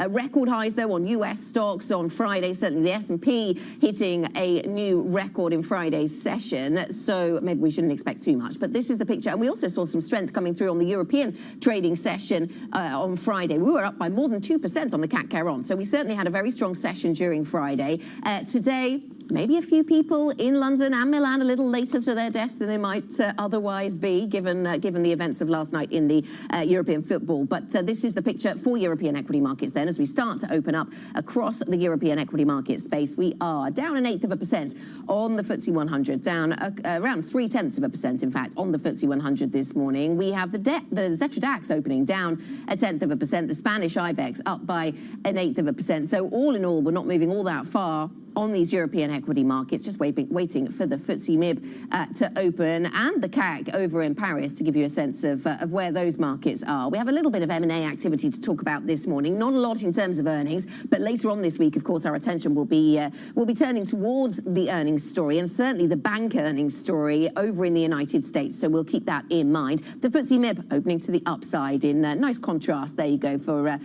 Record highs, though, on US stocks on Friday. Certainly the S&P hitting a new record in Friday's session. So maybe we shouldn't expect too much. But this is the picture. And we also saw some strength coming through on the European trading session on Friday. We were up by more than 2% on the CAC Caron. So we certainly had a very strong session during Friday. Today, maybe a few people in London and Milan a little later to their desks than they might otherwise be, given the events of last night in the European football. But this is the picture for European equity markets then. As we start to open up across the European equity market space, we are down 1/8% on the FTSE 100, down around 0.3%, in fact, on the FTSE 100 this morning. We have the Xetra DAX opening down 0.1%, the Spanish IBEX up by 1/8%. So all in all, we're not moving all that far on these European equity markets, just waiting for the FTSE MIB to open, and the CAC over in Paris to give you a sense of where those markets are. We have a little bit of M&A activity to talk about this morning, not a lot in terms of earnings, but later on this week, of course, our attention will be turning towards the earnings story, and certainly the bank earnings story over in the United States, so we'll keep that in mind. The FTSE MIB opening to the upside in nice contrast, there you go, for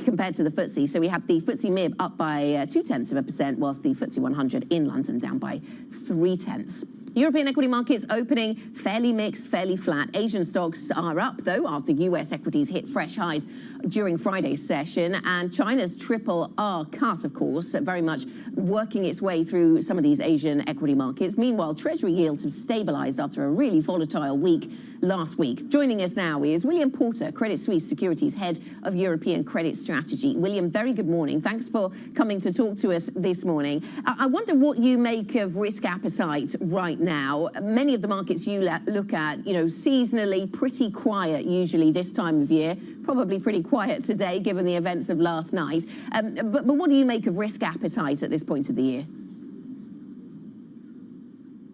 compared to the FTSE. So we have the FTSE MIB up by 0.2%, whilst the FTSE 100 in London down by 0.3. European equity markets opening fairly mixed, fairly flat. Asian stocks are up, though, after US equities hit fresh highs during Friday's session. And China's triple R cut, of course, very much working its way through some of these Asian equity markets. Meanwhile, Treasury yields have stabilized after a really volatile week last week. Joining us now is William Porter, Credit Suisse Securities Head of European Credit Strategy. William, very good morning. Thanks for coming to talk to us this morning. I wonder what you make of risk appetite right now. Many of the markets you look at, seasonally pretty quiet usually this time of year, probably pretty quiet today given the events of last night. But what do you make of risk appetite at this point of the year?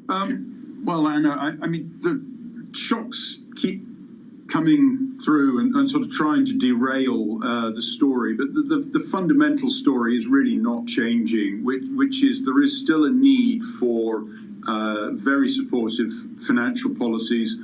Well, Anna, I mean, the shocks keep coming through and sort of trying to derail the story, but the fundamental story is really not changing, which is there is still a need for very supportive financial policies.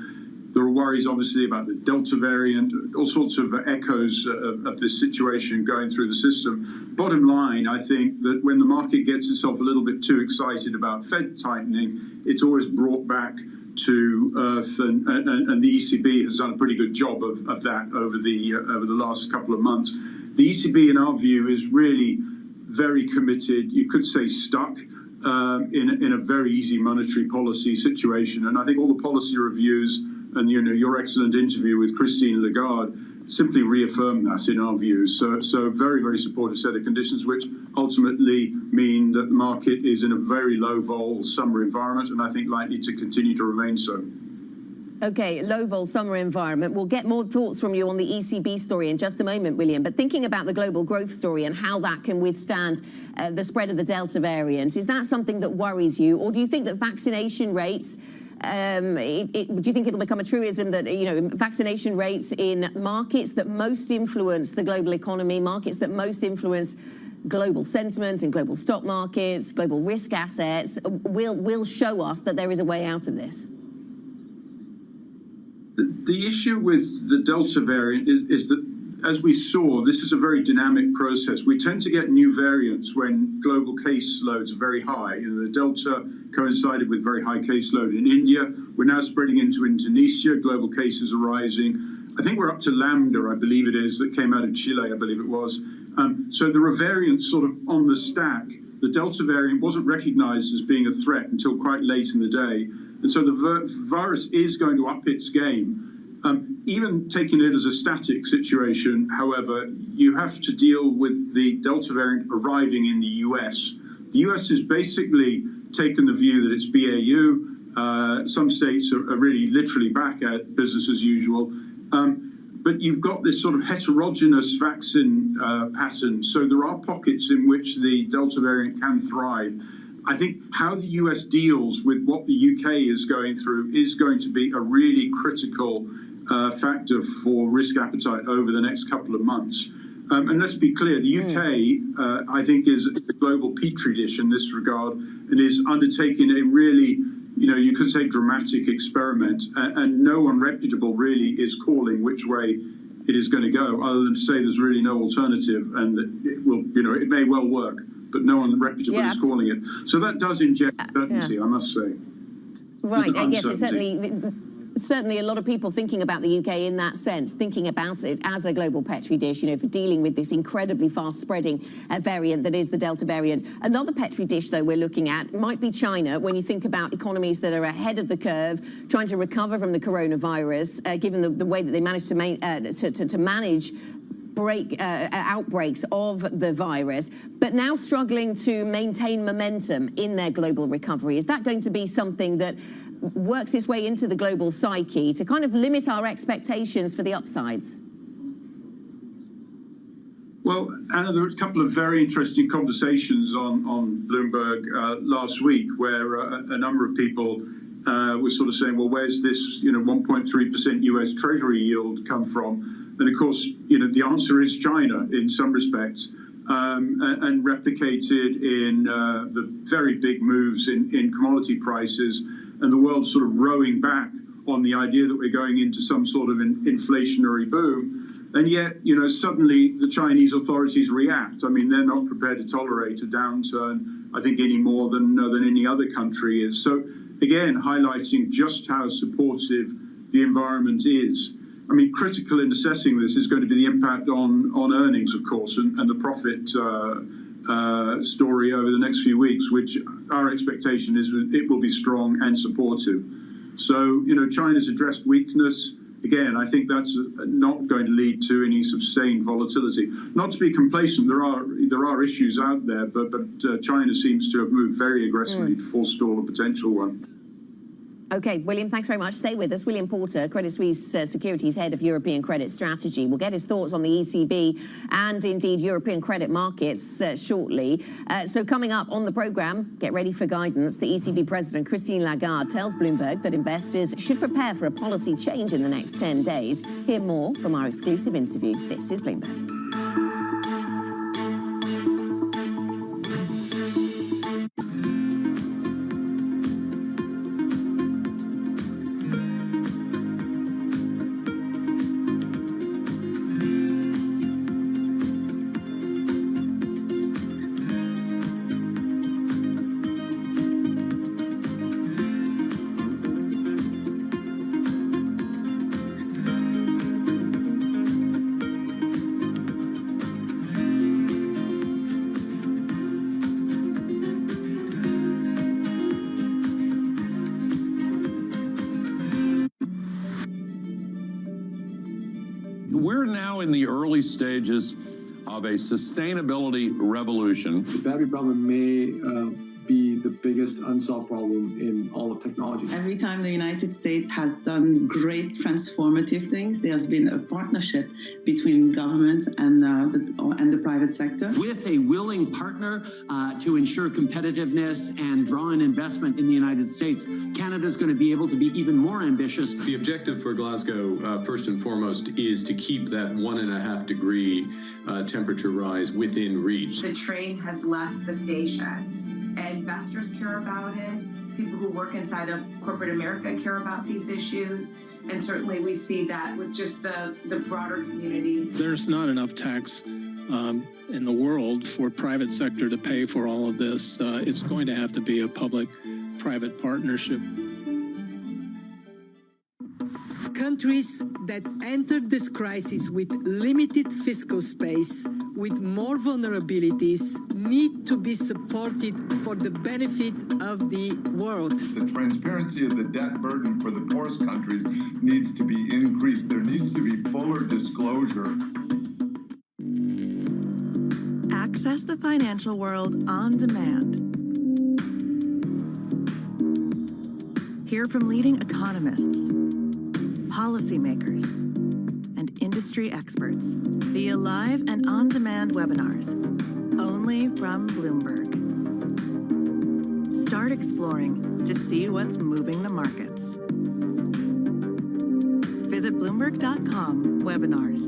There are worries, obviously, about the Delta variant, all sorts of echoes of this situation going through the system. Bottom line, I think that when the market gets itself a little bit too excited about Fed tightening, it's always brought back to earth, and the ECB has done a pretty good job of that over the last couple of months. The ECB, in our view, is really very committed, you could say stuck, in a very easy monetary policy situation. And I think all the policy reviews and your excellent interview with Christine Lagarde simply reaffirm that in our views. So very, very supportive set of conditions, which ultimately mean that the market is in a very low vol summer environment, and I think likely to continue to remain so. Okay, low vol summer environment. We'll get more thoughts from you on the ECB story in just a moment, William. But thinking about the global growth story and how that can withstand the spread of the Delta variant, is that something that worries you? Or do you think that vaccination rates, do you think it'll become a truism that, vaccination rates in markets that most influence the global economy, markets that most influence global sentiment and global stock markets, global risk assets, will show us that there is a way out of this? The issue with the Delta variant is that, as we saw, this is a very dynamic process. We tend to get new variants when global case loads are very high. The Delta coincided with very high case load in India. We're now spreading into Indonesia. Global cases are rising. I think we're up to Lambda, I believe it is, that came out of Chile, I believe it was. So there are variants sort of on the stack. The Delta variant wasn't recognized as being a threat until quite late in the day. And so the virus is going to up its game. Even taking it as a static situation, however, you have to deal with the Delta variant arriving in the US. The US has basically taken the view that it's BAU. Some states are really literally back at business as usual. But you've got this sort of heterogeneous vaccine pattern. So there are pockets in which the Delta variant can thrive. I think how the US deals with what the UK is going through is going to be a really critical factor for risk appetite over the next couple of months. And let's be clear, the UK, I think, is a global petri dish in this regard and is undertaking a really, you could say dramatic experiment. And no one reputable really is calling which way it is going to go, other than to say there's really no alternative and that it will, it may well work, but no one reputable is calling it. So that does inject certainty, I must say. Right, yes, it's certainly a lot of people thinking about the UK in that sense, thinking about it as a global petri dish, for dealing with this incredibly fast-spreading variant that is the Delta variant. Another petri dish, though, we're looking at might be China, when you think about economies that are ahead of the curve, trying to recover from the coronavirus, given the way that they managed to manage outbreaks of the virus, but now struggling to maintain momentum in their global recovery. Is that going to be something that works its way into the global psyche to kind of limit our expectations for the upsides? Well, Anna, there were a couple of very interesting conversations on Bloomberg last week where a number of people were sort of saying, well, where's this 1.3% US Treasury yield come from? And of course, the answer is China in some respects, and replicated in the very big moves in commodity prices and the world sort of rowing back on the idea that we're going into some sort of an inflationary boom. And yet, suddenly the Chinese authorities react. I mean, they're not prepared to tolerate a downturn, I think, any more than any other country is. So, again, highlighting just how supportive the environment is. I mean, critical in assessing this is going to be the impact on earnings, of course, and the profit story over the next few weeks, which our expectation is it will be strong and supportive. So, China's addressed weakness. Again, I think that's not going to lead to any sustained volatility. Not to be complacent, there are issues out there, but China seems to have moved very aggressively to forestall a potential one. Okay, William, thanks very much. Stay with us. William Porter, Credit Suisse Securities Head of European Credit Strategy. We'll get his thoughts on the ECB and indeed European credit markets shortly. So coming up on the programme, get ready for guidance. The ECB President Christine Lagarde tells Bloomberg that investors should prepare for a policy change in the next 10 days. Hear more from our exclusive interview. This is Bloomberg. We're now in the early stages of a sustainability revolution. The battery problem may be the biggest unsolved problem in all of technology. Every time the United States has done great transformative things, there's been a partnership between governments and the private sector. With a willing partner to ensure competitiveness and draw in investment in the United States, Canada's going to be able to be even more ambitious. The objective for Glasgow, first and foremost, is to keep that 1.5 degree temperature rise within reach. The train has left the station. Investors care about it. People who work inside of corporate America care about these issues. And certainly we see that with just the broader community. There's not enough tax in the world for private sector to pay for all of this. It's going to have to be a public-private partnership. Countries that entered this crisis with limited fiscal space, with more vulnerabilities, need to be supported for the benefit of the world. The transparency of the debt burden for the poorest countries needs to be increased. There needs to be fuller disclosure. Access the financial world on demand. Hear from leading economists, policymakers, and industry experts via live and on-demand webinars, only from Bloomberg. Start exploring to see what's moving the markets. Visit Bloomberg.com/webinars.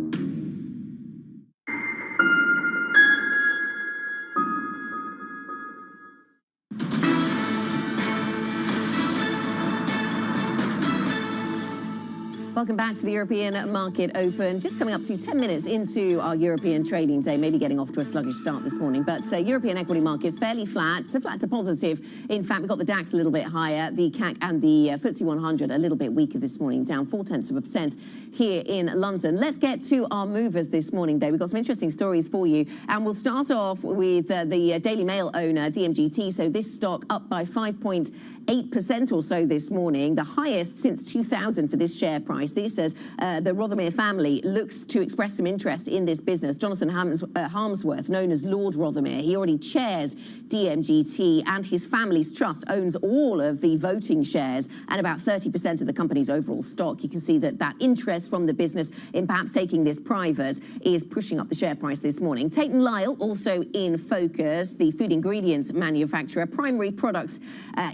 Welcome back to the European Market Open. Just coming up to 10 minutes into our European trading day, maybe getting off to a sluggish start this morning, but European equity markets fairly flat, so flat to positive. In fact, we've got the DAX a little bit higher, the CAC and the FTSE 100 a little bit weaker this morning, down 0.4% here in London. Let's get to our movers this morning, though. We've got some interesting stories for you, and we'll start off with the Daily Mail owner, DMGT. So this stock up by 5.8% or so this morning, the highest since 2000 for this share price. This says the Rothermere family looks to express some interest in this business. Jonathan Harmsworth, known as Lord Rothermere, he already chairs DMGT, and his family's trust owns all of the voting shares and about 30% of the company's overall stock. You can see that that interest from the business in perhaps taking this private is pushing up the share price this morning. Tate & Lyle also in focus, the food ingredients manufacturer. Primary Products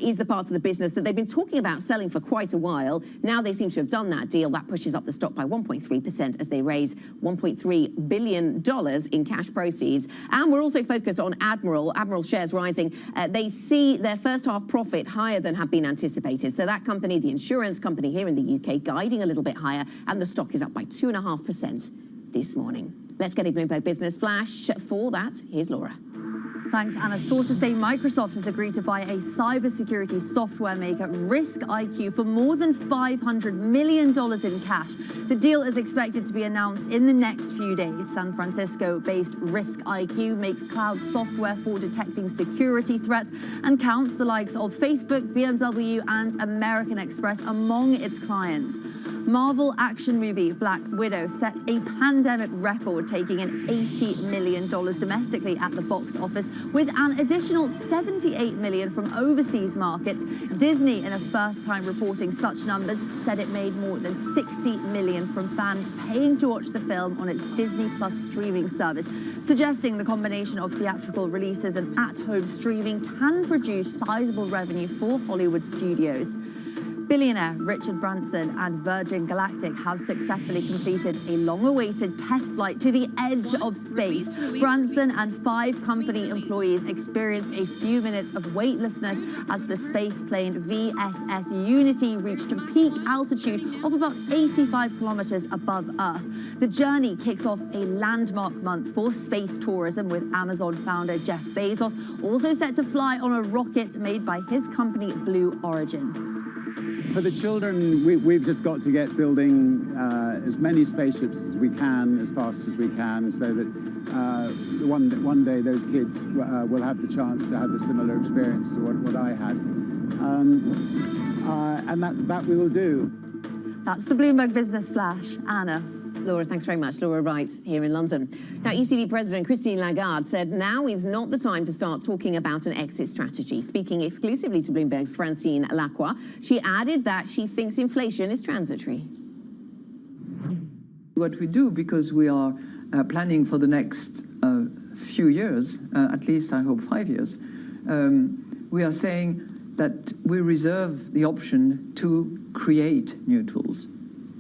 is the part of the business that they've been talking about selling for quite a while. Now they seem to have done that deal. That pushes up the stock by 1.3% as they raise $1.3 billion in cash proceeds. And we're also focused on Admiral. Admiral shares rising. They see their first half profit higher than had been anticipated. So that company, the insurance company here in the UK, guiding a little bit higher, and the stock is up by 2.5% this morning. Let's get a Bloomberg Business Flash. For that, here's Laura. Thanks, Anna. Sources say Microsoft has agreed to buy a cybersecurity software maker, Risk IQ, for more than $500 million in cash. The deal is expected to be announced in the next few days. San Francisco-based Risk IQ makes cloud software for detecting security threats and counts the likes of Facebook, BMW, and American Express among its clients. Marvel action movie Black Widow set a pandemic record, taking in $80 million domestically at the box office, with an additional $78 million from overseas markets. Disney, in a first time reporting such numbers, said it made more than $60 million from fans paying to watch the film on its Disney Plus streaming service, suggesting the combination of theatrical releases and at-home streaming can produce sizable revenue for Hollywood studios. Billionaire Richard Branson and Virgin Galactic have successfully completed a long-awaited test flight to the edge of space. Branson and 5 company employees experienced a few minutes of weightlessness as the space plane VSS Unity reached a peak altitude of about 85 kilometers above Earth. The journey kicks off a landmark month for space tourism, with Amazon founder Jeff Bezos also set to fly on a rocket made by his company Blue Origin. For the children, we've just got to get building as many spaceships as we can, as fast as we can, so that one day those kids will have the chance to have a similar experience to what I had. And that we will do. That's the Bloomberg Business Flash. Anna. Laura, thanks very much. Laura Wright here in London. Now, ECB President Christine Lagarde said now is not the time to start talking about an exit strategy. Speaking exclusively to Bloomberg's Francine Lacroix, she added that she thinks inflation is transitory. What we do, because we are planning for the next few years, at least I hope 5 years, we are saying that we reserve the option to create new tools.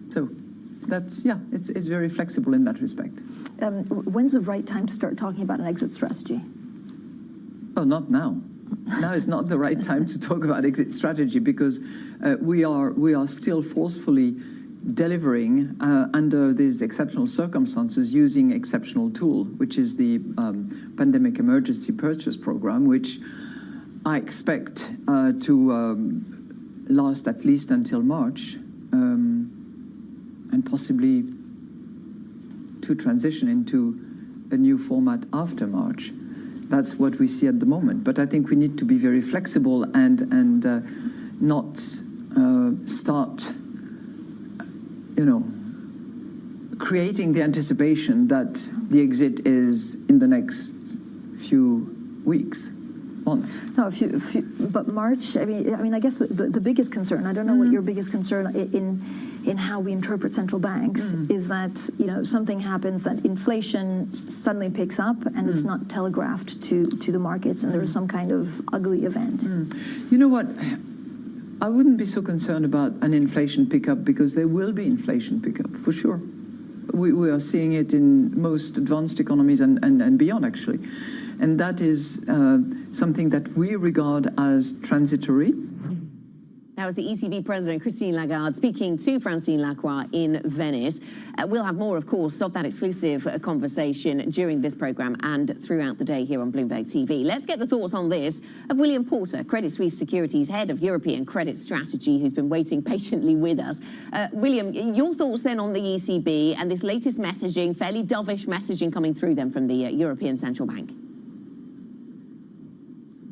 So that's, yeah, it's very flexible in that respect. When's the right time to start talking about an exit strategy? Oh, not now. Now is not the right time to talk about exit strategy, because we are still forcefully delivering under these exceptional circumstances using exceptional tool, which is the Pandemic Emergency Purchase Program, which I expect to last at least until March. And possibly to transition into a new format after March. That's what we see at the moment. But I think we need to be very flexible and not start, creating the anticipation that the exit is in the next few weeks. Months. No, but March. I mean, I guess the biggest concern. I don't know what your biggest concern in how we interpret central banks is that something happens, that inflation suddenly picks up and it's not telegraphed to the markets, and there's some kind of ugly event. You know what? I wouldn't be so concerned about an inflation pickup, because there will be inflation pickup for sure. We are seeing it in most advanced economies and beyond, actually. And that is something that we regard as transitory. That was the ECB President, Christine Lagarde, speaking to Francine Lacroix in Venice. We'll have more, of course, of that exclusive conversation during this programme and throughout the day here on Bloomberg TV. Let's get the thoughts on this of William Porter, Credit Suisse Securities Head of European Credit Strategy, who's been waiting patiently with us. William, your thoughts then on the ECB and this latest messaging, fairly dovish messaging coming through them from the European Central Bank?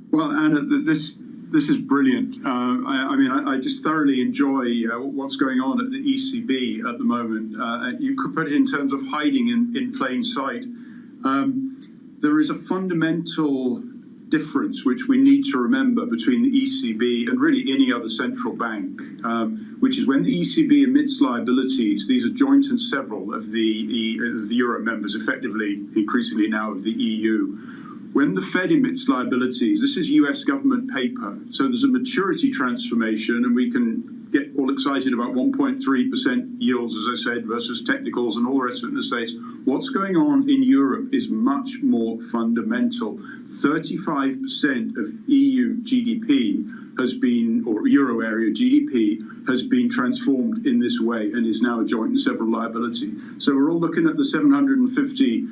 Well, Anna, this is brilliant. I just thoroughly enjoy what's going on at the ECB at the moment. You could put it in terms of hiding in plain sight. There is a fundamental difference which we need to remember between the ECB and really any other central bank, which is when the ECB emits liabilities, these are joint and several of the Euro members, effectively, increasingly now of the EU. When the Fed emits liabilities, this is US government paper. So there's a maturity transformation, and we can get all excited about 1.3% yields, as I said, versus technicals and all the rest of it in the States. What's going on in Europe is much more fundamental. 35% of EU GDP has been, or Euro area GDP, has been transformed in this way and is now a joint and several liability. So we're all looking at the 750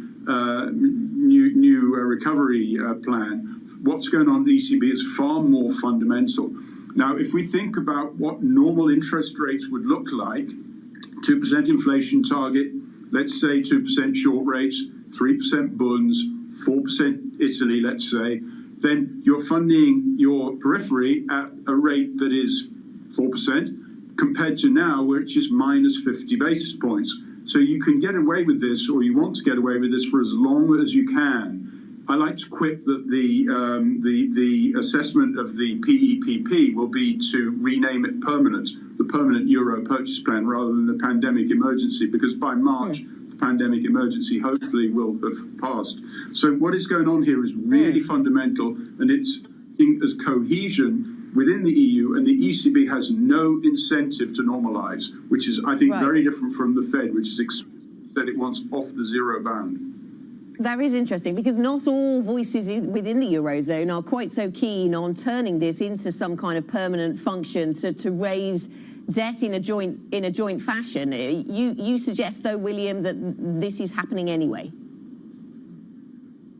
new recovery plan. What's going on in the ECB is far more fundamental. Now, if we think about what normal interest rates would look like, 2% inflation target, let's say 2% short rates, 3% bonds, 4% Italy, let's say, then you're funding your periphery at a rate that is 4% compared to now, which is minus 50 basis points. So you can get away with this, or you want to get away with this for as long as you can. I like to quip that the assessment of the PEPP will be to rename it permanent, the Permanent Euro Purchase Plan, rather than the Pandemic Emergency, because by March, the Pandemic Emergency hopefully will have passed. So what is going on here is really fundamental, and it's seen as cohesion within the EU, and the ECB has no incentive to normalize, which is, I think, very different from the Fed, which has said it wants off the zero bound. That is interesting, because not all voices within the Eurozone are quite so keen on turning this into some kind of permanent function to raise debt in a joint fashion. You suggest, though, William, that this is happening anyway?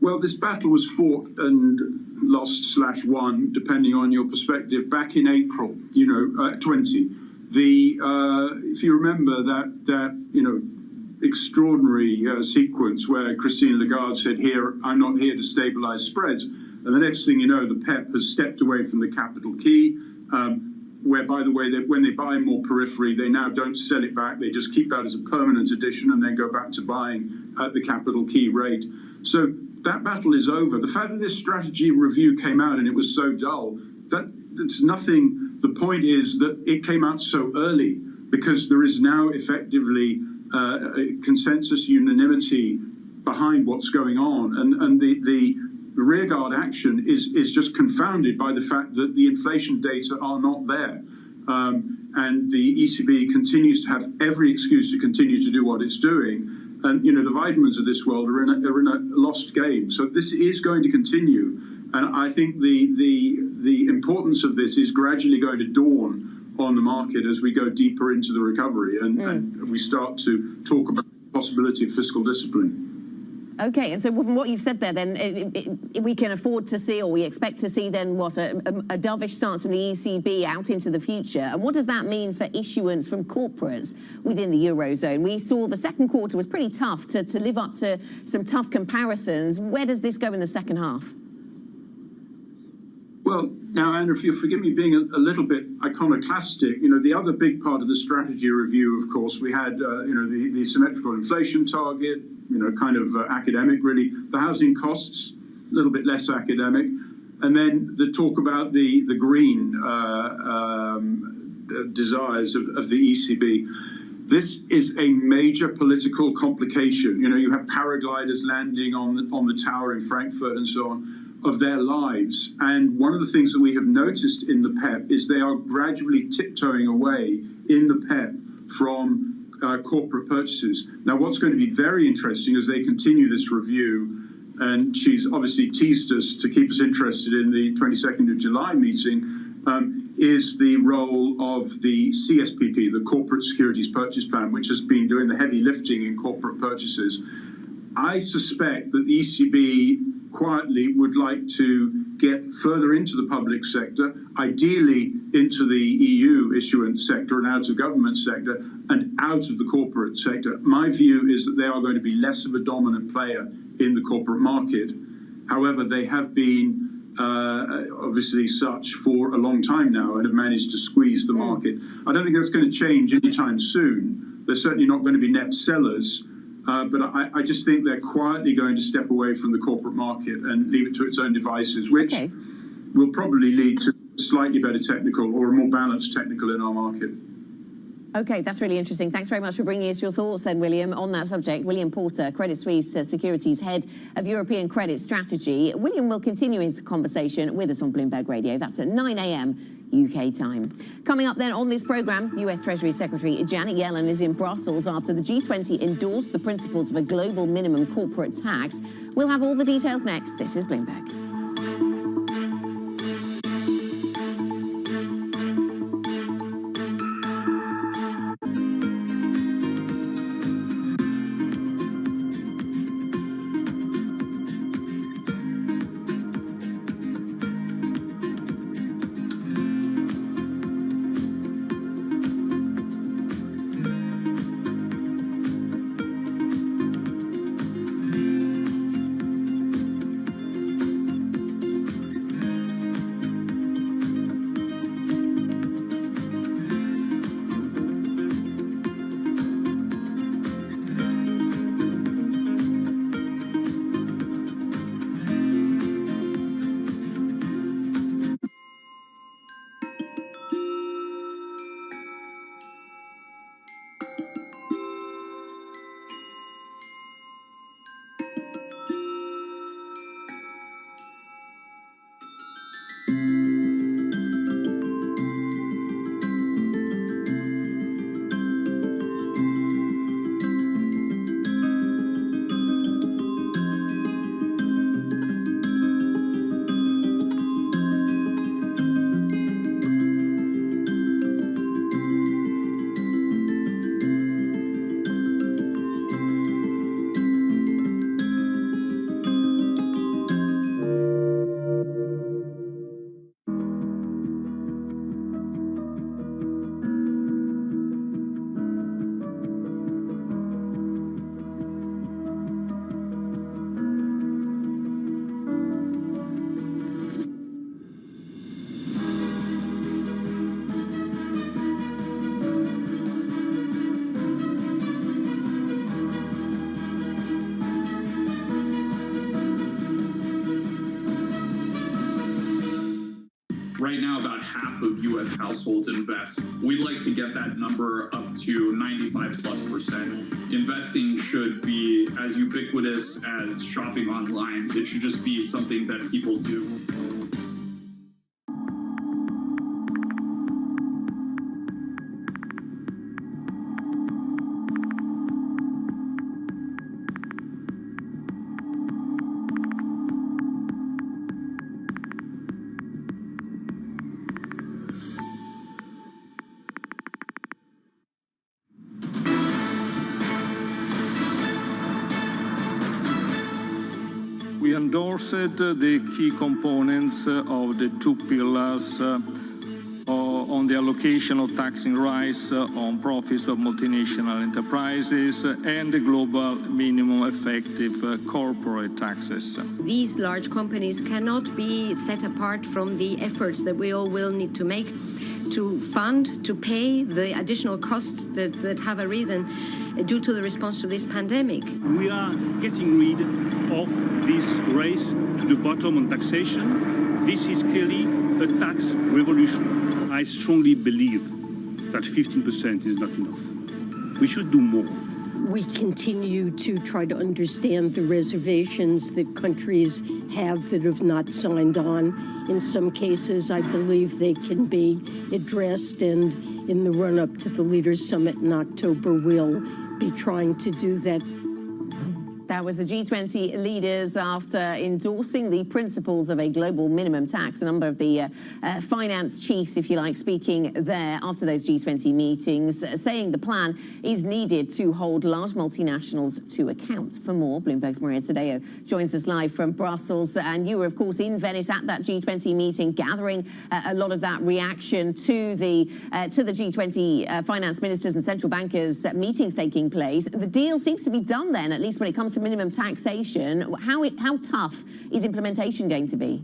Well, this battle was fought and lost/won, depending on your perspective, back in April, 20. If you remember that extraordinary sequence where Christine Lagarde said, I'm not here to stabilize spreads. And the next thing you know, the PEP has stepped away from the capital key, where, by the way, when they buy more periphery, they now don't sell it back. They just keep that as a permanent addition and then go back to buying at the capital key rate. So that battle is over. The fact that this strategy review came out and it was so dull, that's nothing. The point is that it came out so early because there is now effectively consensus unanimity behind what's going on. And the rearguard action is just confounded by the fact that the inflation data are not there. And the ECB continues to have every excuse to continue to do what it's doing. And, the Weidmans of this world are in a lost game. So this is going to continue. And I think the importance of this is gradually going to dawn on the market as we go deeper into the recovery and we start to talk about the possibility of fiscal discipline. Okay, and so from what you've said there, then we can afford to see, or we expect to see, then what, a dovish stance from the ECB out into the future. And what does that mean for issuance from corporates within the Eurozone? We saw the second quarter was pretty tough to live up to some tough comparisons. Where does this go in the second half? Well, now, Andrew, if you forgive me being a little bit iconoclastic, the other big part of the strategy review, of course, we had, the symmetrical inflation target, kind of academic, really. The housing costs, a little bit less academic. And then the talk about the green desires of the ECB. This is a major political complication. You have paragliders landing on the tower in Frankfurt and so on, of their lives. And one of the things that we have noticed in the PEP is they are gradually tiptoeing away in the PEP from corporate purchases. Now, what's going to be very interesting as they continue this review, and she's obviously teased us to keep us interested in the 22nd of July meeting, is the role of the CSPP, the Corporate Securities Purchase Plan, which has been doing the heavy lifting in corporate purchases. I suspect that the ECB quietly would like to get further into the public sector, ideally into the EU issuance sector and out of government sector and out of the corporate sector. My view is that they are going to be less of a dominant player in the corporate market. However, they have been obviously such for a long time now and have managed to squeeze the market. I don't think that's going to change anytime soon. They're certainly not going to be net sellers. But I just think they're quietly going to step away from the corporate market and leave it to its own devices, which will probably lead to slightly better technical or a more balanced technical in our market. Okay, that's really interesting. Thanks very much for bringing us your thoughts then, William, on that subject. William Porter, Credit Suisse Securities Head of European Credit Strategy. William will continue his conversation with us on Bloomberg Radio. That's at 9 a.m. UK time. Coming up then on this programme, US Treasury Secretary Janet Yellen is in Brussels after the G20 endorsed the principles of a global minimum corporate tax. We'll have all the details next. This is Bloomberg. Right now, about half of U.S. households invest. We'd like to get that number up to 95+%. Investing should be as ubiquitous as shopping online. It should just be something that people do. We endorsed the key components of the two pillars on the allocation of taxing rights on profits of multinational enterprises and the global minimum effective corporate taxes. These large companies cannot be set apart from the efforts that we all will need to make to fund, to pay the additional costs that have arisen due to the response to this pandemic. We are getting rid of this race to the bottom on taxation. This is clearly a tax revolution. I strongly believe that 15% is not enough. We should do more. We continue to try to understand the reservations that countries have that have not signed on. In some cases, I believe they can be addressed, and in the run-up to the Leaders' Summit in October, we'll be trying to do that. That was the G20 leaders after endorsing the principles of a global minimum tax. A number of the finance chiefs, if you like, speaking there after those G20 meetings, saying the plan is needed to hold large multinationals to account. For more, Bloomberg's Maria Tadeo joins us live from Brussels. And you were, of course, in Venice at that G20 meeting, gathering a lot of that reaction to the G20 finance ministers and central bankers meetings taking place. The deal seems to be done then, at least when it comes to minimum taxation. How tough is implementation going to be?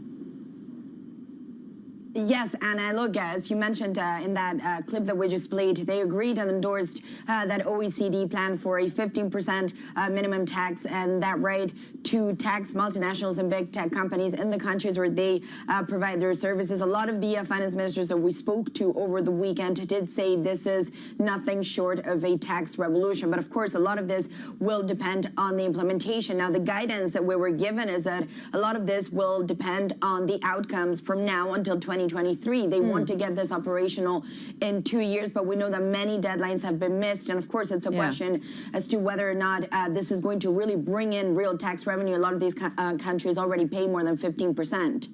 Yes, Anna, look, as you mentioned in that clip that we just played, they agreed and endorsed that OECD plan for a 15% minimum tax, and that right to tax multinationals and big tech companies in the countries where they provide their services. A lot of the finance ministers that we spoke to over the weekend did say this is nothing short of a tax revolution. But of course, a lot of this will depend on the implementation. Now, the guidance that we were given is that a lot of this will depend on the outcomes from now until 2023. They want to get this operational in 2 years, but we know that many deadlines have been missed. And of course, it's a question as to whether or not this is going to really bring in real tax revenue. A lot of these countries already pay more than 15%.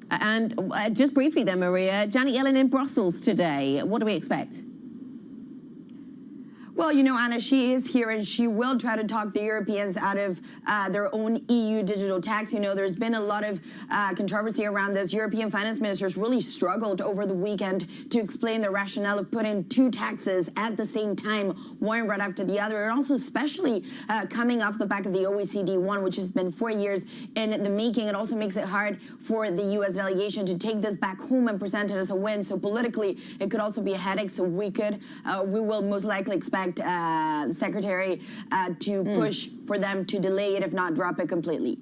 And just briefly then, Maria, Janet Yellen in Brussels today. What do we expect? Well, you know, Anna, she is here and she will try to talk the Europeans out of their own EU digital tax. You know, there's been a lot of controversy around this. European finance ministers really struggled over the weekend to explain the rationale of putting two taxes at the same time, one right after the other, and also especially coming off the back of the OECD one, which has been 4 years in the making. It also makes it hard for the U.S. delegation to take this back home and present it as a win. So politically, it could also be a headache. So we will most likely expect the secretary to push for them to delay it, if not drop it completely.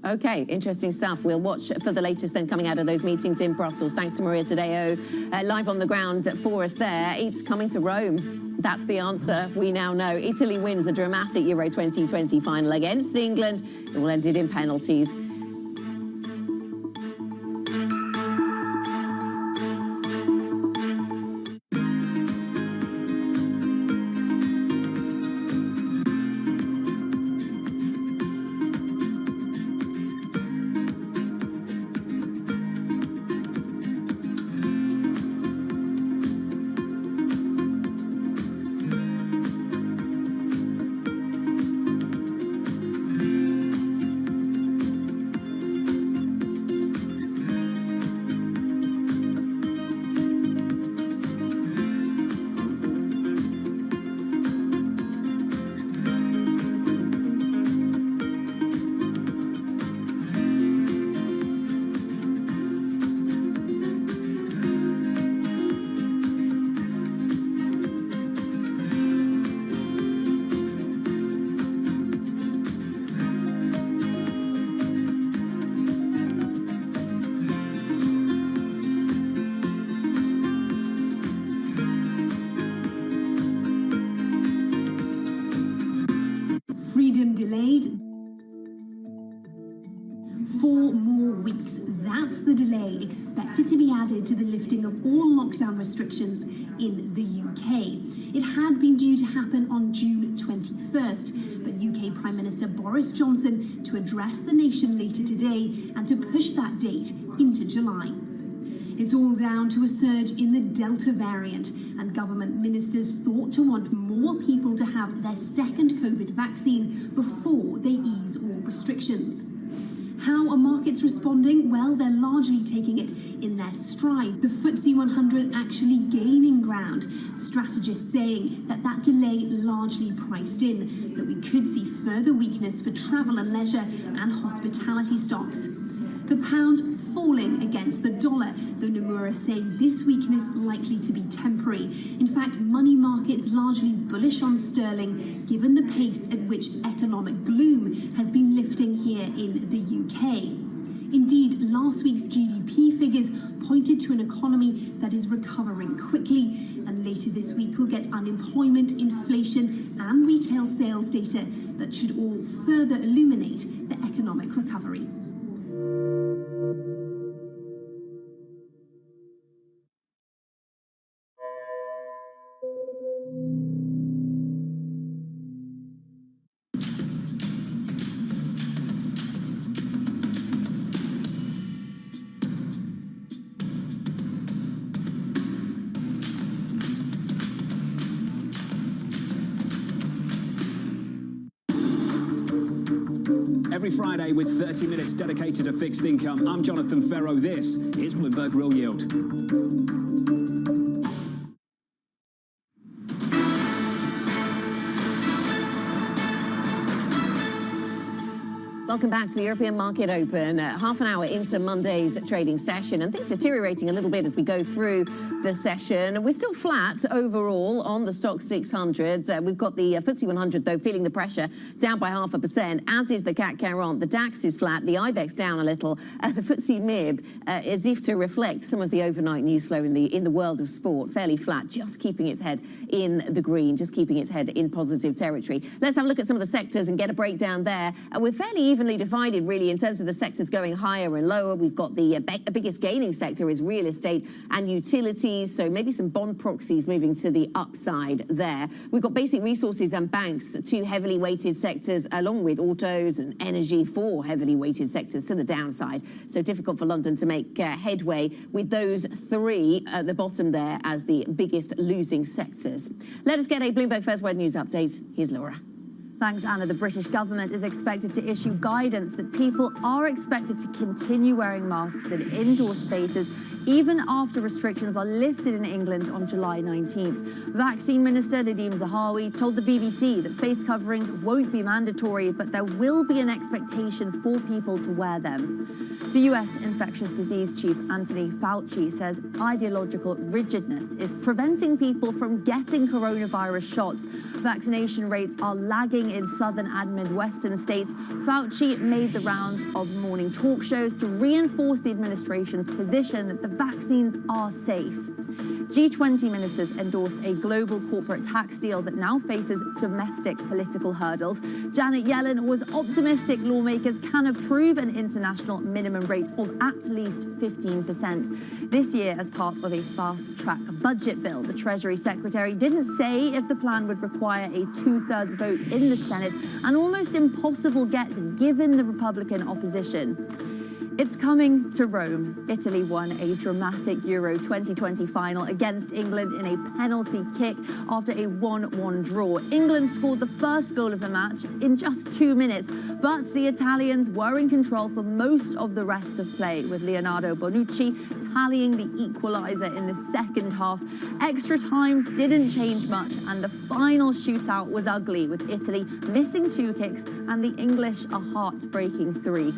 Okay, interesting stuff. We'll watch for the latest then coming out of those meetings in Brussels. Thanks to Maria Tadeo, live on the ground for us there. It's coming to Rome. That's the answer we now know. Italy wins the dramatic Euro 2020 final against England. It all ended in penalties. Freedom delayed 4 more weeks. That's the delay expected to be added to the lifting of all lockdown restrictions in the UK. It had been due to happen on June 21st, but UK Prime Minister Boris Johnson to address the nation later today and to push that date into July. It's all down to a surge in the Delta variant, and government ministers thought to want more people to have their second COVID vaccine before they ease all restrictions. How are markets responding? Well, they're largely taking it in their stride. The FTSE 100 actually gaining ground. Strategists saying that delay largely priced in, that we could see further weakness for travel and leisure and hospitality stocks. The pound falling against the dollar, though Nomura saying this weakness likely to be temporary. In fact, money markets largely bullish on sterling, given the pace at which economic gloom has been lifting here in the UK. Indeed, last week's GDP figures pointed to an economy that is recovering quickly, and later this week we'll get unemployment, inflation and retail sales data that should all further illuminate the economic recovery. Every Friday with 30 minutes dedicated to fixed income, I'm Jonathan Ferro. This is Bloomberg Real Yield. Welcome back to the European Market Open. Half an hour into Monday's trading session, and things deteriorating a little bit as we go through the session. We're still flat overall on the Stoxx 600. We've got the FTSE 100, though, feeling the pressure, down by 0.5%, as is the CAC 40. The DAX is flat, the IBEX down a little. The FTSE MIB, as if to reflect some of the overnight news flow in the world of sport, fairly flat, just keeping its head in the green, just keeping its head in positive territory. Let's have a look at some of the sectors and get a breakdown there. We're fairly evenly divided, really, in terms of the sectors going higher and lower. We've got the biggest gaining sector is real estate and utilities, so maybe some bond proxies moving to the upside there. We've got basic resources and banks, two heavily weighted sectors, along with autos and energy, four heavily weighted sectors to the downside. So difficult for London to make headway with those three at the bottom there as the biggest losing sectors. Let us get a Bloomberg First Word News update. Here's Laura. Thanks, Anna. The British government is expected to issue guidance that people are expected to continue wearing masks in indoor spaces even after restrictions are lifted in England on July 19th. Vaccine Minister Nadhim Zahawi told the BBC that face coverings won't be mandatory, but there will be an expectation for people to wear them. The US infectious disease chief Anthony Fauci says ideological rigidness is preventing people from getting coronavirus shots. Vaccination rates are lagging in southern and Midwestern states. Fauci made the rounds of morning talk shows to reinforce the administration's position that the vaccines are safe. G20 ministers endorsed a global corporate tax deal that now faces domestic political hurdles. Janet Yellen was optimistic lawmakers can approve an international minimum rate of at least 15%. This year, as part of a fast-track budget bill, the Treasury Secretary didn't say if the plan would require a two-thirds vote in the Senate, an almost impossible get given the Republican opposition. It's coming to Rome. Italy won a dramatic Euro 2020 final against England in a penalty kick after a 1-1 draw. England scored the first goal of the match in just 2 minutes, but the Italians were in control for most of the rest of play, with Leonardo Bonucci tallying the equaliser in the second half. Extra time didn't change much, and the final shootout was ugly, with Italy missing 2 kicks and the English a heartbreaking 3.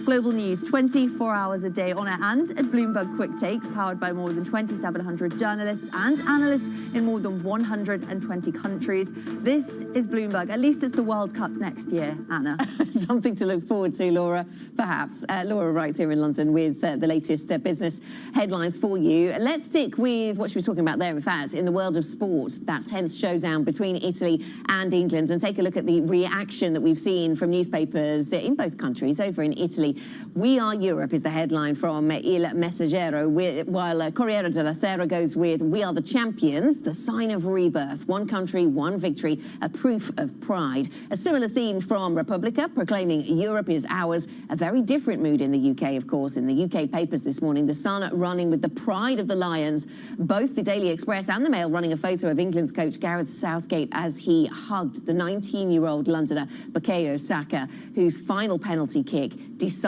Global news 24 hours a day on air and at Bloomberg Quick Take, powered by more than 2,700 journalists and analysts in more than 120 countries. This is Bloomberg. At least it's the World Cup next year, Anna. Something to look forward to, Laura, perhaps. Laura Wright here in London with the latest business headlines for you. Let's stick with what she was talking about there, in fact, in the world of sport, that tense showdown between Italy and England, and take a look at the reaction that we've seen from newspapers in both countries. Over in Italy, "We are Europe" is the headline from Il Messaggero, while Corriere della Sera goes with "We are the champions, the sign of rebirth. One country, one victory, a proof of pride." A similar theme from Repubblica, proclaiming "Europe is ours." A very different mood in the UK, of course. In the UK papers this morning, The Sun running with the pride of the Lions. Both the Daily Express and the Mail running a photo of England's coach Gareth Southgate as he hugged the 19-year-old Londoner Bukayo Saka, whose final penalty kick decided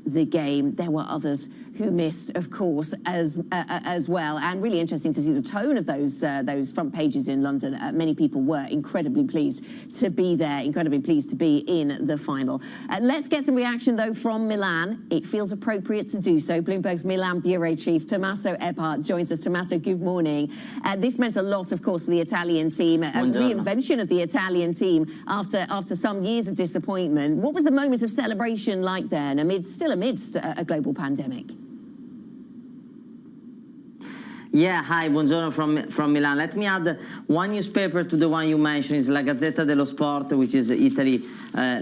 the game. There were others who missed, of course, as well. And really interesting to see the tone of those front pages in London. Many people were incredibly pleased to be there, incredibly pleased to be in the final. Let's get some reaction, though, from Milan. It feels appropriate to do so. Bloomberg's Milan bureau chief, Tommaso Eppard, joins us. Tommaso, good morning. This meant a lot, of course, for the Italian team, a reinvention of the Italian team after some years of disappointment. What was the moment of celebration like then, amidst a global pandemic? Yeah, hi, buongiorno from Milan. Let me add one newspaper to the one you mentioned. It's La Gazzetta dello Sport, which is Italy's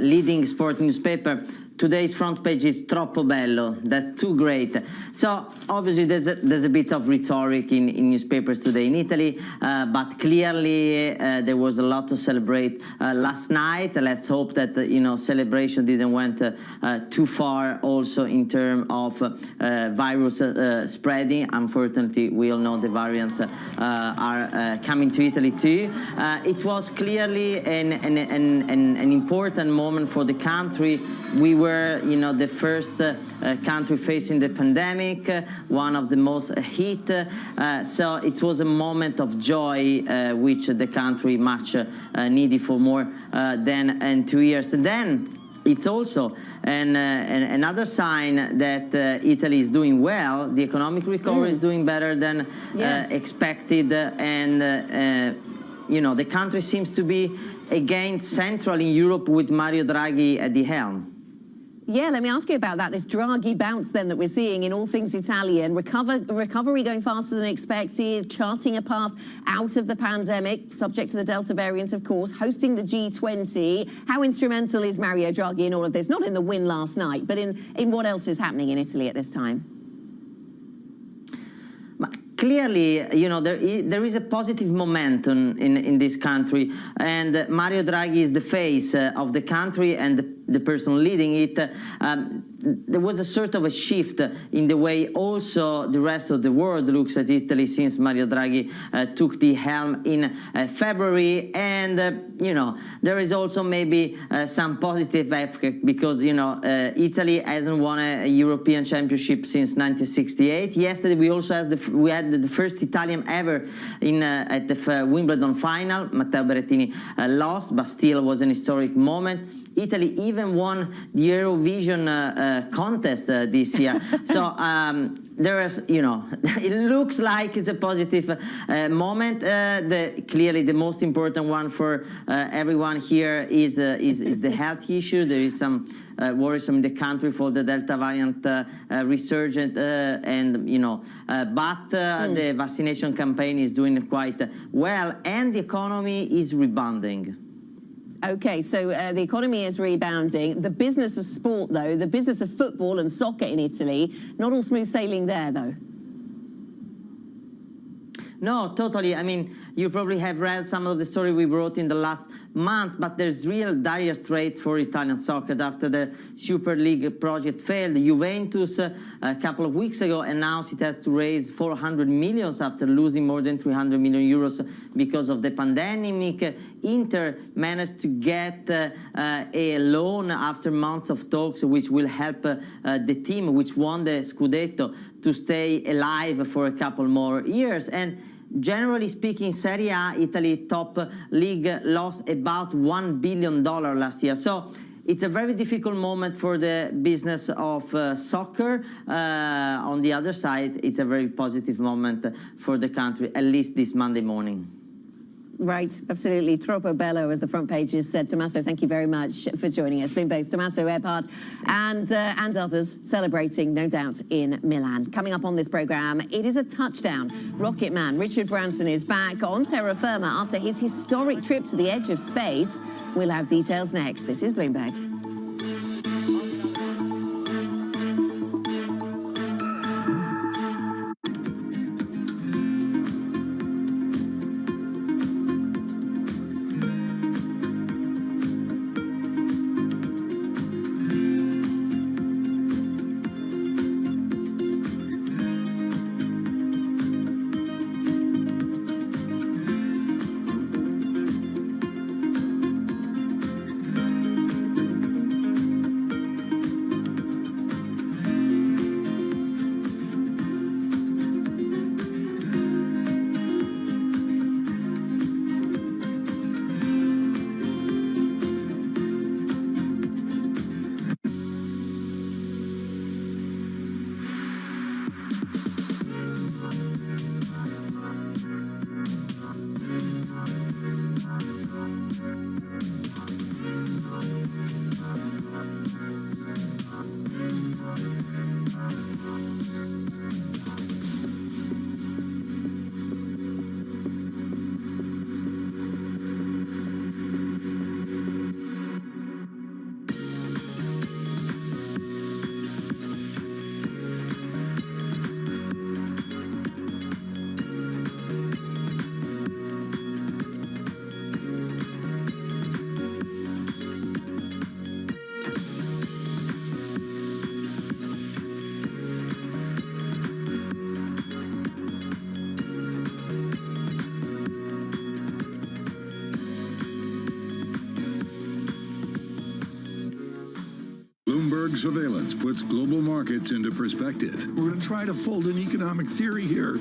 leading sport newspaper. today's front page is troppo bello. That's too great. So obviously there's a bit of rhetoric in newspapers today in Italy, but clearly there was a lot to celebrate last night. Let's hope that celebration didn't went too far also in terms of virus spreading. Unfortunately, we all know the variants are coming to Italy too. It was clearly an important moment for the country. We were, the first country facing the pandemic, one of the most hit. So it was a moment of joy, which the country much needed for more than 2 years. And then it's also another sign that Italy is doing well. The economic recovery is doing better than expected, and the country seems to be again central in Europe with Mario Draghi at the helm. Yeah, let me ask you about that, this Draghi bounce then that we're seeing in all things Italian. Recovery going faster than expected, charting a path out of the pandemic, subject to the Delta variant, of course, hosting the G20. How instrumental is Mario Draghi in all of this? Not in the win last night, but in what else is happening in Italy at this time? Clearly, there is a positive momentum in this country, and Mario Draghi is the face of the country and the person leading it. There was a sort of a shift in the way also the rest of the world looks at Italy since Mario Draghi took the helm in February, and there is also maybe some positive effect because Italy hasn't won a European championship since 1968. Yesterday we also had the first Italian ever at the Wimbledon final. Matteo Berrettini lost, but still was an historic moment. Italy even won the Eurovision contest this year. So there is, it looks like it's a positive moment. Clearly, the most important one for everyone here is the health issue. There is some worrisome in the country for the Delta variant resurgent, but the vaccination campaign is doing quite well, and the economy is rebounding. Okay, so the economy is rebounding. The business of sport, though, the business of football and soccer in Italy, not all smooth sailing there, though. No, totally. I mean, you probably have read some of the story we wrote in the last months, but there's real dire straits for Italian soccer after the Super League project failed. Juventus, a couple of weeks ago, announced it has to raise 400 million after losing more than 300 million euros because of the pandemic. Inter managed to get a loan after months of talks, which will help the team, which won the Scudetto, to stay alive for a couple more years. And generally speaking, Serie A, Italy top league, lost about $1 billion last year. So it's a very difficult moment for the business of soccer. On the other side, it's a very positive moment for the country, at least this Monday morning. Right, absolutely. Troppo bello, as the front pages said. Tommaso, thank you very much for joining us. Bloomberg's Tommaso Earpart and others celebrating, no doubt, in Milan. Coming up on this programme, it is a touchdown. Rocket man Richard Branson is back on terra firma after his historic trip to the edge of space. We'll have details next. This is Bloomberg. Bloomberg surveillance puts global markets into perspective. We're going to try to fold an economic theory here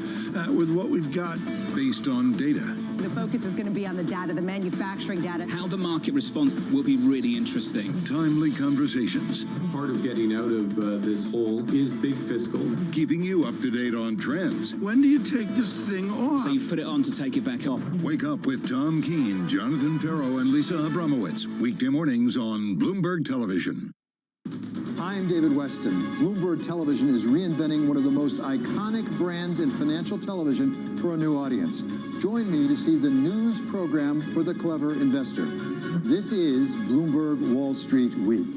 with what we've got. Based on data. The focus is going to be on the data, the manufacturing data. How the market responds will be really interesting. Timely conversations. Part of getting out of this hole is big fiscal. Keeping you up to date on trends. When do you take this thing off? So you put it on to take it back off. Wake up with Tom Keene, Jonathan Ferro, and Lisa Abramowitz. Weekday mornings on Bloomberg Television. I'm David Weston. Bloomberg Television is reinventing one of the most iconic brands in financial television for a new audience. Join me to see the news program for the clever investor. This is Bloomberg Wall Street Week.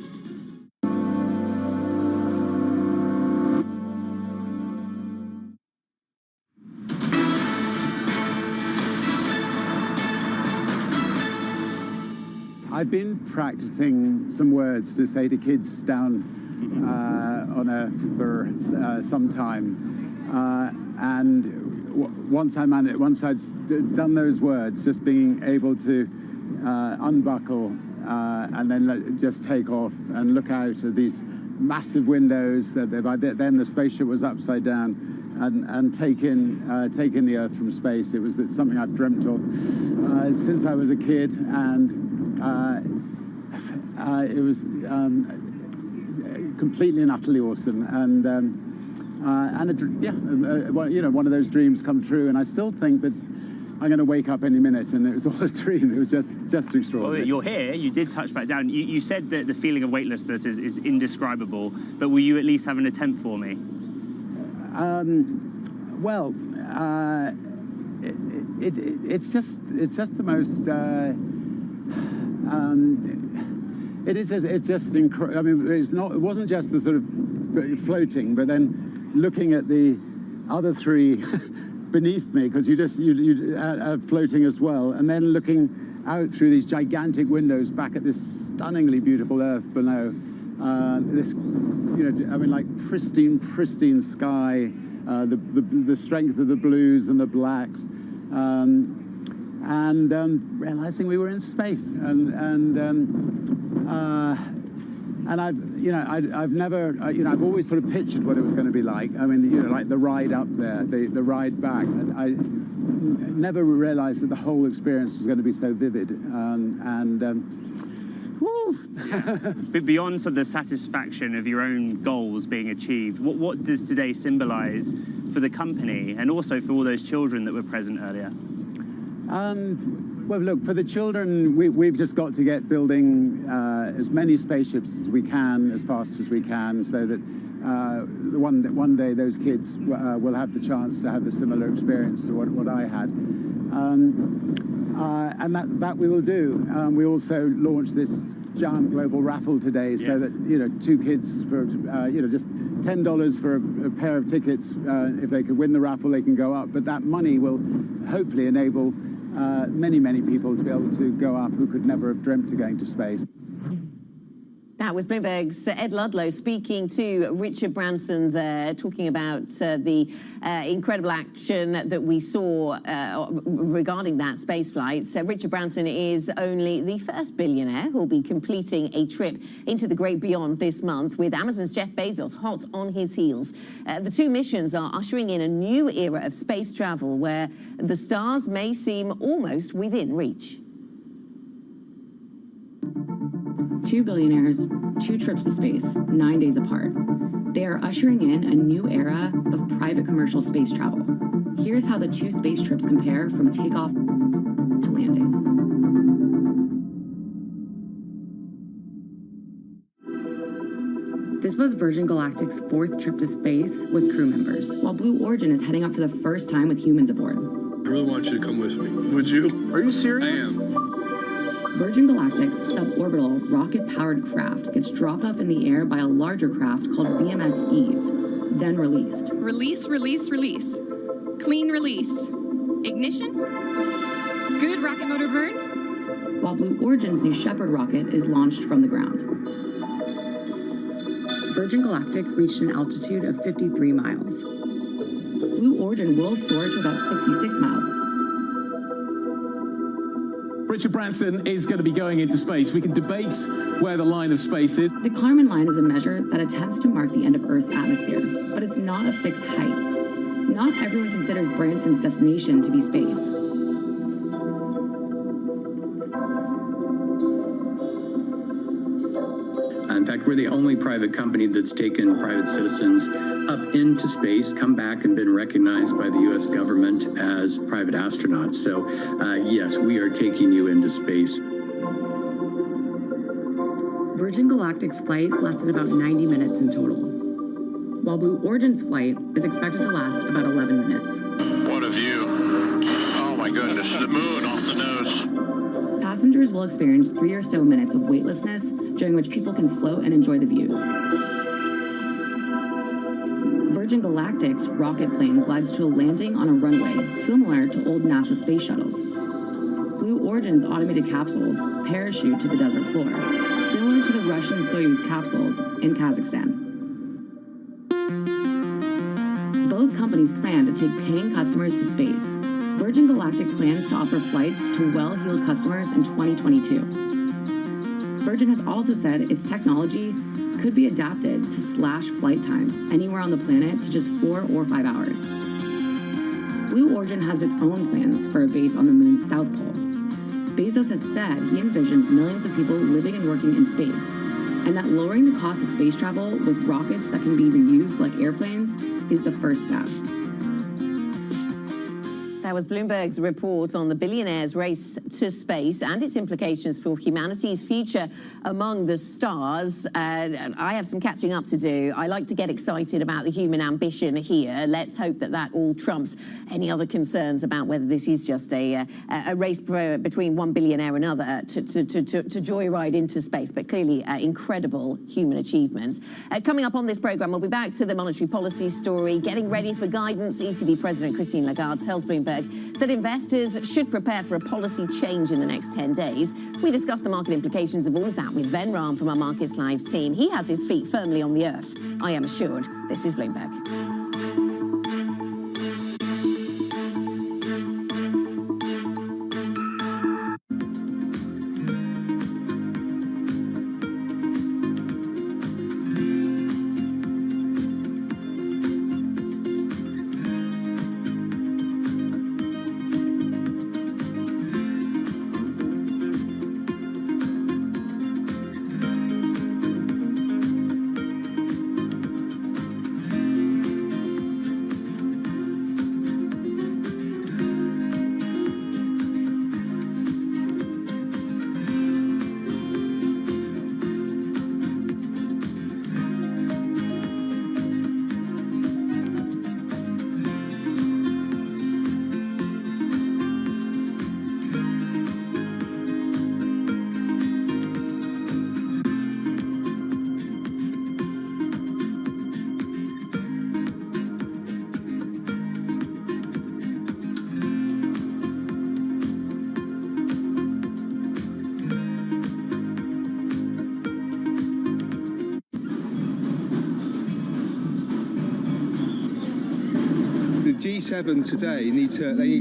I've been practicing some words to say to kids down on Earth for some time, and once I'd done those words, just being able to unbuckle and then just take off and look out of these massive windows. That then the spaceship was upside down, and take in the Earth from space. It was something I've dreamt of since I was a kid, and it was completely and utterly awesome, and one of those dreams come true. And I still think that I'm going to wake up any minute, and it was all a dream. It was just extraordinary. Well, you're here. You did touch back down. You said that the feeling of weightlessness is indescribable, but will you at least have an attempt for me? It's just the most. It's just incredible. I mean, it wasn't just the sort of floating, but then looking at the other three beneath me, because you are floating as well, and then looking out through these gigantic windows back at this stunningly beautiful Earth below. This, like pristine sky, the strength of the blues and the blacks. And realizing we were in space, and I've never, I've always sort of pictured what it was going to be like. I mean, like the ride up there, the ride back. I never realized that the whole experience was going to be so vivid. But beyond sort of the satisfaction of your own goals being achieved, what does today symbolize for the company and also for all those children that were present earlier? Well, look, for the children, we've just got to get building as many spaceships as we can, as fast as we can, so that one day those kids will have the chance to have a similar experience to what I had. And that we will do. We also launched this giant global raffle today, so that two kids for just $10 for a pair of tickets. If they could win the raffle, they can go up. But that money will hopefully enable many people to be able to go up who could never have dreamt of going to space. That was Bloomberg's Ed Ludlow speaking to Richard Branson there, talking about the incredible action that we saw regarding that space flight. So Richard Branson is only the first billionaire who will be completing a trip into the great beyond this month, with Amazon's Jeff Bezos hot on his heels. The two missions are ushering in a new era of space travel where the stars may seem almost within reach. Two billionaires, two trips to space, 9 days apart. They are ushering in a new era of private commercial space travel. Here's how the two space trips compare from takeoff to landing. This was Virgin Galactic's 4th trip to space with crew members, while Blue Origin is heading up for the first time with humans aboard. I really want you to come with me. Would you? Are you serious? I am. Virgin Galactic's suborbital rocket-powered craft gets dropped off in the air by a larger craft called VMS Eve, then released. Release, release, release. Clean release. Ignition. Good rocket motor burn. While Blue Origin's New Shepard rocket is launched from the ground. Virgin Galactic reached an altitude of 53 miles. Blue Origin will soar to about 66 miles. Richard Branson is going to be going into space. We can debate where the line of space is. The Kármán line is a measure that attempts to mark the end of Earth's atmosphere, but it's not a fixed height. Not everyone considers Branson's destination to be space. In fact, we're the only private company that's taken private citizens up into space, come back and been recognized by the U.S. government as private astronauts. So, yes, we are taking you into space. Virgin Galactic's flight lasted about 90 minutes in total, while Blue Origin's flight is expected to last about 11 minutes. What a view. Oh my goodness, the moon off the nose. Passengers will experience 3 or so minutes of weightlessness, during which people can float and enjoy the views. Virgin Galactic's rocket plane glides to a landing on a runway similar to old NASA space shuttles. Blue Origin's automated capsules parachute to the desert floor, similar to the Russian Soyuz capsules in Kazakhstan. Both companies plan to take paying customers to space. Virgin Galactic plans to offer flights to well-heeled customers in 2022. Virgin has also said its technology could be adapted to slash flight times anywhere on the planet to just 4 or 5 hours. Blue Origin has its own plans for a base on the moon's south pole. Bezos has said he envisions millions of people living and working in space, and that lowering the cost of space travel with rockets that can be reused like airplanes is the first step. That was Bloomberg's report on the billionaire's race to space and its implications for humanity's future among the stars. I have some catching up to do. I like to get excited about the human ambition here. Let's hope that that all trumps any other concerns about whether this is just a race between one billionaire and another to joyride into space. But clearly, incredible human achievements. Coming up on this program, we'll be back to the monetary policy story, getting ready for guidance. ECB President Christine Lagarde tells Bloomberg that investors should prepare for a policy change in the next 10 days. We discuss the market implications of all of that with Ven Ram from our Markets Live team. He has his feet firmly on the earth, I am assured. This is Bloomberg. G7 today need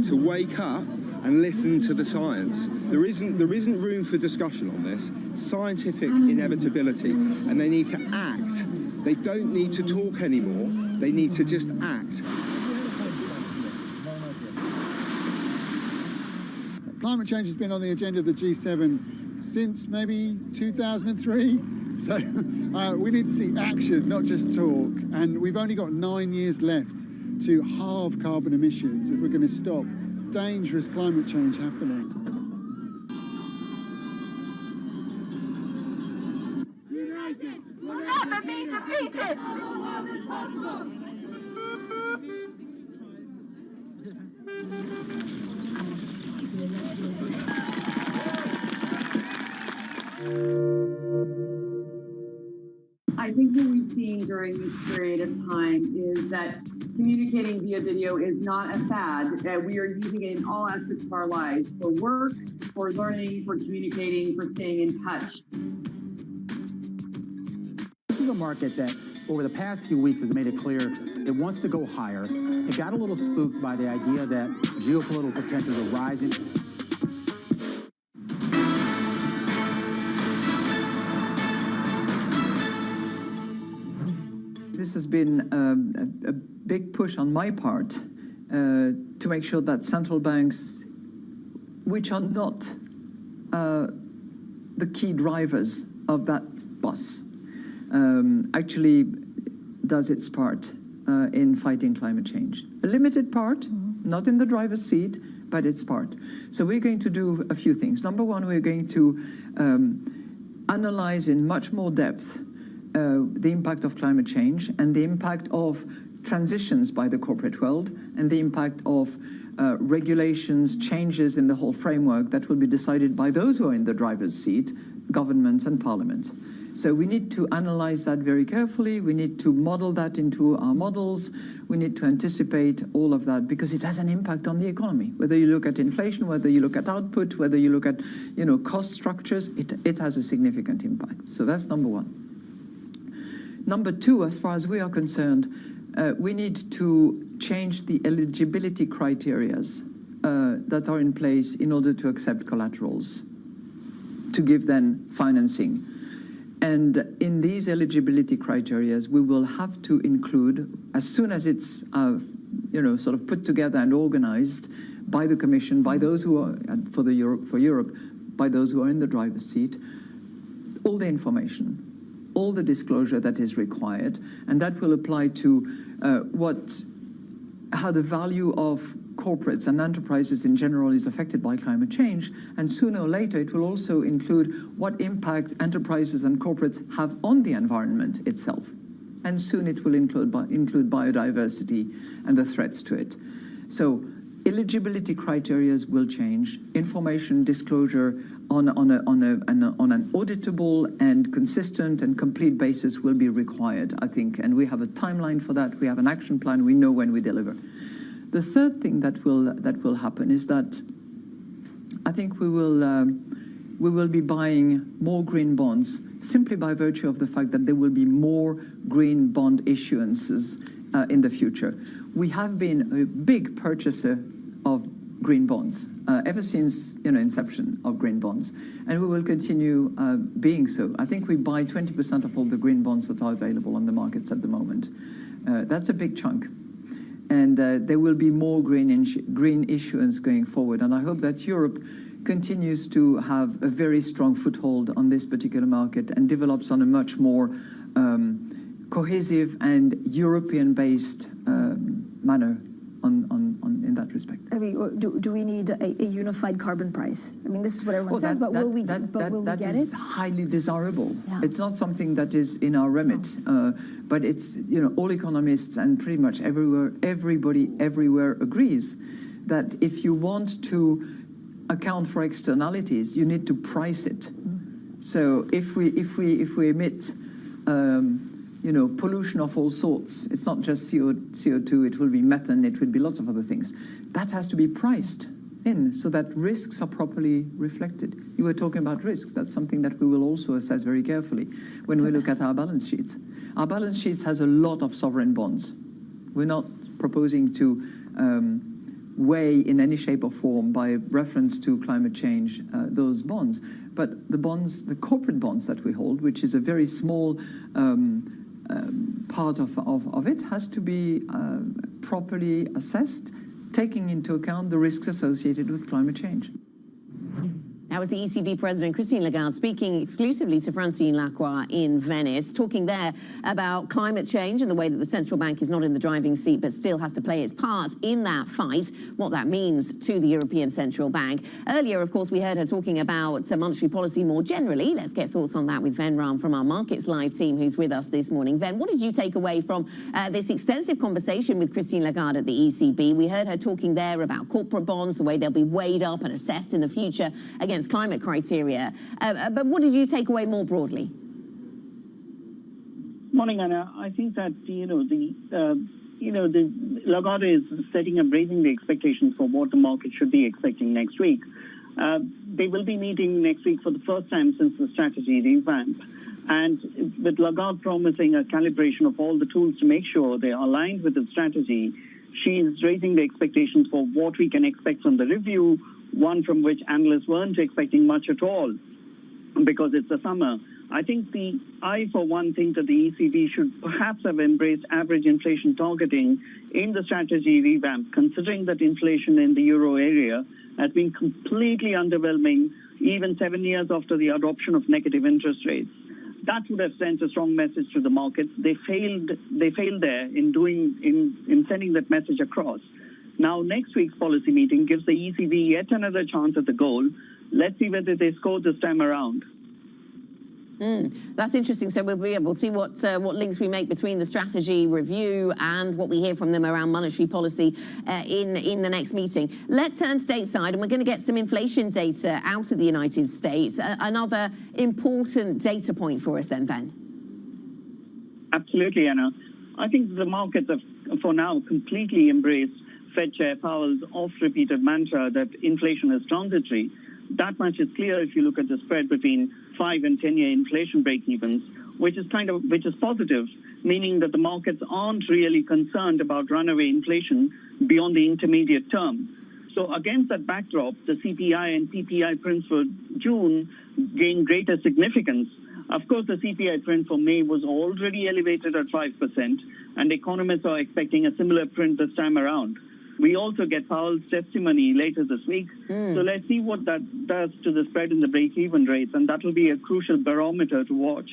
to wake up and listen to the science. There isn't room for discussion on this. Scientific inevitability, and they need to act. They don't need to talk anymore. They need to just act. Climate change has been on the agenda of the G7 since maybe 2003. So we need to see action, not just talk. And we've only got 9 years left to halve carbon emissions if we're going to stop dangerous climate change happening. United, we'll never be defeated! The world is possible! I think what we've seen during this period of time is that communicating via video is not a fad. We are using it in all aspects of our lives, for work, for learning, for communicating, for staying in touch. This is a market that over the past few weeks has made it clear it wants to go higher. It got a little spooked by the idea that geopolitical tensions are rising. this has been a big push on my part to make sure that central banks, which are not the key drivers of that bus, actually does its part in fighting climate change. A limited part, not in the driver's seat, but its part. So we're going to do a few things. Number one, we're going to analyze in much more depth the impact of climate change and the impact of transitions by the corporate world and the impact of regulations, changes in the whole framework that will be decided by those who are in the driver's seat, governments and parliament. So we need to analyze that very carefully. We need to model that into our models. We need to anticipate all of that because it has an impact on the economy. Whether you look at inflation, whether you look at output, whether you look at cost structures, it has a significant impact. So that's number one. Number two, as far as we are concerned, we need to change the eligibility criterias that are in place in order to accept collaterals, to give them financing. And in these eligibility criteria, we will have to include, as soon as it's sort of put together and organized by the Commission, by those who are for Europe, by those who are in the driver's seat, all the information, all the disclosure that is required, and that will apply to how the value of corporates and enterprises in general is affected by climate change, and sooner or later it will also include what impact enterprises and corporates have on the environment itself. And soon it will include biodiversity and the threats to it. So eligibility criteria will change, information disclosure on an auditable and consistent and complete basis will be required, I think, and we have a timeline for that, we have an action plan, we know when we deliver. The third thing that will happen is that I think we will be buying more green bonds simply by virtue of the fact that there will be more green bond issuances in the future. We have been a big purchaser of green bonds ever since inception of green bonds, and we will continue being so. I think we buy 20% of all the green bonds that are available on the markets at the moment. That's a big chunk. And there will be more green issuance going forward. And I hope that Europe continues to have a very strong foothold on this particular market and develops on a much more cohesive and European-based manner in that respect. I mean, do we need a unified carbon price? I mean, this is what everyone says, but will we get it? That is highly desirable. Yeah. It's not something that is in our remit, but it's, all economists and pretty much everybody everywhere agrees that if you want to account for externalities, you need to price it. So if we emit pollution of all sorts. It's not just CO2, it will be methane, it will be lots of other things. That has to be priced in so that risks are properly reflected. You were talking about risks. That's something that we will also assess very carefully when we look at our balance sheets. Our balance sheets has a lot of sovereign bonds. We're not proposing to weigh in any shape or form by reference to climate change those bonds. But the corporate bonds that we hold, which is a very small part of it, has to be properly assessed, taking into account the risks associated with climate change. That was the ECB President Christine Lagarde speaking exclusively to Francine Lacroix in Venice, talking there about climate change and the way that the central bank is not in the driving seat but still has to play its part in that fight, what that means to the European Central Bank. Earlier, of course, we heard her talking about monetary policy more generally. Let's get thoughts on that with Ven Ram from our Markets Live team, who's with us this morning. Ven, what did you take away from this extensive conversation with Christine Lagarde at the ECB? We heard her talking there about corporate bonds, the way they'll be weighed up and assessed in the future against climate criteria. But what did you take away more broadly? Morning, Anna. I think that Lagarde is raising the expectations for what the market should be expecting next week. They will be meeting next week for the first time since the strategy revamp, and with Lagarde promising a calibration of all the tools to make sure they are aligned with the strategy, she is raising the expectations for what we can expect from the review, one from which analysts weren't expecting much at all. because it's the summer. I think I, for one, think that the ECB should perhaps have embraced average inflation targeting in the strategy revamp, considering that inflation in the euro area has been completely underwhelming even 7 years after the adoption of negative interest rates. That would have sent a strong message to the markets. They failed there in sending that message across. Now, next week's policy meeting gives the ECB yet another chance at the goal. Let's see whether they score this time around. That's interesting. So we'll see what links we make between the strategy review and what we hear from them around monetary policy in the next meeting. Let's turn stateside, and we're going to get some inflation data out of the United States. Another important data point for us then, Ven. Absolutely, Anna. I think the markets have, for now, completely embraced Fed Chair Powell's oft-repeated mantra that inflation is transitory. That much is clear if you look at the spread between 5- and 10-year inflation break-evens, which is positive, meaning that the markets aren't really concerned about runaway inflation beyond the intermediate term. So against that backdrop, the CPI and PPI prints for June gained greater significance. Of course, the CPI print for May was already elevated at 5%, and economists are expecting a similar print this time around. We also get Powell's testimony later this week. So let's see what that does to the spread in the break-even rates, and that will be a crucial barometer to watch.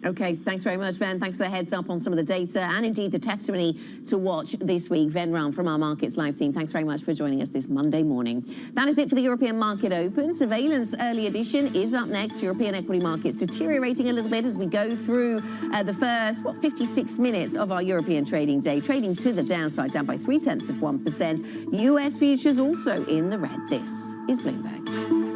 Okay, thanks very much, Ven. Thanks for the heads up on some of the data and indeed the testimony to watch this week. Ven Ram from our Markets Live team, thanks very much for joining us this Monday morning. That is it for the European Market Open. Surveillance early edition is up next. European equity markets deteriorating a little bit as we go through the first, 56 minutes of our European trading day. Trading to the downside, down by 0.3%. US futures also in the red. This is Bloomberg.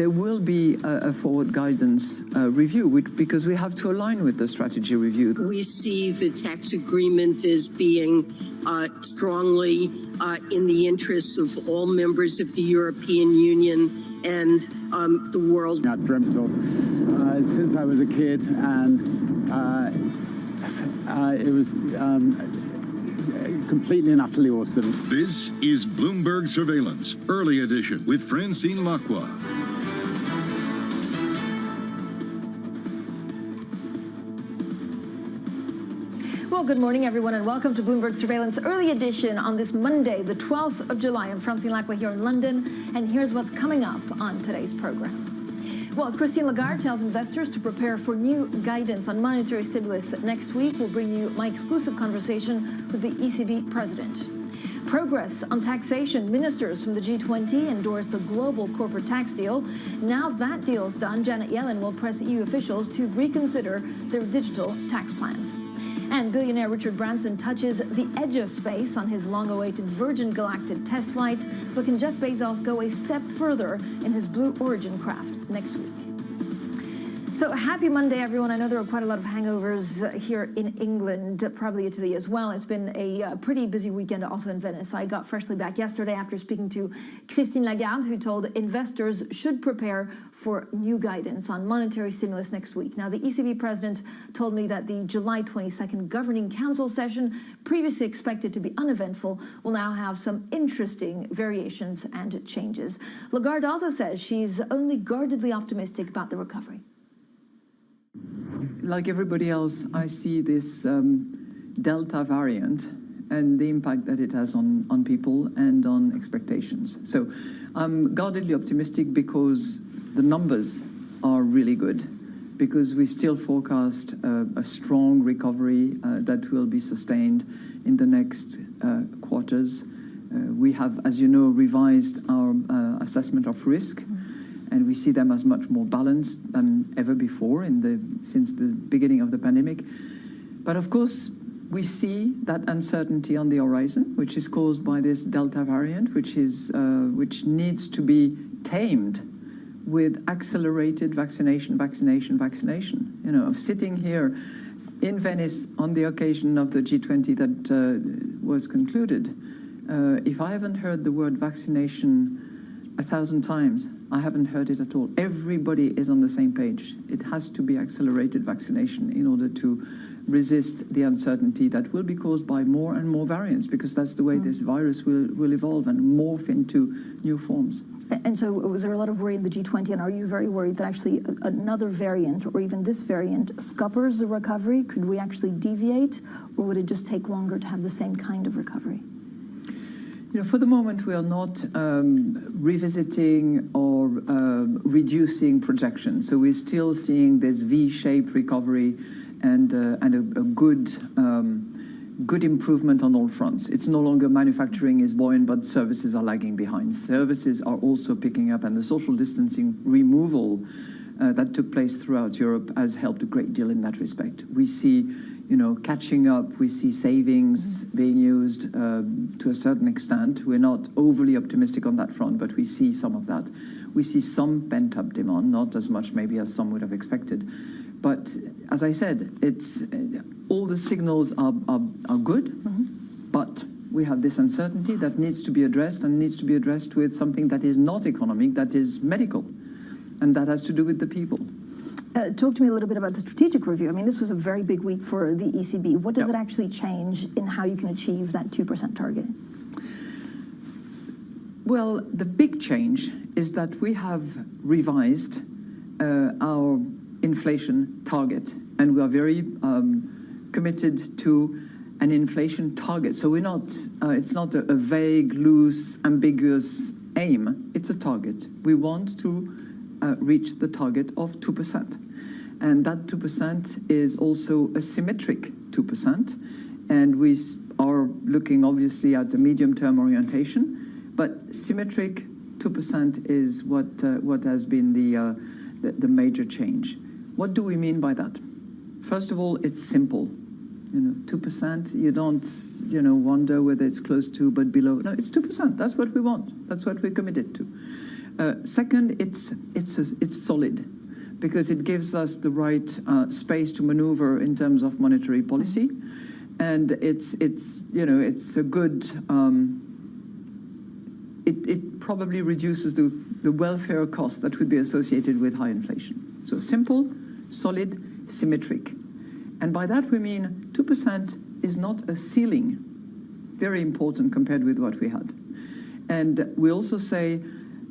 there will be a forward guidance review, because we have to align with the strategy review. We see the tax agreement as being strongly in the interests of all members of the European Union and the world. I've dreamt of since I was a kid, and it was completely and utterly awesome. This is Bloomberg Surveillance, Early Edition, with Francine Lacqua. Well, good morning, everyone, and welcome to Bloomberg Surveillance Early Edition on this Monday, the 12th of July. I'm Francine Lacqua here in London, and here's what's coming up on today's program. Well, Christine Lagarde tells investors to prepare for new guidance on monetary stimulus next week. We'll bring you my exclusive conversation with the ECB president. Progress on taxation. Ministers from the G20 endorse a global corporate tax deal. Now that deal's done, Janet Yellen will press EU officials to reconsider their digital tax plans. And billionaire Richard Branson touches the edge of space on his long-awaited Virgin Galactic test flight. But can Jeff Bezos go a step further in his Blue Origin craft next week? So happy Monday, everyone. I know there are quite a lot of hangovers here in England, probably Italy as well. It's been a pretty busy weekend also in Venice. I got freshly back yesterday after speaking to Christine Lagarde, who told investors should prepare for new guidance on monetary stimulus next week. Now, the ECB president told me that the July 22nd Governing Council session, previously expected to be uneventful, will now have some interesting variations and changes. Lagarde also says she's only guardedly optimistic about the recovery. Like everybody else, I see this Delta variant and the impact that it has on people and on expectations. So I'm guardedly optimistic because the numbers are really good, because we still forecast a strong recovery that will be sustained in the next quarters. We have, as you know, revised our assessment of risk. And we see them as much more balanced than ever before since the beginning of the pandemic. But of course, we see that uncertainty on the horizon, which is caused by this Delta variant, which needs to be tamed with accelerated vaccination. You know, of sitting here in Venice on the occasion of the G20 that was concluded, if I haven't heard the word vaccination 1,000 times, I haven't heard it at all. Everybody is on the same page. It has to be accelerated vaccination in order to resist the uncertainty that will be caused by more and more variants, because that's the way this virus will evolve and morph into new forms. And so was there a lot of worry in the G20, and are you very worried that actually another variant, or even this variant, scuppers the recovery? Could we actually deviate, or would it just take longer to have the same kind of recovery? You know, for the moment, we are not revisiting or reducing projections. So we're still seeing this V-shaped recovery and a good improvement on all fronts. It's no longer manufacturing is buoyant, but services are lagging behind. Services are also picking up, and the social distancing removal that took place throughout Europe has helped a great deal in that respect. We see, you know, catching up. We see savings being used to a certain extent. We're not overly optimistic on that front, but we see some of that. We see some pent-up demand, not as much maybe as some would have expected. But as I said, it's all the signals are good, but we have this uncertainty that needs to be addressed, and needs to be addressed with something that is not economic, that is medical, and that has to do with the people. Talk to me a little bit about the strategic review. I mean, this was a very big week for the ECB. What does it actually change in how you can achieve that 2% target? Well, the big change is that we have revised our inflation target, and we are very committed to an inflation target. So we're not, it's not a vague, loose, ambiguous aim. It's a target. We want to reach the target of 2%. And that 2% is also a symmetric 2%. And we are looking obviously at the medium-term orientation, but symmetric 2% is what has been the major change. What do we mean by that? First of all, it's simple. You know, 2%, you don't, you know, wonder whether it's close to but below. No, it's 2%. That's what we want. That's what we're committed to. Second, it's solid, because it gives us the right space to maneuver in terms of monetary policy, and it's a good. It probably reduces the welfare cost that would be associated with high inflation. So simple, solid, symmetric. And by that we mean 2% is not a ceiling, very important compared with what we had. And we also say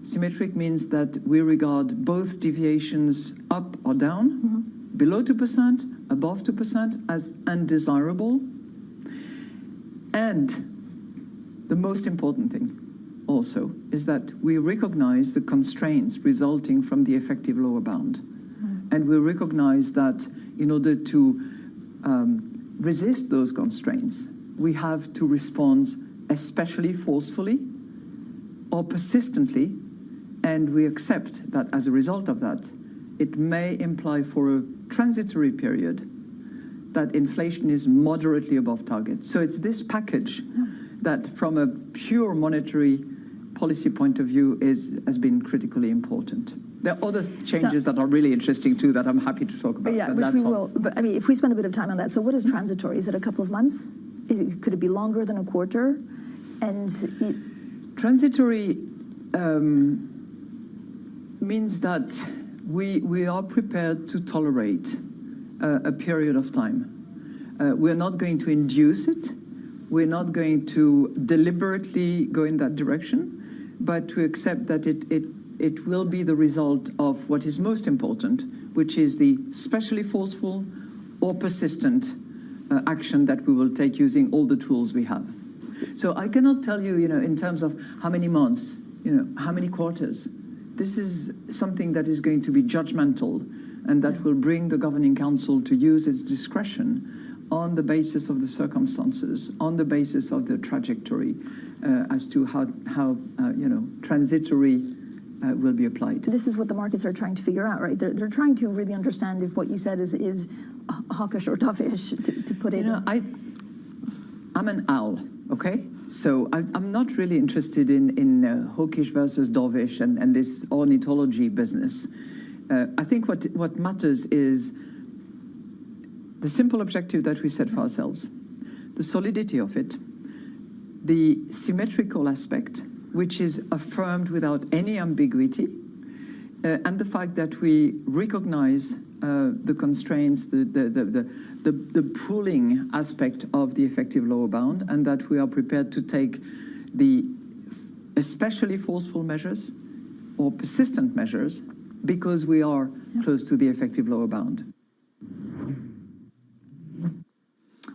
symmetric means that we regard both deviations up or down, below 2%, above 2%, as undesirable. And the most important thing also is that we recognize the constraints resulting from the effective lower bound. And we recognize that in order to resist those constraints, we have to respond especially forcefully or persistently, and we accept that as a result of that, it may imply for a transitory period that inflation is moderately above target. So it's this package that from a pure monetary policy point of view has been critically important. There are other changes that are really interesting too that I'm happy to talk about. Yeah, which we will. But I mean, if we spend a bit of time on that, so what is transitory? Is it a couple of months? Could it be longer than a quarter? And transitory means that we are prepared to tolerate a period of time. We're not going to induce it. We're not going to deliberately go in that direction, but to accept that it will be the result of what is most important, which is the specially forceful or persistent action that we will take using all the tools we have. So I cannot tell you, in terms of how many months, how many quarters. This is something that is going to be judgmental and that will bring the Governing Council to use its discretion on the basis of the circumstances, on the basis of the trajectory, as to how transitory will be applied. This is what the markets are trying to figure out, right? They're trying to really understand if what you said is hawkish or dovish, to put it. I'm an owl, okay? So I'm not really interested in hawkish versus dovish and this ornithology business. I think what matters is the simple objective that we set for ourselves, the solidity of it, the symmetrical aspect, which is affirmed without any ambiguity, and the fact that we recognize the constraints, the pooling aspect of the effective lower bound, and that we are prepared to take the especially forceful measures or persistent measures because we are close to the effective lower bound.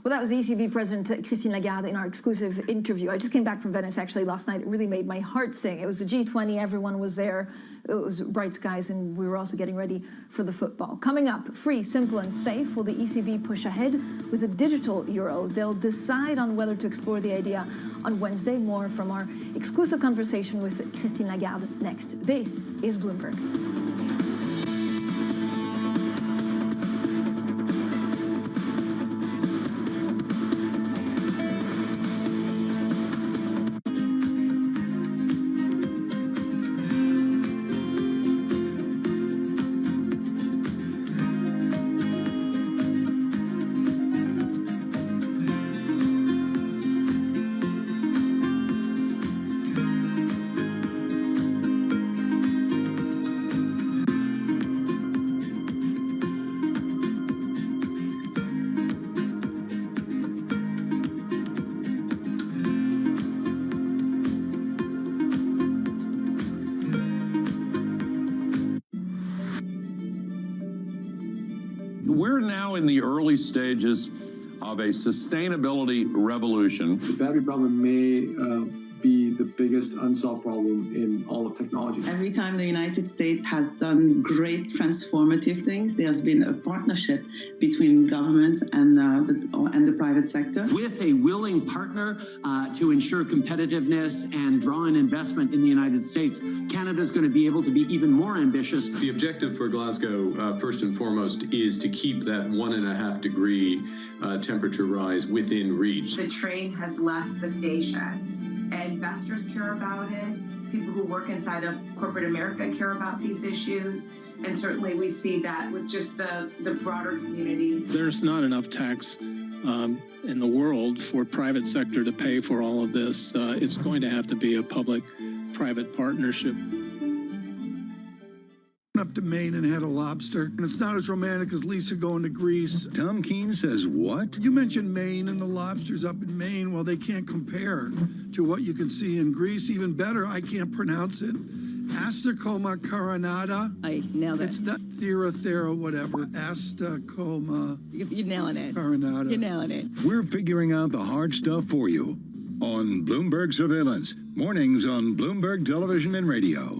Well, that was the ECB President Christine Lagarde in our exclusive interview. I just came back from Venice actually last night. It really made my heart sing. It was the G20, everyone was there. It was bright skies, and we were also getting ready for the football. Coming up, free, simple and safe, will the ECB push ahead with a digital euro? They'll decide on whether to explore the idea on Wednesday. More from our exclusive conversation with Christine Lagarde next. This is Bloomberg. We're now in the early stages of a sustainability revolution. The battery problem may be the biggest unsolved problem in all of technology. Every time the United States has done great transformative things, there's been a partnership between governments and the private sector. With a willing partner to ensure competitiveness and draw in investment in the United States, Canada's going to be able to be even more ambitious. The objective for Glasgow, first and foremost, is to keep that 1.5 degree temperature rise within reach. The train has left the station. Investors care about it, people who work inside of corporate America care about these issues. And certainly we see that with just the broader community. There's not enough tax in the world for private sector to pay for all of this. It's going to have to be a public-private partnership. Up to Maine and had a lobster, and it's not as romantic as Lisa going to Greece. Tom Keene says what? You mentioned Maine and the lobsters up in Maine. Well, they can't compare to what you can see in Greece. Even better, I can't pronounce it. Astracoma carinata. I nailed it. It's not thera, whatever. Astracoma. You're nailing it. Carinata. You're nailing it. We're figuring out the hard stuff for you on Bloomberg Surveillance. Mornings on Bloomberg Television and Radio.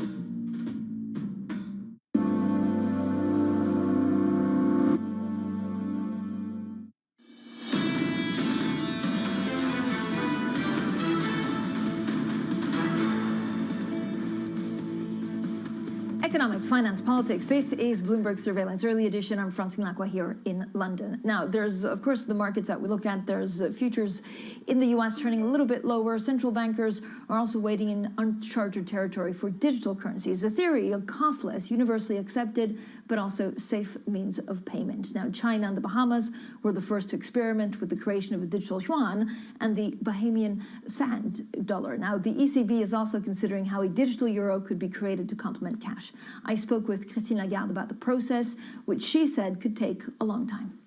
Economics, finance, politics. This is Bloomberg Surveillance Early Edition. I'm Francine Lacqua here in London. Now, there's, of course, the markets that we look at. There's futures in the U.S. turning a little bit lower. Central bankers are also waiting in uncharted territory for digital currencies, a theory of costless, universally accepted, but also safe means of payment. Now, China and the Bahamas were the first to experiment with the creation of a digital yuan and the Bahamian sand dollar. Now, the ECB is also considering how a digital euro could be created to complement cash. I spoke with Christine Lagarde about the process, which she said could take a long time.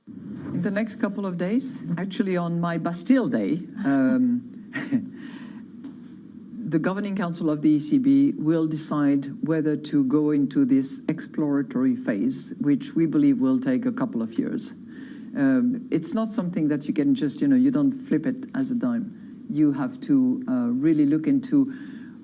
In the next couple of days, actually on my Bastille Day, the Governing Council of the ECB will decide whether to go into this exploratory phase, which we believe will take a couple of years. It's not something that you can just, you don't flip it as a dime. You have to really look into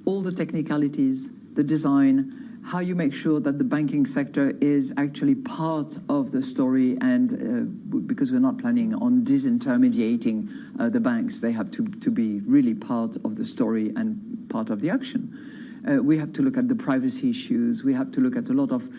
all the technicalities, the design, how you make sure that the banking sector is actually part of the story, and because we're not planning on disintermediating the banks, they have to be really part of the story and part of the action. We have to look at the privacy issues. We have to look at a lot of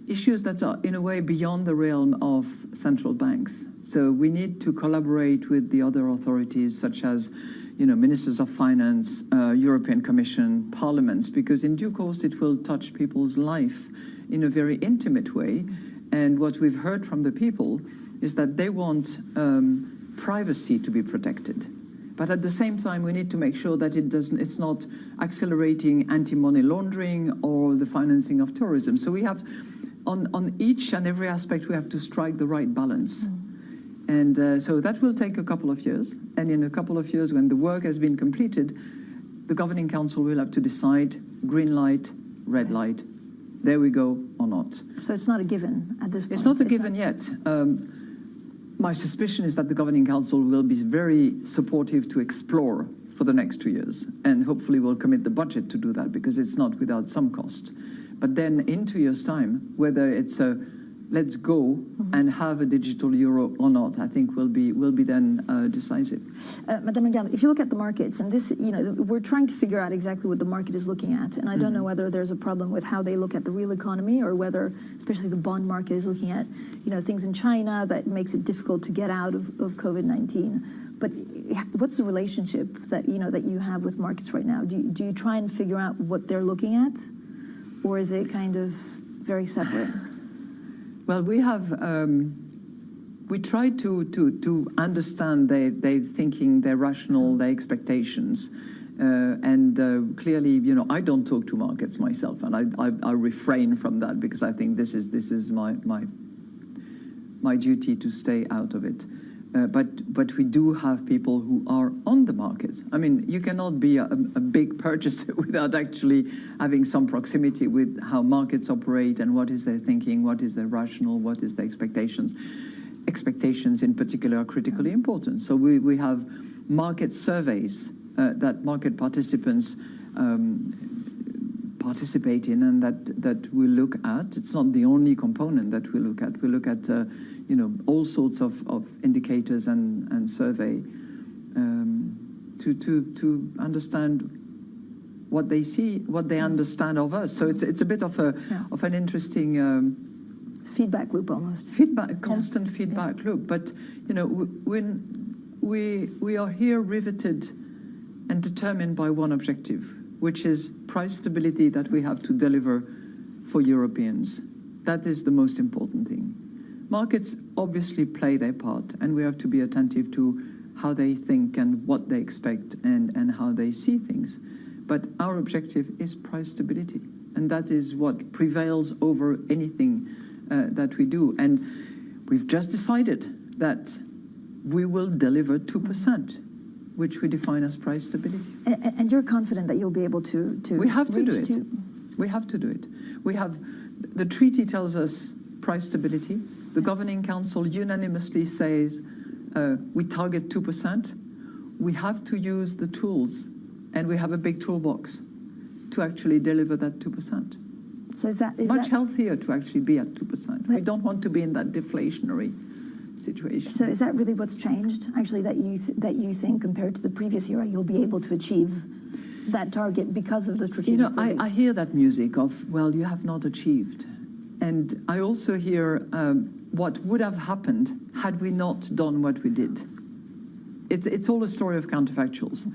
issues that are, in a way, beyond the realm of central banks. So we need to collaborate with the other authorities, such as ministers of finance, European Commission, parliaments, because in due course it will touch people's life in a very intimate way. And what we've heard from the people is that they want privacy to be protected. But at the same time, we need to make sure that it's not accelerating anti-money laundering or the financing of terrorism. So we have, on each and every aspect, we have to strike the right balance. And so that will take a couple of years. And in a couple of years, when the work has been completed, the Governing Council will have to decide green light, red light, there we go or not. So it's not a given at this point? It's not a given yet. My suspicion is that the Governing Council will be very supportive to explore for the next 2 years. And hopefully will commit the budget to do that, because it's not without some cost. But then in 2 years' time, whether it's a let's go and have a digital euro or not, I think will be then decisive. Madame Lagarde, if you look at the markets, and this, we're trying to figure out exactly what the market is looking at, and I don't know whether there's a problem with how they look at the real economy, or whether, especially the bond market, is looking at, things in China that makes it difficult to get out of COVID-19. But what's the relationship that you have with markets right now? Do you try and figure out what they're looking at, or is it kind of very separate? Well, we try to understand their thinking, their rational, their expectations. And clearly, I don't talk to markets myself, and I refrain from that, because I think this is my duty to stay out of it. But we do have people who are on the markets. I mean, you cannot be a big purchaser without actually having some proximity with how markets operate and what is their thinking, what is their rational, what is their expectations. Expectations in particular are critically important. So we have market surveys that market participants participate in, and that we look at. It's not the only component that we look at. We look at all sorts of indicators and survey to understand what they see, what they understand of us. So it's a bit of an interesting feedback loop, almost. Constant feedback loop. But when we are here riveted and determined by one objective, which is price stability that we have to deliver for Europeans. That is the most important thing. Markets obviously play their part, and we have to be attentive to how they think and what they expect and how they see things. But our objective is price stability, and that is what prevails over anything that we do. And we've just decided that we will deliver 2%, which we define as price stability. And you're confident that you'll be able to we have to reach do it. We have to do it. We have, the treaty tells us price stability. The Governing Council unanimously says we target 2%. We have to use the tools, and we have a big toolbox to actually deliver that 2%. So is that much healthier to actually be at 2%? We don't want to be in that deflationary situation. So is that really what's changed, actually, that you think compared to the previous era, you'll be able to achieve that target because of the strategic review? I hear that music of, well, you have not achieved. And I also hear what would have happened had we not done what we did. It's all a story of counterfactuals.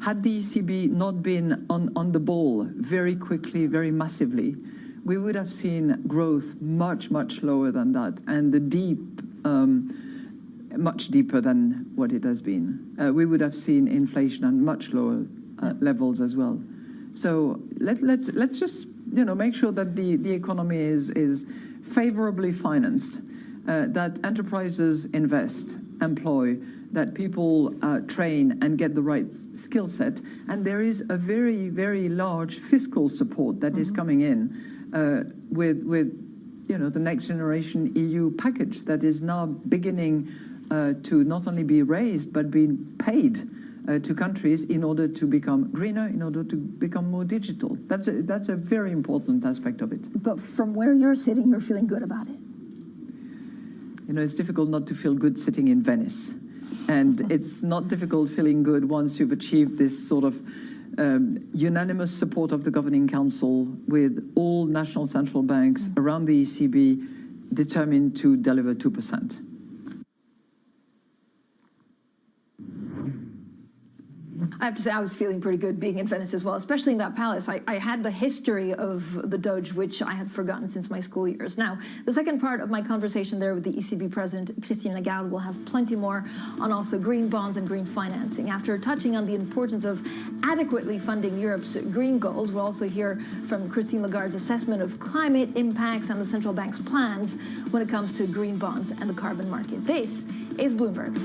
Had the ECB not been on the ball very quickly, very massively, we would have seen growth much, much lower than that, and the much deeper than what it has been. We would have seen inflation at much lower levels as well. So let's just make sure that the economy is favorably financed, that enterprises invest, employ, that people train and get the right skill set, and there is a very, very large fiscal support that is coming in with the next generation EU package that is now beginning to not only be raised but being paid to countries in order to become greener, in order to become more digital. That's a very important aspect of it. But from where you're sitting, you're feeling good about it. It's difficult not to feel good sitting in Venice. And it's not difficult feeling good once you've achieved this sort of unanimous support of the Governing Council with all national central banks around the ECB determined to deliver 2%. I have to say I was feeling pretty good being in Venice as well, especially in that palace. I had the history of the Doge, which I had forgotten since my school years. Now, the second part of my conversation there with the ECB President, Christine Lagarde, will have plenty more on also green bonds and green financing. After touching on the importance of adequately funding Europe's green goals, we'll also hear from Christine Lagarde's assessment of climate impacts and the central bank's plans when it comes to green bonds and the carbon market. This is Bloomberg.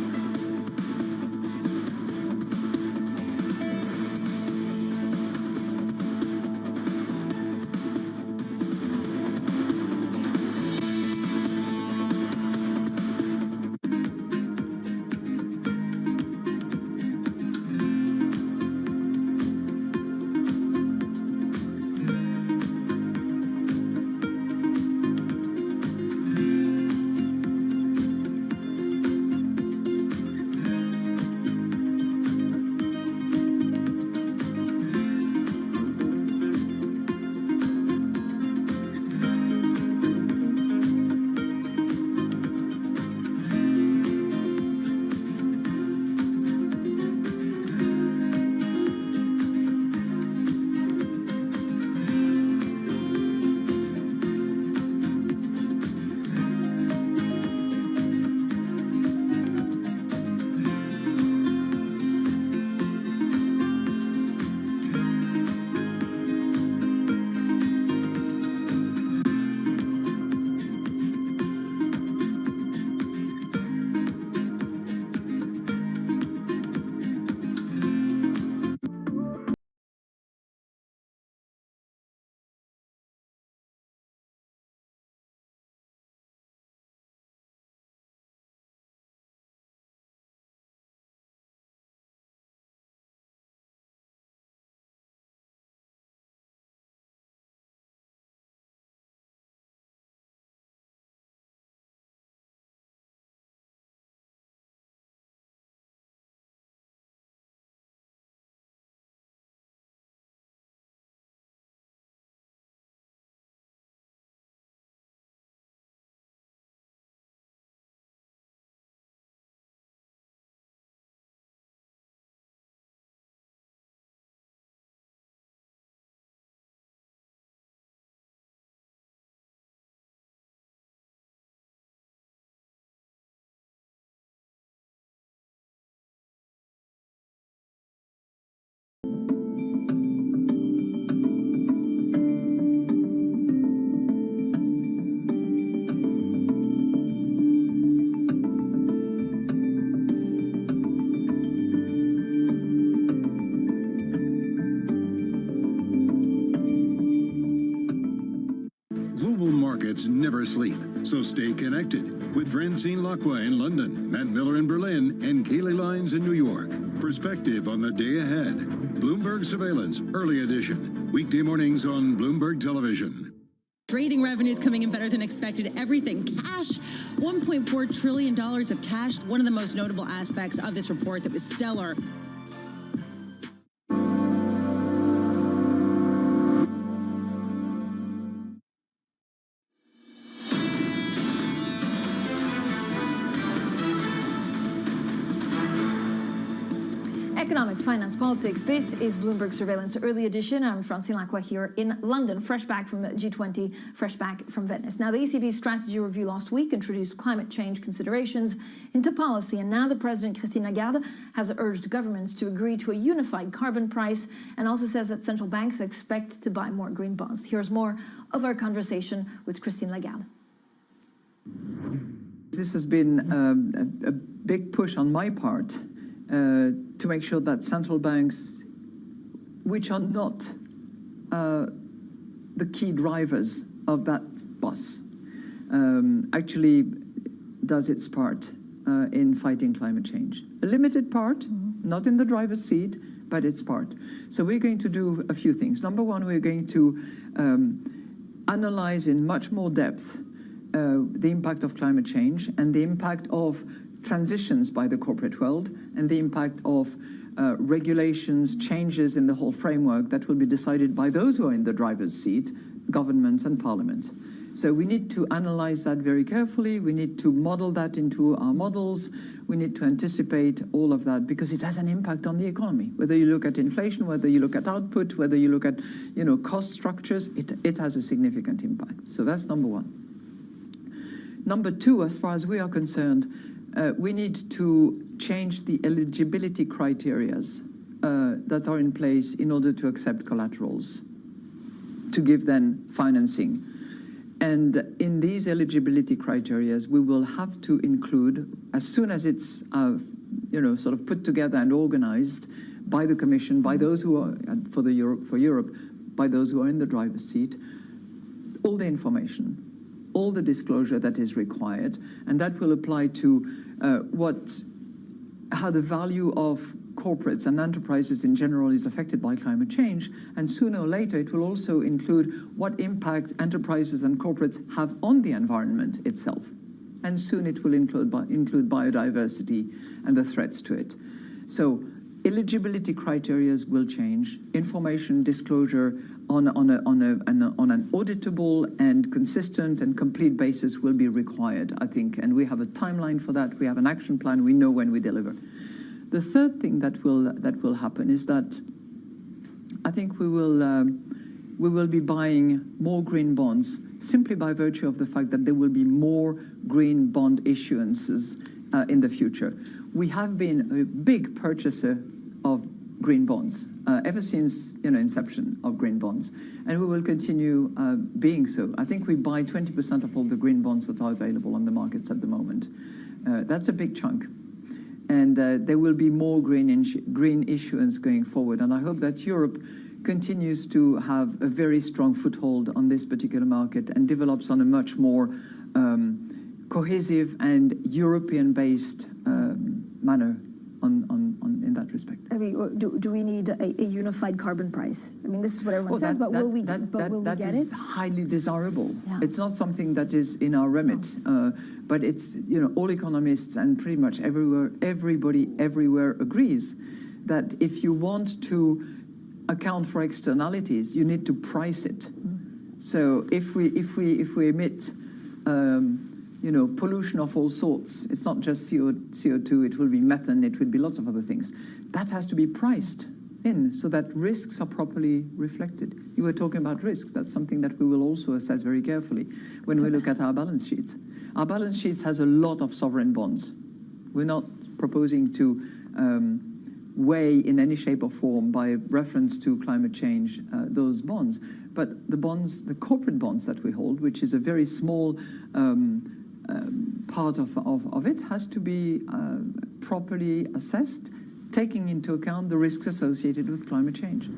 never sleep. So stay connected with Francine Lacqua in London, Matt Miller in Berlin, and Kaylee Lyons in New York. Perspective on the day ahead. Bloomberg Surveillance, Early Edition. Weekday mornings on Bloomberg Television. Trading revenues coming in better than expected. Everything cash, $1.4 trillion of cash. One of the most notable aspects of this report that was stellar. Economics, finance, politics. This is Bloomberg Surveillance Early Edition. I'm Francine Lacqua here in London, fresh back from the G20, fresh back from Venice. Now, the ECB's strategy review last week introduced climate change considerations into policy, and now the President, Christine Lagarde, has urged governments to agree to a unified carbon price and also says that central banks expect to buy more green bonds. Here's more of our conversation with Christine Lagarde. This has been a big push on my part to make sure that central banks, which are not the key drivers of that bus, actually does its part in fighting climate change. A limited part, not in the driver's seat, but its part. So we're going to do a few things. Number one, we're going to analyze in much more depth the impact of climate change and the impact of transitions by the corporate world and the impact of regulations, changes in the whole framework that will be decided by those who are in the driver's seat, governments and parliament. So we need to analyze that very carefully. We need to model that into our models. We need to anticipate all of that because it has an impact on the economy. Whether you look at inflation, whether you look at output, whether you look at cost structures, it has a significant impact. So that's number one. Number two, as far as we are concerned, we need to change the eligibility criteria that are in place in order to accept collaterals, to give them financing. And in these eligibility criteria, we will have to include, as soon as it's sort of put together and organized by the Commission, by those who are for Europe, by those who are in the driver's seat, all the information, all the disclosure that is required, and that will apply to how the value of corporates and enterprises in general is affected by climate change, and sooner or later it will also include what impact enterprises and corporates have on the environment itself. And soon it will include biodiversity and the threats to it. So eligibility criteria will change, information disclosure on an auditable and consistent and complete basis will be required, I think, and we have a timeline for that. We have an action plan. We know when we deliver. The third thing that will happen is that I think we will be buying more green bonds simply by virtue of the fact that there will be more green bond issuances in the future. We have been a big purchaser of green bonds ever since inception of green bonds, and we will continue being so. I think we buy 20% of all the green bonds that are available on the markets at the moment. That's a big chunk, and there will be more green issuance going forward. And I hope that Europe continues to have a very strong foothold on this particular market and develops on a much more cohesive and European-based manner in that respect. I mean, do we need a unified carbon price? I mean, this is what everyone says, but will we get it? That is highly desirable. Yeah. It's not something that is in our remit, but it's, all economists and pretty much everybody everywhere agrees that if you want to account for externalities, you need to price it. So if we emit pollution of all sorts, it's not just CO2, it will be methane, it will be lots of other things. That has to be priced in so that risks are properly reflected. You were talking about risks. That's something that we will also assess very carefully when we look at our balance sheets. Our balance sheets has a lot of sovereign bonds. We're not proposing to weigh in any shape or form by reference to climate change those bonds. But the corporate bonds that we hold, which is a very small part of it, has to be properly assessed, taking into account the risks associated with climate change.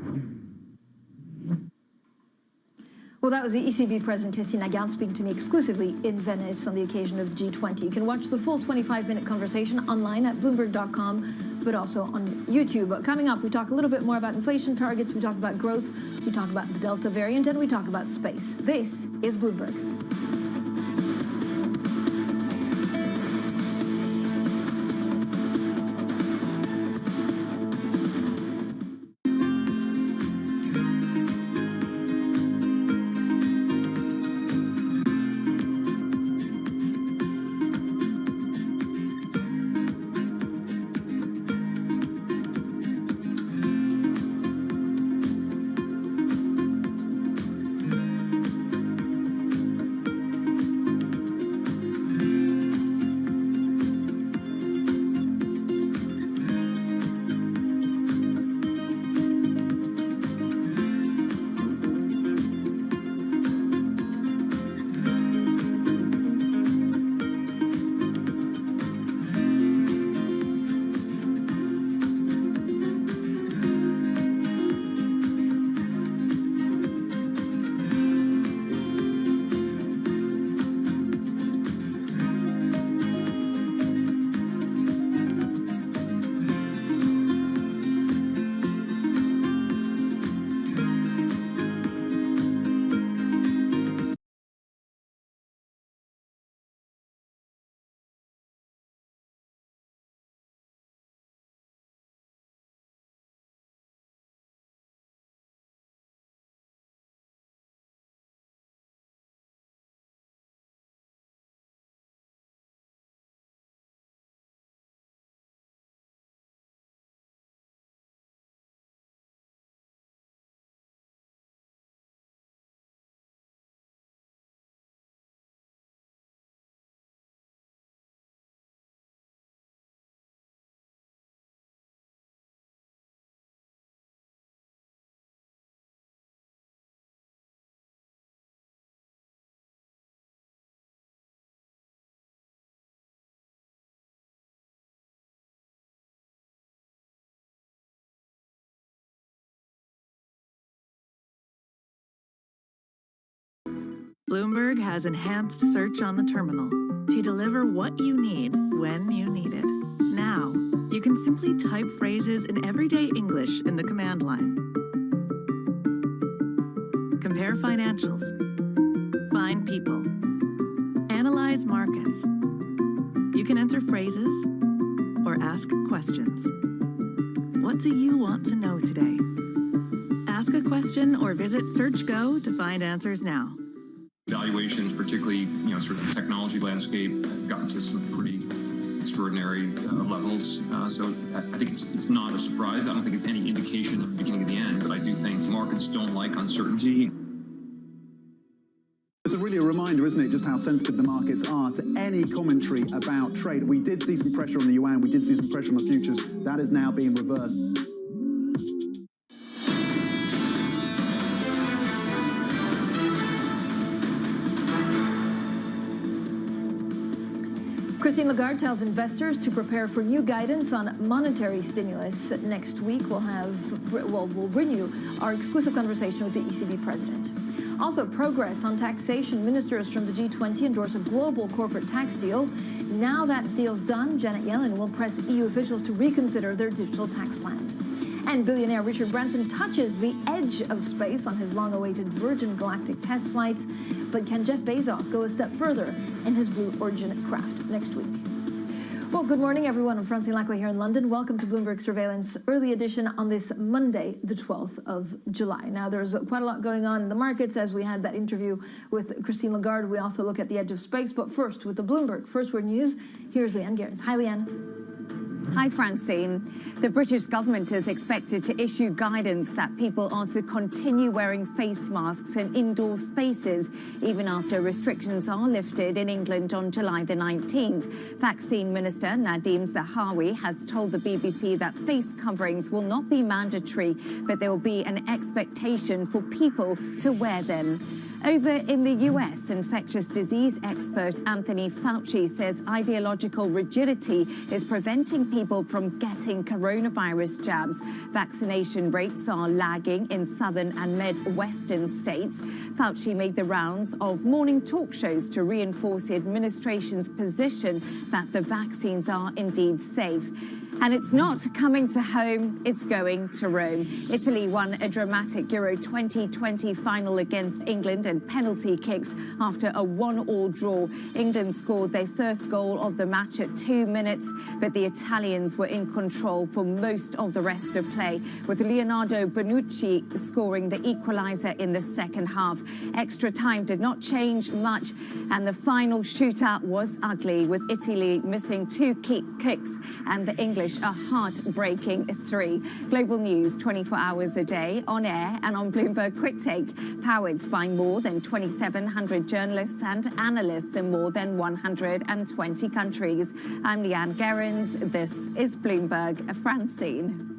Well, that was the ECB President Christine Lagarde speaking to me exclusively in Venice on the occasion of the G20. You can watch the full 25-minute conversation online at Bloomberg.com, but also on YouTube. Coming up, we talk a little bit more about inflation targets, we talk about growth, we talk about the Delta variant, and we talk about space. This is Bloomberg. Bloomberg has enhanced search on the terminal to deliver what you need when you need it. Now, you can simply type phrases in everyday English in the command line. Compare financials. Find people. Analyze markets. You can enter phrases or ask questions. What do you want to know today? Ask a question or visit SearchGo to find answers now. Valuations, particularly, sort of the technology landscape, have gotten to some pretty extraordinary levels. So I think it's not a surprise. I don't think it's any indication of the beginning of the end, but I do think markets don't like uncertainty. It's really a reminder, isn't it, just how sensitive the markets are to any commentary about trade. We did see some pressure on the yuan, we did see some pressure on the futures. That is now being reversed. Christine Lagarde tells investors to prepare for new guidance on monetary stimulus. Next week, we'll bring you our exclusive conversation with the ECB president. Also, progress on taxation. Ministers from the G20 endorse a global corporate tax deal. Now that deal's done, Janet Yellen will press EU officials to reconsider their digital tax plans. And billionaire Richard Branson touches the edge of space on his long-awaited Virgin Galactic test flights. But can Jeff Bezos go a step further in his Blue Origin craft next week? Well, good morning, everyone. I'm Francine Lacqua here in London. Welcome to Bloomberg Surveillance Early Edition on this Monday, the 12th of July. Now, there's quite a lot going on in the markets as we had that interview with Christine Lagarde. We also look at the edge of space. But first, with the Bloomberg First Word News, here's Leanne Geertz. Hi, Leanne. Hi, Francine. The British government is expected to issue guidance that people are to continue wearing face masks in indoor spaces, even after restrictions are lifted in England on July the 19th. Vaccine Minister Nadhim Zahawi has told the BBC that face coverings will not be mandatory, but there will be an expectation for people to wear them. Over in the US, infectious disease expert Anthony Fauci says ideological rigidity is preventing people from getting coronavirus jabs. Vaccination rates are lagging in southern and Midwestern states. Fauci made the rounds of morning talk shows to reinforce the administration's position that the vaccines are indeed safe. And it's not coming to home, it's going to Rome. Italy won a dramatic Euro 2020 final against England in penalty kicks after a 1-1 draw. England scored their first goal of the match at 2 minutes, but the Italians were in control for most of the rest of play, with Leonardo Bonucci scoring the equaliser in the second half. Extra time did not change much, and the final shootout was ugly, with Italy missing 2 key kicks and the English a heartbreaking 3. Global news 24 hours a day, on air and on Bloomberg Quick Take, powered by more than 2,700 journalists and analysts in more than 120 countries. I'm Leanne Gerrans. This is Bloomberg Francine.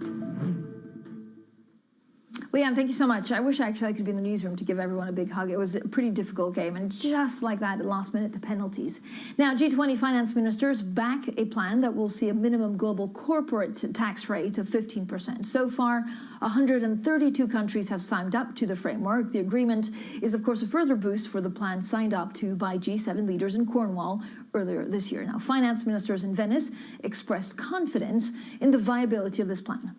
Leanne, thank you so much. I wish actually I could be in the newsroom to give everyone a big hug. It was a pretty difficult game, and just like that, at last minute, the penalties. Now, G20 finance ministers back a plan that will see a minimum global corporate tax rate of 15%. So far, 132 countries have signed up to the framework. The agreement is, of course, a further boost for the plan signed up to by G7 leaders in Cornwall earlier this year. Now, finance ministers in Venice expressed confidence in the viability of this plan.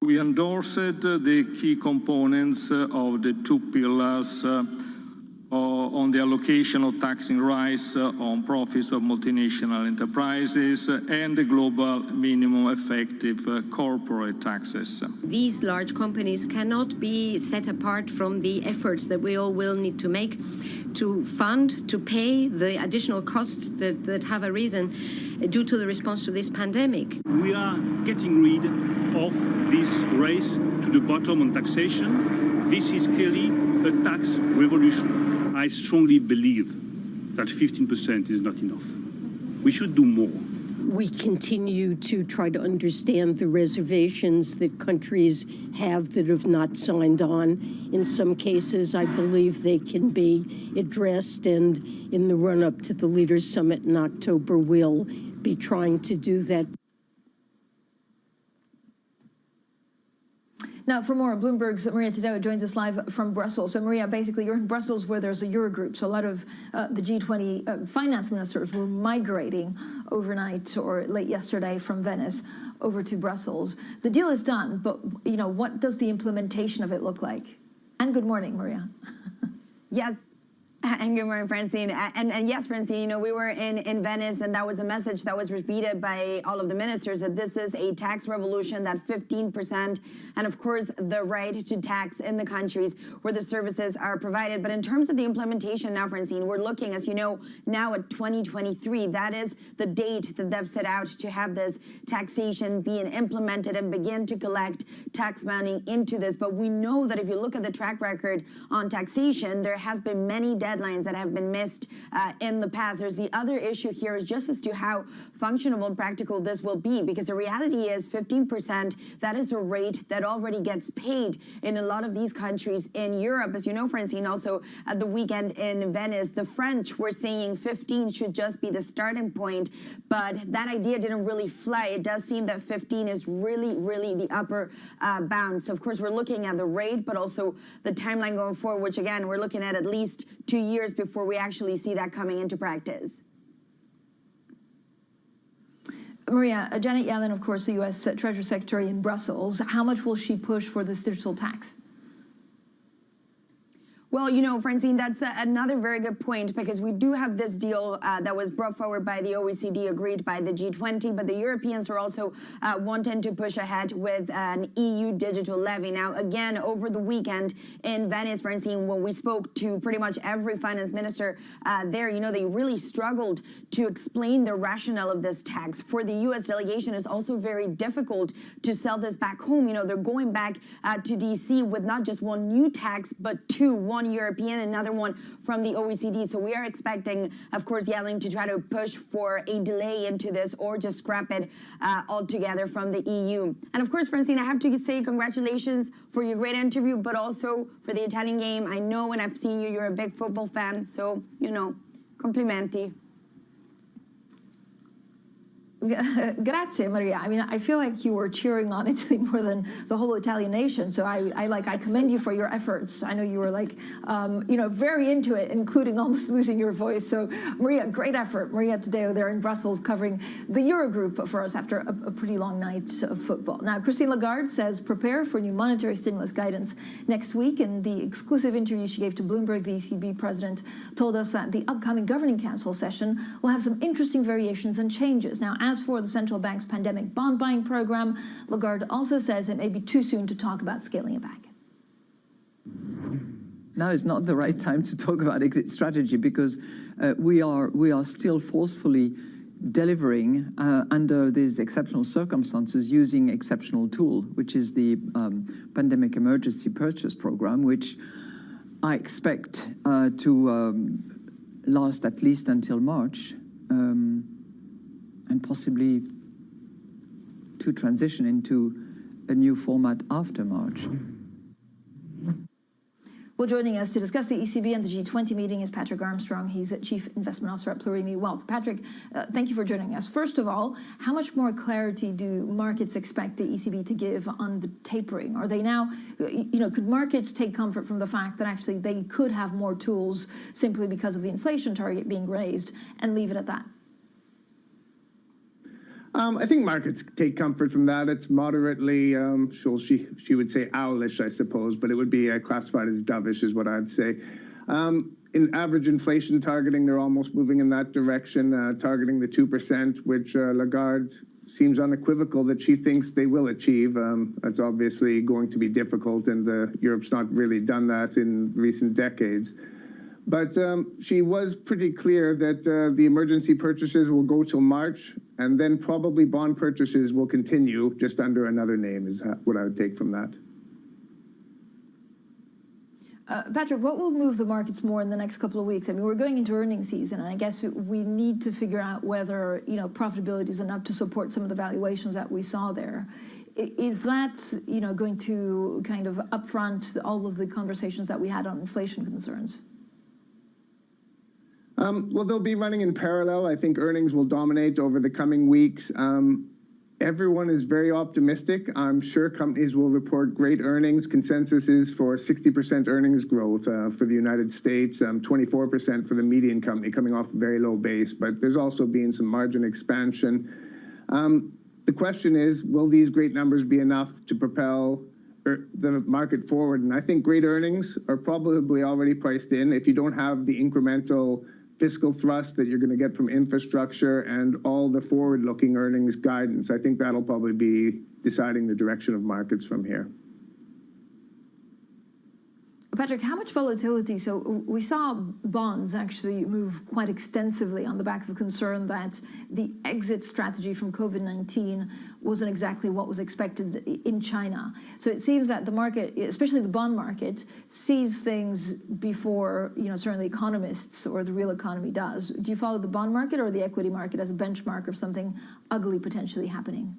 We endorsed the key components of the 2 pillars on the allocation of taxing rights on profits of multinational enterprises and the global minimum effective corporate taxes. These large companies cannot be set apart from the efforts that we all will need to make to fund, to pay the additional costs that have arisen due to the response to this pandemic. We are getting rid of this race to the bottom on taxation. This is clearly a tax revolution. I strongly believe that 15% is not enough. We should do more. We continue to try to understand the reservations that countries have that have not signed on. In some cases, I believe they can be addressed, and in the run-up to the Leaders' Summit in October, we'll be trying to do that. Now, for more, Bloomberg's Maria Tadeo joins us live from Brussels. So, Maria, basically, you're in Brussels where there's a Eurogroup. So a lot of the G20 finance ministers were migrating overnight or late yesterday from Venice over to Brussels. The deal is done, but, you know, what does the implementation of it look like? And good morning, Maria. Yes. And good morning, Francine. And yes, Francine, you know, we were in Venice, and that was a message that was repeated by all of the ministers, that this is a tax revolution, that 15%, and of course, the right to tax in the countries where the services are provided. But in terms of the implementation now, Francine, we're looking, as you know, now at 2023. That is the date that they've set out to have this taxation being implemented and begin to collect tax money into this. But we know that if you look at the track record on taxation, there has been many deadlines that have been missed in the past. There's the other issue here is just as to how functional and practical this will be, because the reality is 15%, that is a rate that already gets paid in a lot of these countries in Europe. As you know, Francine, also at the weekend in Venice, the French were saying 15 should just be the starting point, but that idea didn't really fly. It does seem that 15 is really, really the upper bound. So, of course, we're looking at the rate, but also the timeline going forward, which, again, we're looking at least 2 years before we actually see that coming into practice. Maria, Janet Yellen, of course, the U.S. Treasury Secretary in Brussels. How much will she push for this digital tax? Well, you know, Francine, that's another very good point, because we do have this deal that was brought forward by the OECD, agreed by the G20, but the Europeans are also wanting to push ahead with an EU digital levy. Now, again, over the weekend in Venice, Francine, when we spoke to pretty much every finance minister there, you know, they really struggled to explain the rationale of this tax. For the U.S. delegation, it's also very difficult to sell this back home. You know, they're going back to D.C. with not just one new tax, but two. One one European, another one from the OECD. So we are expecting, of course, Yellen to try to push for a delay into this or just scrap it altogether from the EU. And of course, Francine, I have to say congratulations for your great interview, but also for the Italian game. I know when I've seen you, you're a big football fan, so, you know, complimenti. Grazie, Maria. I mean, I feel like you were cheering on Italy more than the whole Italian nation. So I commend you for your efforts. I know you were like, you know, very into it, including almost losing your voice. So Maria, great effort. Maria Tadeo there in Brussels covering the Eurogroup for us after a pretty long night of football. Now, Christine Lagarde says prepare for new monetary stimulus guidance next week. In the exclusive interview she gave to Bloomberg, the ECB president told us that the upcoming Governing Council session will have some interesting variations and changes. Now, as for the central bank's pandemic bond buying program, Lagarde also says it may be too soon to talk about scaling it back. Now is not the right time to talk about exit strategy because we are still forcefully delivering under these exceptional circumstances using exceptional tool, which is the pandemic emergency purchase program, which I expect to last at least until March. And possibly to transition into a new format after March. Well, joining us to discuss the ECB and the G20 meeting is Patrick Armstrong. He's Chief Investment Officer at Plurimi Wealth. Patrick, thank you for joining us. First of all, how much more clarity do markets expect the ECB to give on the tapering? Are they now, you know, could markets take comfort from the fact that actually they could have more tools simply because of the inflation target being raised and leave it at that? I think markets take comfort from that. It's moderately, she would say owlish, I suppose, but it would be classified as dovish is what I'd say. In average inflation targeting, they're almost moving in that direction, targeting the 2%, which Lagarde seems unequivocal that she thinks they will achieve. It's obviously going to be difficult, and Europe's not really done that in recent decades. But she was pretty clear that the emergency purchases will go till March, and then probably bond purchases will continue just under another name is what I would take from that. Patrick, what will move the markets more in the next couple of weeks? I mean, we're going into earnings season, and I guess we need to figure out whether, you know, profitability is enough to support some of the valuations that we saw there. Is that, you know, going to kind of upfront all of the conversations that we had on inflation concerns? Well, they'll be running in parallel. I think earnings will dominate over the coming weeks. Everyone is very optimistic. I'm sure companies will report great earnings. Consensus is for 60% earnings growth for the United States, 24% for the median company coming off a very low base. But there's also been some margin expansion. The question is, will these great numbers be enough to propel the market forward? And I think great earnings are probably already priced in. If you don't have the incremental fiscal thrust that you're going to get from infrastructure and all the forward-looking earnings guidance, I think that'll probably be deciding the direction of markets from here. Patrick, how much volatility? So we saw bonds actually move quite extensively on the back of concern that the exit strategy from COVID-19 wasn't exactly what was expected in China. So it seems that the market, especially the bond market, sees things before, you know, certainly economists or the real economy does. Do you follow the bond market or the equity market as a benchmark of something ugly potentially happening?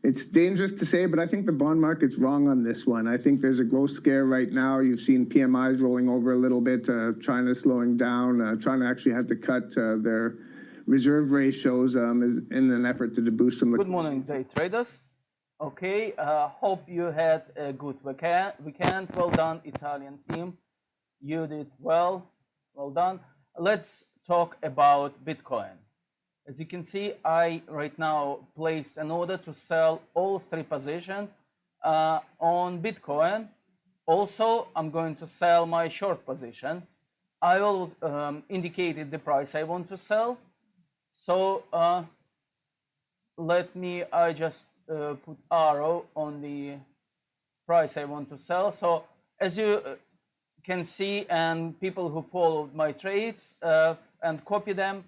It's dangerous to say, but I think the bond market's wrong on this one. I think there's a growth scare right now. You've seen PMIs rolling over a little bit, China slowing down. China actually had to cut their reserve ratios in an effort to boost some. Good morning, day traders. Okay, hope you had a good weekend. Well done, Italian team. You did well. Well done. Let's talk about Bitcoin. As you can see, I right now placed an order to sell all 3 positions on Bitcoin. Also, I'm going to sell my short position. I will indicated the price I want to sell. So I just put arrow on the price I want to sell. So as you can see, and people who followed my trades and copy them,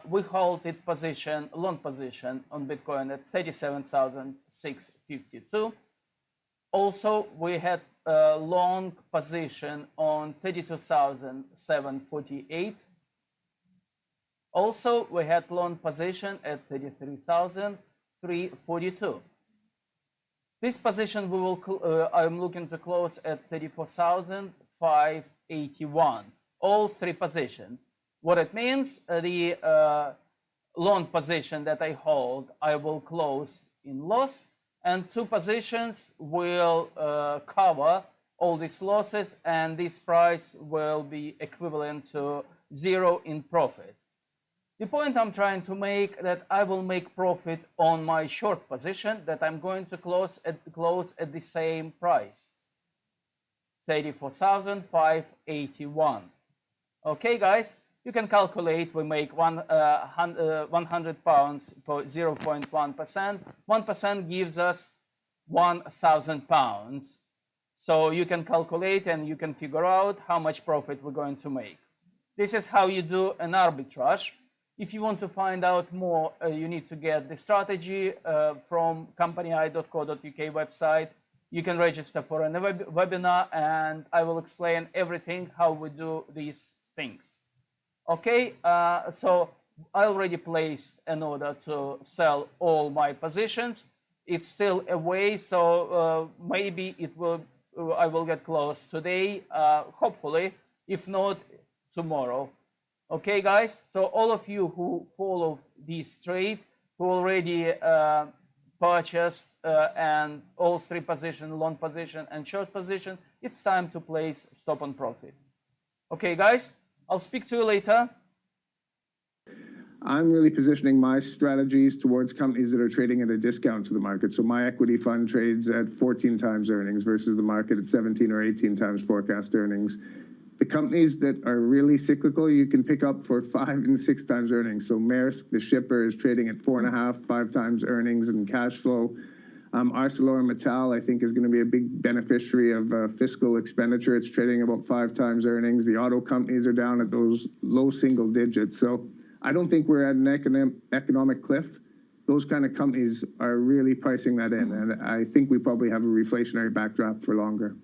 we halted position, long position on Bitcoin at 37,652. Also, we had a long position on 32,748. Also, we had long position at 33,342. This position we will I'm looking to close at 34,581. All three positions. What it means, the long position that I hold, I will close in loss, and two positions will cover all these losses, and this price will be equivalent to 0 in profit. The point I'm trying to make that I will make profit on my short position that I'm going to close at the same price, 34,581. Okay, guys, you can calculate. We make 100 pounds per 0.1%. 1% gives us 1,000 pounds. So you can calculate and you can figure out how much profit we're going to make. This is how you do an arbitrage. If you want to find out more, you need to get the strategy from companyeye.co.uk website. You can register for a webinar, and I will explain everything how we do these things. Okay, so I already placed an order to sell all my positions. It's still away, so maybe it will. I will get close today, hopefully. If not, tomorrow. Okay, guys, so all of you who follow this trade, who already purchased and all three positions, long position and short position, it's time to place stop on profit. Okay, guys, I'll speak to you later. I'm really positioning my strategies towards companies that are trading at a discount to the market. So my equity fund trades at 14 times earnings versus the market at 17 or 18 times forecast earnings. The companies that are really cyclical, you can pick up for 5 and 6 times earnings. So Maersk, the shipper, is trading at 4.5, 5 times earnings and cash flow. ArcelorMittal, I think, is going to be a big beneficiary of fiscal expenditure. It's trading about 5 times earnings. The auto companies are down at those low single digits. So I don't think we're at an economic cliff. Those kind of companies are really pricing that in. And I think we probably have a reflationary backdrop for longer.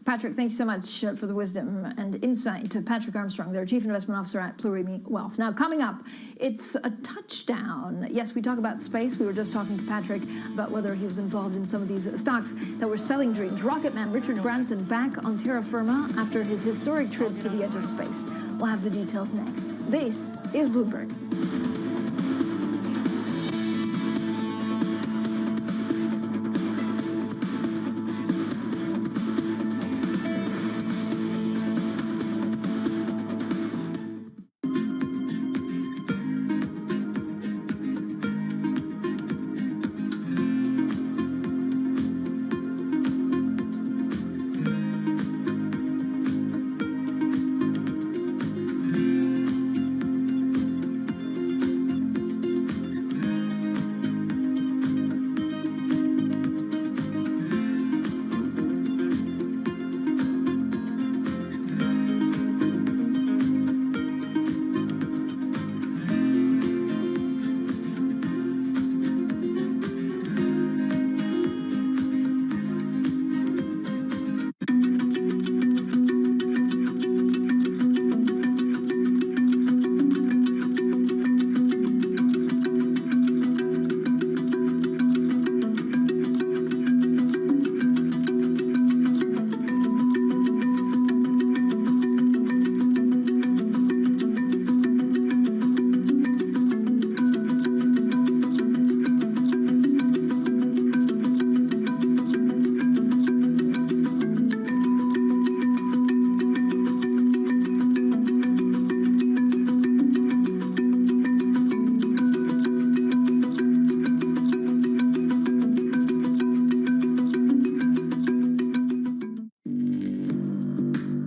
Patrick, thank you so much for the wisdom and insight. To Patrick Armstrong, their Chief Investment Officer at Plurimi Wealth. Now, coming up, it's a touchdown. Yes, we talk about space. We were just talking to Patrick about whether he was involved in some of these stocks that were selling dreams. Rocketman Richard Branson back on terra firma after his historic trip to the edge of space. We'll have the details next. This is Bloomberg.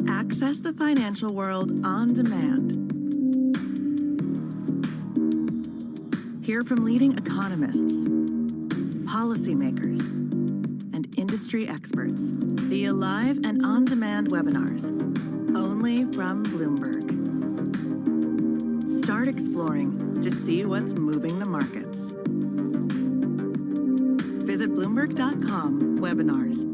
Access the financial world on demand. Hear from leading economists, policymakers, and industry experts via live and on-demand webinars, only from Bloomberg. Start exploring to see what's moving the markets. Visit Bloomberg.com webinars.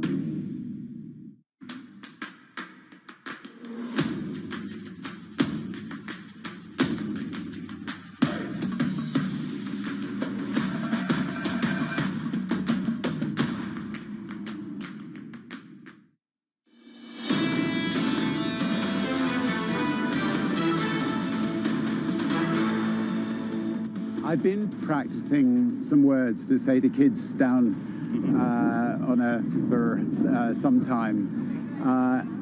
I've been practicing some words to say to kids down on Earth for some time,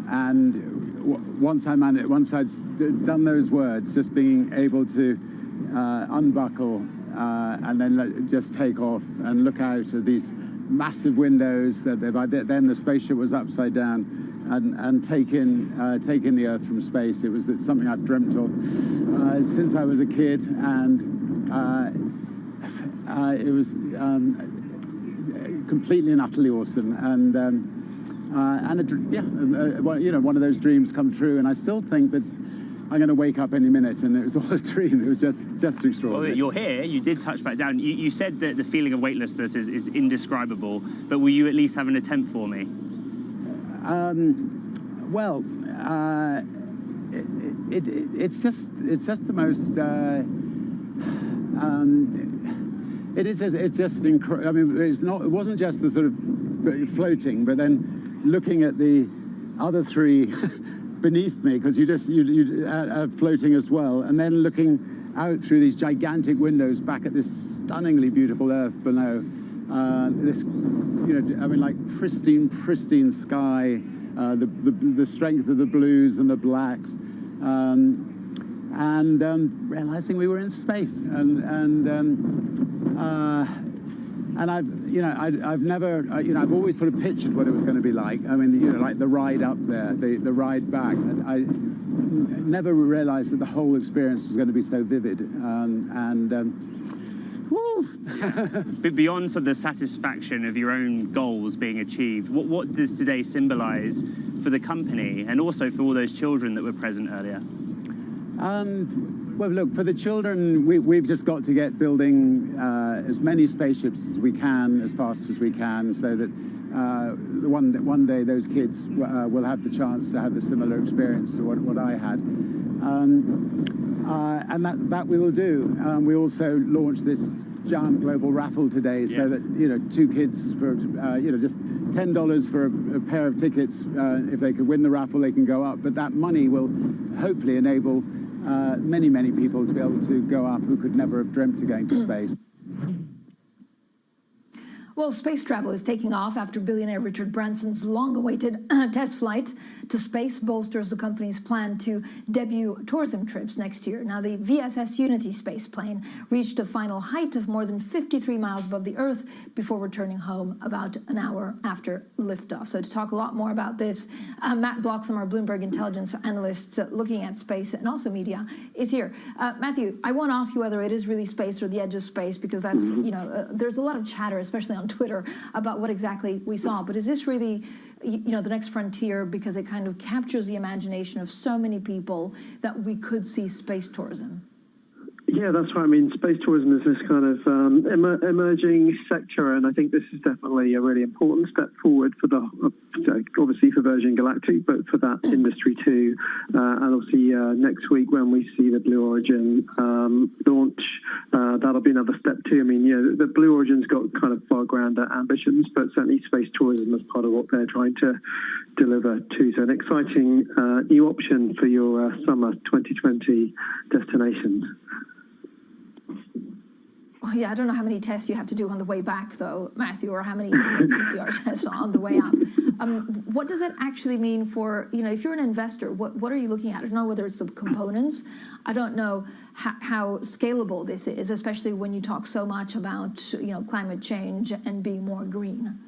and once I'd done those words, just being able to unbuckle and then just take off and look out of these massive windows. That then the spaceship was upside down, and take in the Earth from space. It was something I've dreamt of since I was a kid, and it was completely and utterly awesome, and one of those dreams come true. And I still think that I'm going to wake up any minute, and it was all a dream. It was just extraordinary. Well, you're here. You did touch back down. You said that the feeling of weightlessness is indescribable, but will you at least have an attempt for me? It's just the most. It's just incredible. I mean, it wasn't just the sort of floating, but then looking at the other three beneath me, because you are floating as well, and then looking out through these gigantic windows back at this stunningly beautiful Earth below. This, like pristine sky, the strength of the blues and the blacks. And realizing we were in space, and I've never, I've always sort of pictured what it was going to be like. I mean, like the ride up there, the ride back. I never realized that the whole experience was going to be so vivid, But beyond sort of the satisfaction of your own goals being achieved, what does today symbolize for the company and also for all those children that were present earlier? Well, look, for the children, we've just got to get building as many spaceships as we can, as fast as we can, so that one day those kids will have the chance to have a similar experience to what I had. And that we will do. We also launched this giant global raffle today, so that two kids for just $10 for a pair of tickets. If they could win the raffle, they can go up. But that money will hopefully enable many people to be able to go up who could never have dreamt of going to space. Well, space travel is taking off after billionaire Richard Branson's long-awaited test flight to space bolsters the company's plan to debut tourism trips next year. Now, the VSS Unity space plane reached a final height of more than 53 miles above the Earth before returning home about an hour after liftoff. So to talk a lot more about this, Matt Bloxham, our Bloomberg intelligence analyst looking at space and also media, is here. Matthew, I won't ask you whether it is really space or the edge of space, because that's, there's a lot of chatter, especially on Twitter, about what exactly we saw. But is this really, the next frontier, because it kind of captures the imagination of so many people that we could see space tourism? Yeah, that's right. I mean, space tourism is this kind of emerging sector, and I think this is definitely a really important step forward for obviously for Virgin Galactic, but for that industry too. And obviously next week when we see the Blue Origin launch, that'll be another step too. I mean, the Blue Origin's got kind of far grander ambitions, but certainly space tourism is part of what they're trying to deliver too. So an exciting new option for your summer 2020 destinations. Well, yeah, I don't know how many tests you have to do on the way back, though, Matthew, or how many PCR tests on the way up. What does it actually mean for, if you're an investor, what are you looking at? I don't know whether it's the components. I don't know how scalable this is, especially when you talk so much about, climate change and being more green.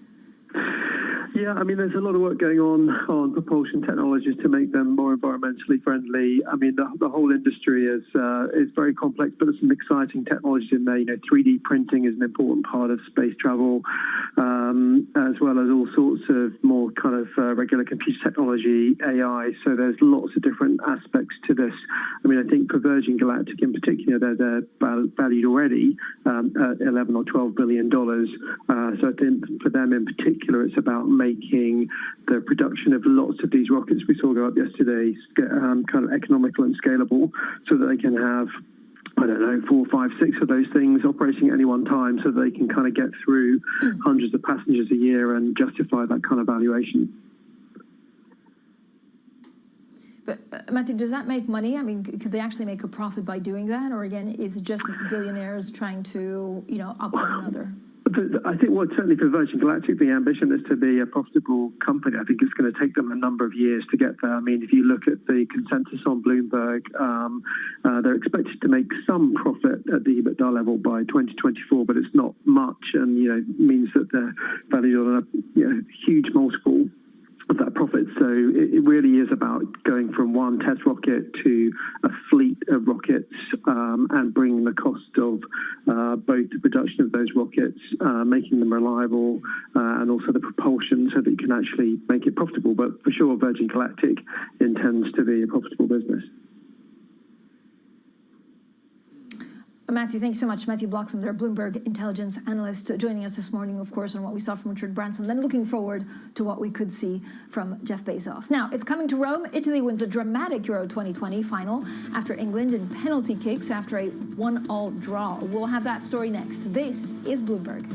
Yeah, I mean, there's a lot of work going on propulsion technologies to make them more environmentally friendly. I mean, the whole industry is very complex, but there's some exciting technologies in there. 3D printing is an important part of space travel. as well as all sorts of more kind of regular computer technology, AI. So there's lots of different aspects to this. I mean, I think for Virgin Galactic in particular, they're valued already at 11 or 12 billion dollars. So I think for them in particular, it's about making the production of lots of these rockets we saw go up yesterday kind of economical and scalable, so that they can have, I don't know, 4, 5, 6 of those things operating at any one time, so they can kind of get through hundreds of passengers a year and justify that kind of valuation. But Matthew, does that make money? I mean, could they actually make a profit by doing that? Or again, is it just billionaires trying to, up one another? I think, well, certainly for Virgin Galactic, the ambition is to be a profitable company. I think it's going to take them a number of years to get there. I mean, if you look at the consensus on Bloomberg, they're expected to make some profit at the EBITDA level by 2024, but it's not much, and means that they're valued on a huge multiple of that profit. So it really is about going from one test rocket to a fleet of rockets, and bringing the cost of both the production of those rockets, making them reliable, and also the propulsion, so that you can actually make it profitable. But for sure, Virgin Galactic intends to be a profitable business. Matthew, thank you so much. Matthew Bloxham, their Bloomberg intelligence analyst, joining us this morning, of course, on what we saw from Richard Branson, then looking forward to what we could see from Jeff Bezos. Now, it's coming to Rome. Italy wins a dramatic Euro 2020 final after England in penalty kicks after a 1-1 draw. We'll have that story next. This is Bloomberg.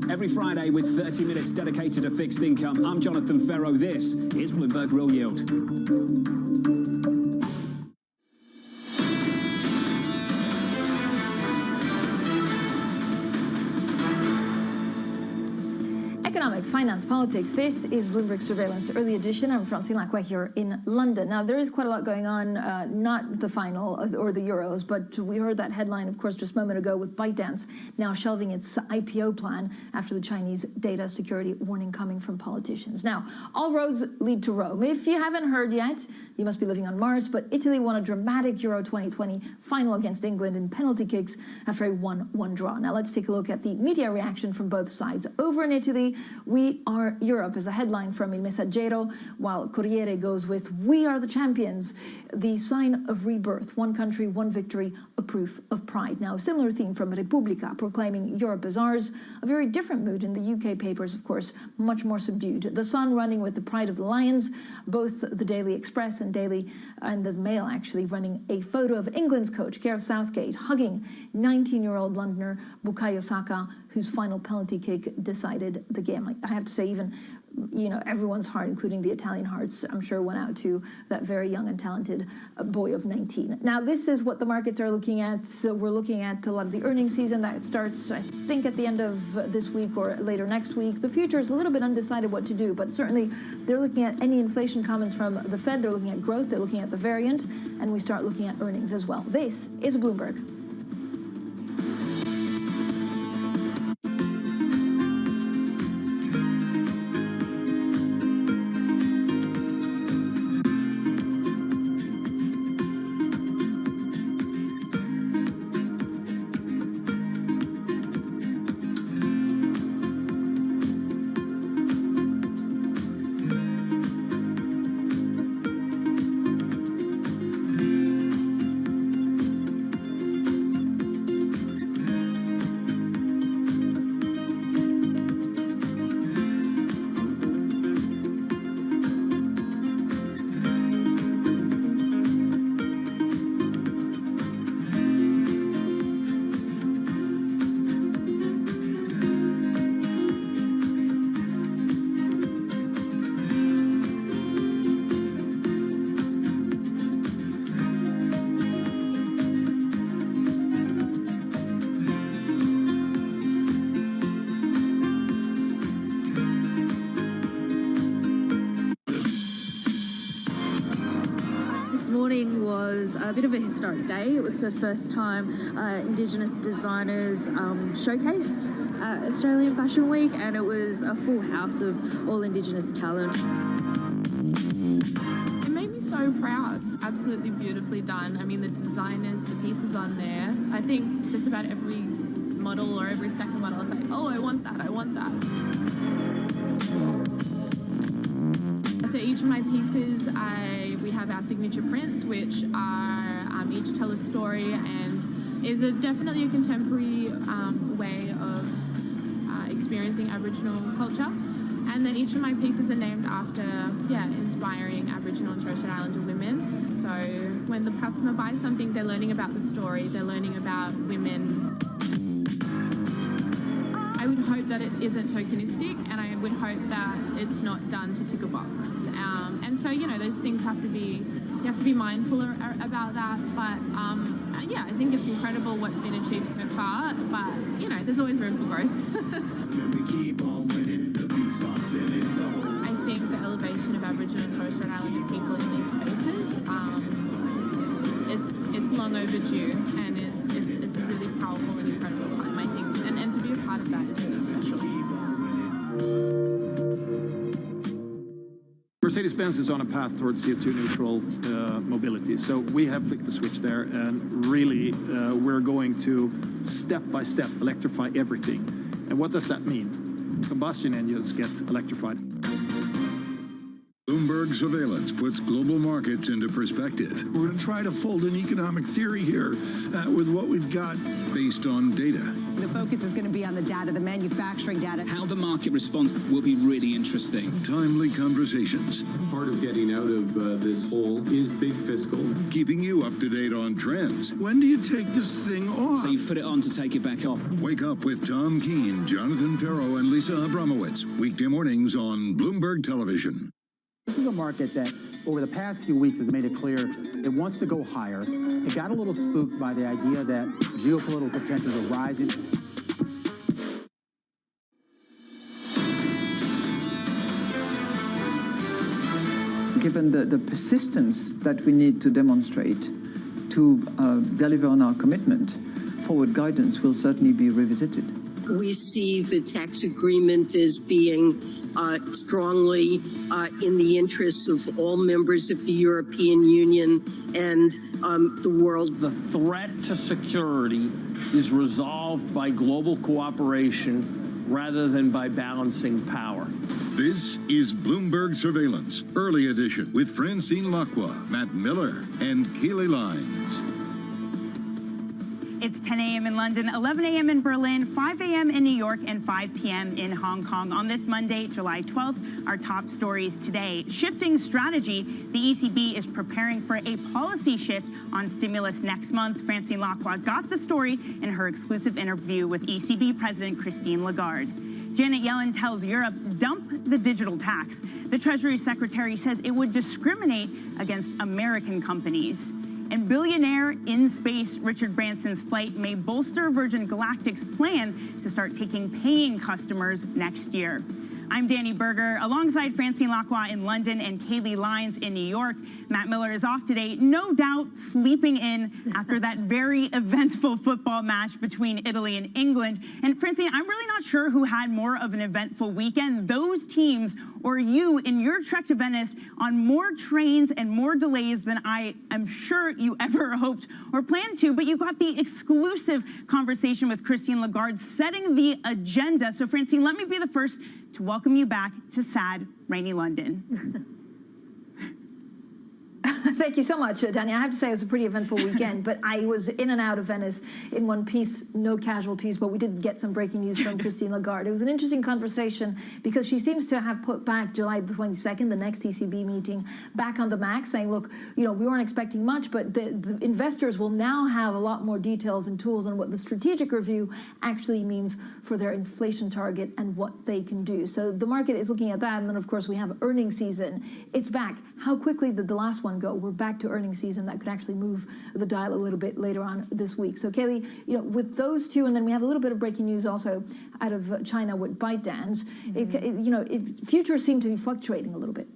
Every Friday with 30 minutes dedicated to fixed income, I'm Jonathan Ferro. This is Bloomberg Real Yield. Economics, finance, politics. This is Bloomberg Surveillance Early Edition. I'm Francine Lacqua here in London. Now, there is quite a lot going on, not the final or the Euros, but we heard that headline, of course, just a moment ago with ByteDance now shelving its IPO plan after the Chinese data security warning coming from politicians. Now, all roads lead to Rome. If you haven't heard yet, you must be living on Mars, but Italy won a dramatic Euro 2020 final against England in penalty kicks after a 1-1 draw. Now, let's take a look at the media reaction from both sides. Over in Italy, "We are Europe" is a headline from Il Messaggero, while Corriere goes with "We are the champions," the sign of rebirth, one country, one victory, a proof of pride. Now, a similar theme from Repubblica, proclaiming Europe is ours. A very different mood in the UK papers, of course, much more subdued. The Sun running with the pride of the Lions, both the Daily Express and the Mail actually running a photo of England's coach, Gareth Southgate, hugging 19-year-old Londoner Bukayo Saka, whose final penalty kick decided the game. I have to say, even, everyone's heart, including the Italian hearts, I'm sure went out to that very young and talented boy of 19. Now, this is what the markets are looking at. So we're looking at a lot of the earnings season that starts, I think, at the end of this week or later next week. The future is a little bit undecided what to do, but certainly they're looking at any inflation comments from the Fed. They're looking at growth. They're looking at the variant, and we start looking at earnings as well. This is Bloomberg. A bit of a historic day. It was the first time Indigenous designers showcased at Australian Fashion Week, and it was a full house of all Indigenous talent. It made me so proud. Absolutely beautifully done. I mean, the designers, the pieces on there, I think just about every model or every second model was like, oh, I want that, I want that. So each of my pieces, we have our signature prints, which are each tell a story and is definitely a contemporary way of experiencing Aboriginal culture. And then each of my pieces are named after, inspiring Aboriginal and Torres Strait Islander women. So when the customer buys something, they're learning about the story, they're learning about women. I would hope that it isn't tokenistic, and I would hope that it's not done to tick a box. And so, those things you have to be mindful about that. But I think it's incredible what's been achieved so far. But, there's always room for growth. I think the elevation of Aboriginal and Torres Strait Islander people in these spaces, it's long overdue, and it's a really powerful and incredible time, I think. And to be a part of that is really special. Mercedes-Benz is on a path towards CO2 neutral mobility. So we have flicked the switch there, and really we're going to step by step electrify everything. And what does that mean? Combustion engines get electrified. Bloomberg Surveillance puts global markets into perspective. We're going to try to fold an economic theory here with what we've got. Based on data. The focus is going to be on the data, the manufacturing data. How the market responds will be really interesting. Timely conversations. Part of getting out of this hole is big fiscal. Keeping you up to date on trends. When do you take this thing off? So you put it on to take it back off. Wake up with Tom Keene, Jonathan Ferro, and Lisa Abramowitz. Weekday mornings on Bloomberg Television. This is a market that, over the past few weeks, has made it clear it wants to go higher. It got a little spooked by the idea that geopolitical tensions are rising. given the persistence that we need to demonstrate to deliver on our commitment, forward guidance will certainly be revisited. We see the tax agreement as being strongly in the interests of all members of the European Union and the world. The threat to security is resolved by global cooperation rather than by balancing power. This is Bloomberg Surveillance, Early Edition, with Francine Lacqua, Matt Miller, and Keely Lines. It's 10 a.m. in London, 11 a.m. in Berlin, 5 a.m. in New York, and 5 p.m. in Hong Kong. On this Monday, July 12th, our top stories today. Shifting strategy. The ECB is preparing for a policy shift on stimulus next month. Francine Lacqua got the story in her exclusive interview with ECB President Christine Lagarde. Janet Yellen tells Europe, dump the digital tax. The Treasury Secretary says it would discriminate against American companies. And billionaire in space Richard Branson's flight may bolster Virgin Galactic's plan to start taking paying customers next year. I'm Danny Berger, alongside Francine Lacqua in London and Kaylee Lines in New York. Matt Miller is off today, no doubt sleeping in after that very eventful football match between Italy and England. And Francine, I'm really not sure who had more of an eventful weekend, those teams or you in your trek to Venice on more trains and more delays than I am sure you ever hoped or planned to. But you got the exclusive conversation with Christine Lagarde setting the agenda. So Francine, let me be the first to welcome you back to sad, rainy London. Thank you so much, Danny. I have to say it was a pretty eventful weekend, but I was in and out of Venice in one piece, no casualties, but we did get some breaking news from Christine Lagarde. It was an interesting conversation because she seems to have put back July the 22nd, the next ECB meeting, back on the max, saying, look, you know, we weren't expecting much, but the investors will now have a lot more details and tools on what the strategic review actually means for their inflation target and what they can do. So the market is looking at that, and then, of course, we have earnings season. It's back. How quickly did the last one go? We're back to earnings season. That could actually move the dial a little bit later on this week. So, Kaylee, you know, with those two, and then we have a little bit of breaking news also out of China with ByteDance. Futures seem to be fluctuating a little bit.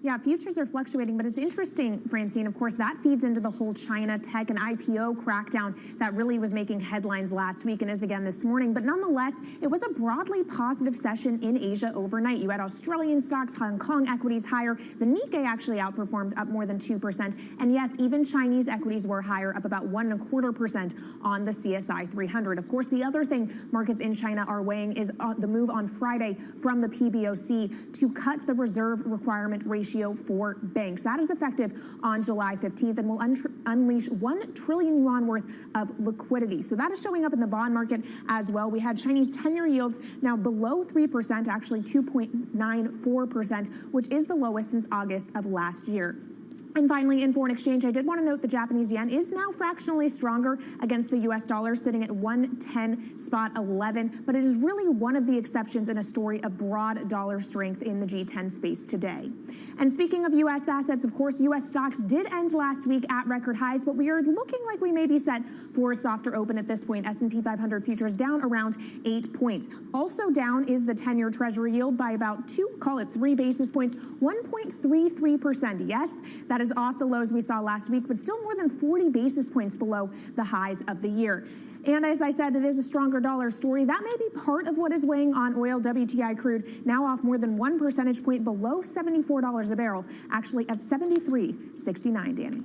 Yeah, futures are fluctuating, but it's interesting, Francine. Of course, that feeds into the whole China tech and IPO crackdown that really was making headlines last week and is again this morning. But nonetheless, it was a broadly positive session in Asia overnight. You had Australian stocks, Hong Kong equities higher. The Nikkei actually outperformed, up more than 2%. And yes, even Chinese equities were higher, up about 1.25% on the CSI 300. Of course, the other thing markets in China are weighing is the move on Friday from the PBOC to cut the reserve requirement ratio for banks. That is effective on July 15th and will unleash 1 trillion yuan worth of liquidity. So that is showing up in the bond market as well. We had Chinese 10-year yields now below 3%, actually 2.94%, which is the lowest since August of last year. And finally, in foreign exchange, I did want to note the Japanese yen is now fractionally stronger against the U.S. dollar, sitting at 110.11. But it is really one of the exceptions in a story of broad dollar strength in the G10 space today. And speaking of U.S. assets, of course, U.S. stocks did end last week at record highs, but we are looking like we may be set for a softer open at this point. S&P 500 futures down around 8 points. Also down is the 10-year Treasury yield by about 3 basis points, 1.33%. Yes, that is off the lows we saw last week, but still more than 40 basis points below the highs of the year. And as I said, it is a stronger dollar story. That may be part of what is weighing on oil. WTI crude now off more than 1 percentage point below $74 a barrel, actually at $73.69, Danny.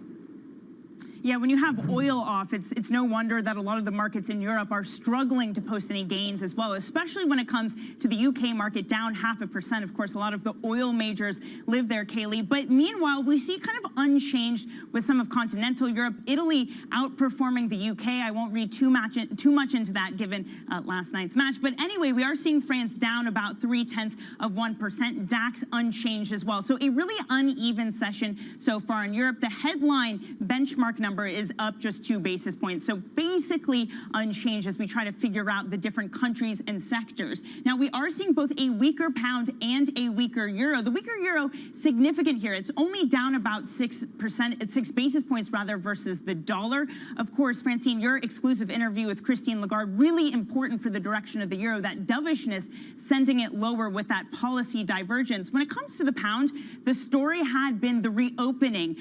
Yeah, when you have oil off, it's no wonder that a lot of the markets in Europe are struggling to post any gains as well, especially when it comes to the UK market down 0.5%. Of course, a lot of the oil majors live there, Kaylee. But meanwhile, we see kind of unchanged with some of continental Europe. Italy outperforming the UK. I won't read too much into that given last night's match. But anyway, we are seeing France down about 0.3%. DAX unchanged as well. So a really uneven session so far in Europe. The headline benchmark number number is up just 2 basis points. So basically unchanged as we try to figure out the different countries and sectors. Now, we are seeing both a weaker pound and a weaker euro. The weaker euro, significant here. It's only down about 6%, 6 basis points rather, versus the dollar. Of course, Francine, your exclusive interview with Christine Lagarde, really important for the direction of the euro, that dovishness sending it lower with that policy divergence. When it comes to the pound, the story had been the reopening,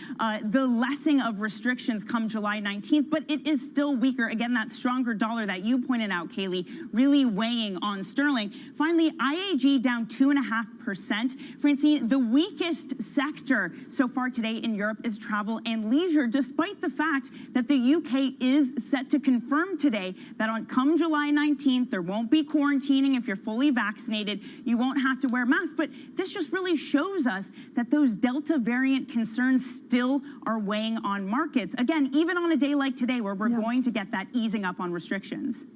the lessening of restrictions come July 19th, but it is still weaker. Again, that stronger dollar that you pointed out, Kaylee, really weighing on sterling. Finally, IAG down 2.5%. Francine, the weakest sector so far today in Europe is travel and leisure, despite the fact that the UK is set to confirm today that on come July 19th, there won't be quarantining if you're fully vaccinated. You won't have to wear masks. But this just really shows us that those Delta variant concerns still are weighing on markets. Again, even on a day like today where we're going to get that easing up on restrictions.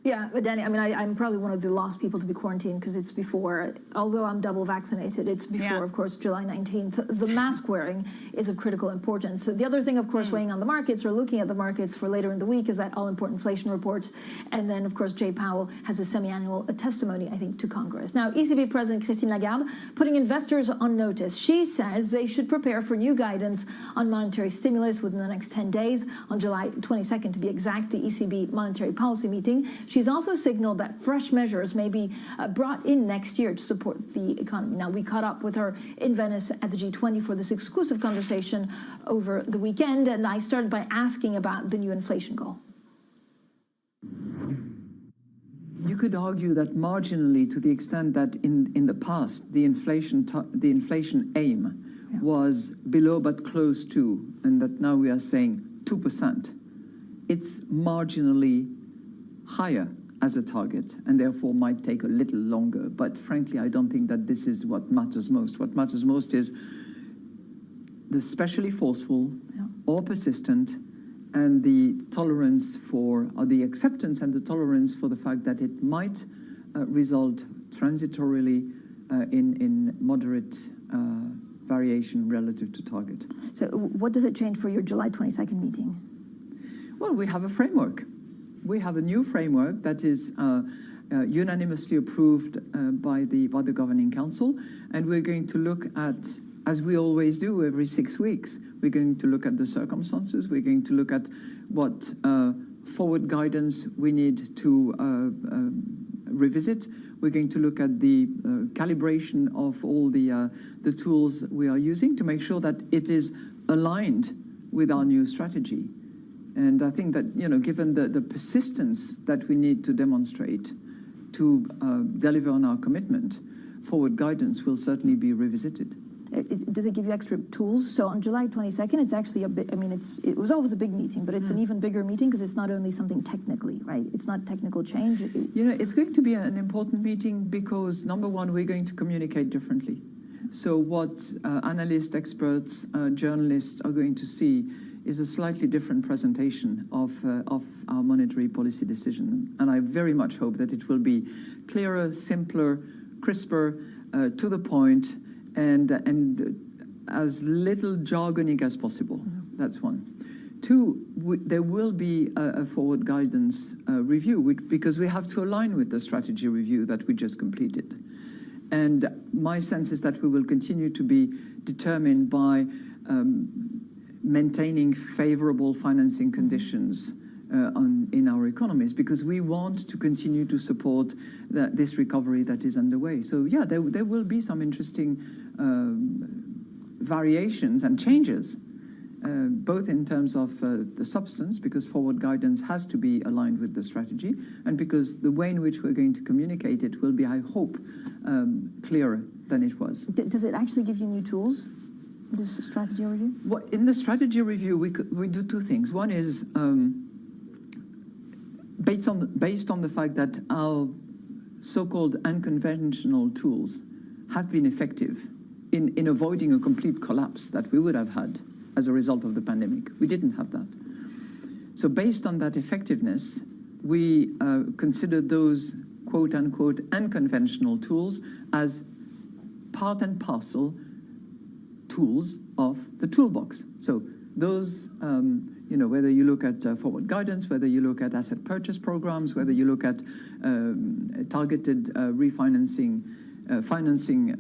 Yeah, but Danny, I mean, I'm probably one of the last people to be quarantined because it's before, although I'm double vaccinated, it's before, of course, July 19th. The mask wearing is of critical importance. The other thing, of course, weighing on the markets or looking at the markets for later in the week is that all-important inflation report. And then, of course, Jay Powell has a semi-annual testimony, I think, to Congress. Now, ECB President Christine Lagarde putting investors on notice. She says they should prepare for new guidance on monetary stimulus within the next 10 days, on July 22nd, to be exact, the ECB monetary policy meeting. She's also signaled that fresh measures may be brought in next year to support the economy. Now, we caught up with her in Venice at the G20 for this exclusive conversation over the weekend, and I started by asking about the new inflation goal. You could argue that marginally, to the extent that in the past, the inflation aim was below but close to, and that now we are saying 2%. It's marginally higher as a target, and therefore might take a little longer. But frankly, I don't think that this is what matters most. What matters most is the especially forceful or persistent, and the tolerance for, or the acceptance and the tolerance for the fact that it might result transitorily in moderate variation relative to target. So what does it change for your July 22nd meeting? Well, we have a framework. We have a new framework that is unanimously approved by the Governing Council, and we're going to look at, as we always do every 6 weeks, we're going to look at the circumstances, we're going to look at what forward guidance we need to revisit, we're going to look at the calibration of all the tools we are using to make sure that it is aligned with our new strategy. And I think that, you know, given the persistence that we need to demonstrate to deliver on our commitment, forward guidance will certainly be revisited. Does it give you extra tools? So on July 22nd, it's actually a bit, I mean, it was always a big meeting, but it's an even bigger meeting because it's not only something technically, right? It's not technical change. You know, it's going to be an important meeting because, number one, we're going to communicate differently. So what analysts, experts, journalists are going to see is a slightly different presentation of our monetary policy decision. And I very much hope that it will be clearer, simpler, crisper, to the point, and as little jargonic as possible. That's one. Two, there will be a forward guidance review, because we have to align with the strategy review that we just completed. And my sense is that we will continue to be determined by maintaining favorable financing conditions in our economies, because we want to continue to support this recovery that is underway. So yeah, there will be some interesting variations and changes, both in terms of the substance, because forward guidance has to be aligned with the strategy, and because the way in which we're going to communicate it will be, I hope, clearer than it was. Does it actually give you new tools, this strategy review? Well, in the strategy review, we do two things. One is based on the fact that our so-called unconventional tools have been effective in avoiding a complete collapse that we would have had as a result of the pandemic. We didn't have that. So based on that effectiveness, we consider those quote-unquote unconventional tools as part and parcel tools of the toolbox. So those, whether you look at forward guidance, whether you look at asset purchase programs, whether you look at targeted refinancing, financing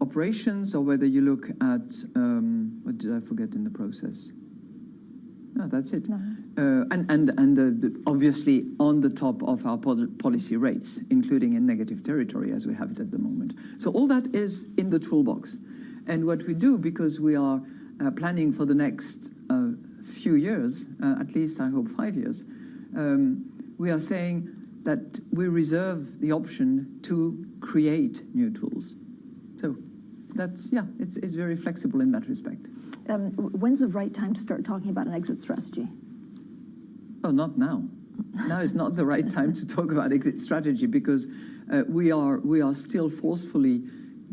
operations, or whether you look at, what did I forget in the process? No, that's it. No. Obviously on the top of our policy rates, including in negative territory as we have it at the moment. So all that is in the toolbox. And what we do, because we are planning for the next few years, at least I hope 5 years, we are saying that we reserve the option to create new tools. So that's, yeah, it's very flexible in that respect. When's the right time to start talking about an exit strategy? Oh, not now. Now is not the right time to talk about exit strategy, because we are still forcefully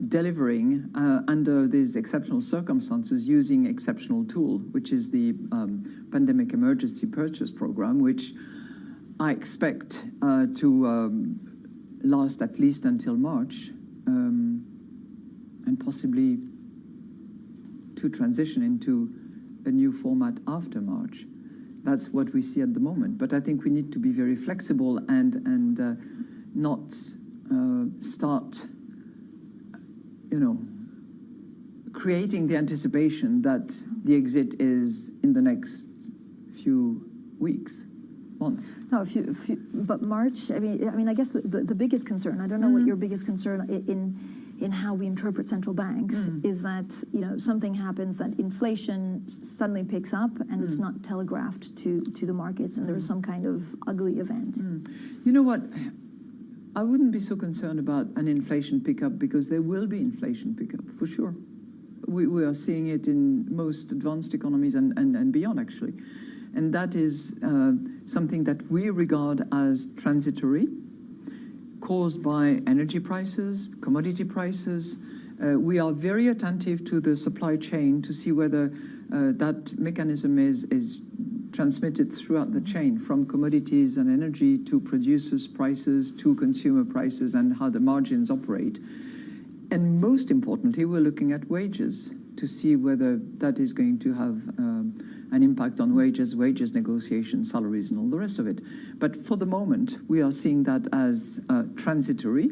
delivering under these exceptional circumstances using exceptional tool, which is the Pandemic Emergency Purchase Program, which I expect to last at least until March, and possibly to transition into a new format after March. That's what we see at the moment. But I think we need to be very flexible and not start, creating the anticipation that the exit is in the next few weeks, months. No, but March. I mean, I guess the biggest concern. I don't know what your biggest concern in how we interpret central banks is that something happens, that inflation suddenly picks up and it's not telegraphed to the markets, and there's some kind of ugly event. You know what? I wouldn't be so concerned about an inflation pickup, because there will be inflation pickup for sure. We are seeing it in most advanced economies and beyond, actually, and that is something that we regard as transitory, caused by energy prices, commodity prices. We are very attentive to the supply chain to see whether that mechanism is transmitted throughout the chain, from commodities and energy to producers' prices to consumer prices, and how the margins operate. And most importantly, we're looking at wages to see whether that is going to have an impact on wages negotiations, salaries, and all the rest of it. But for the moment, we are seeing that as transitory.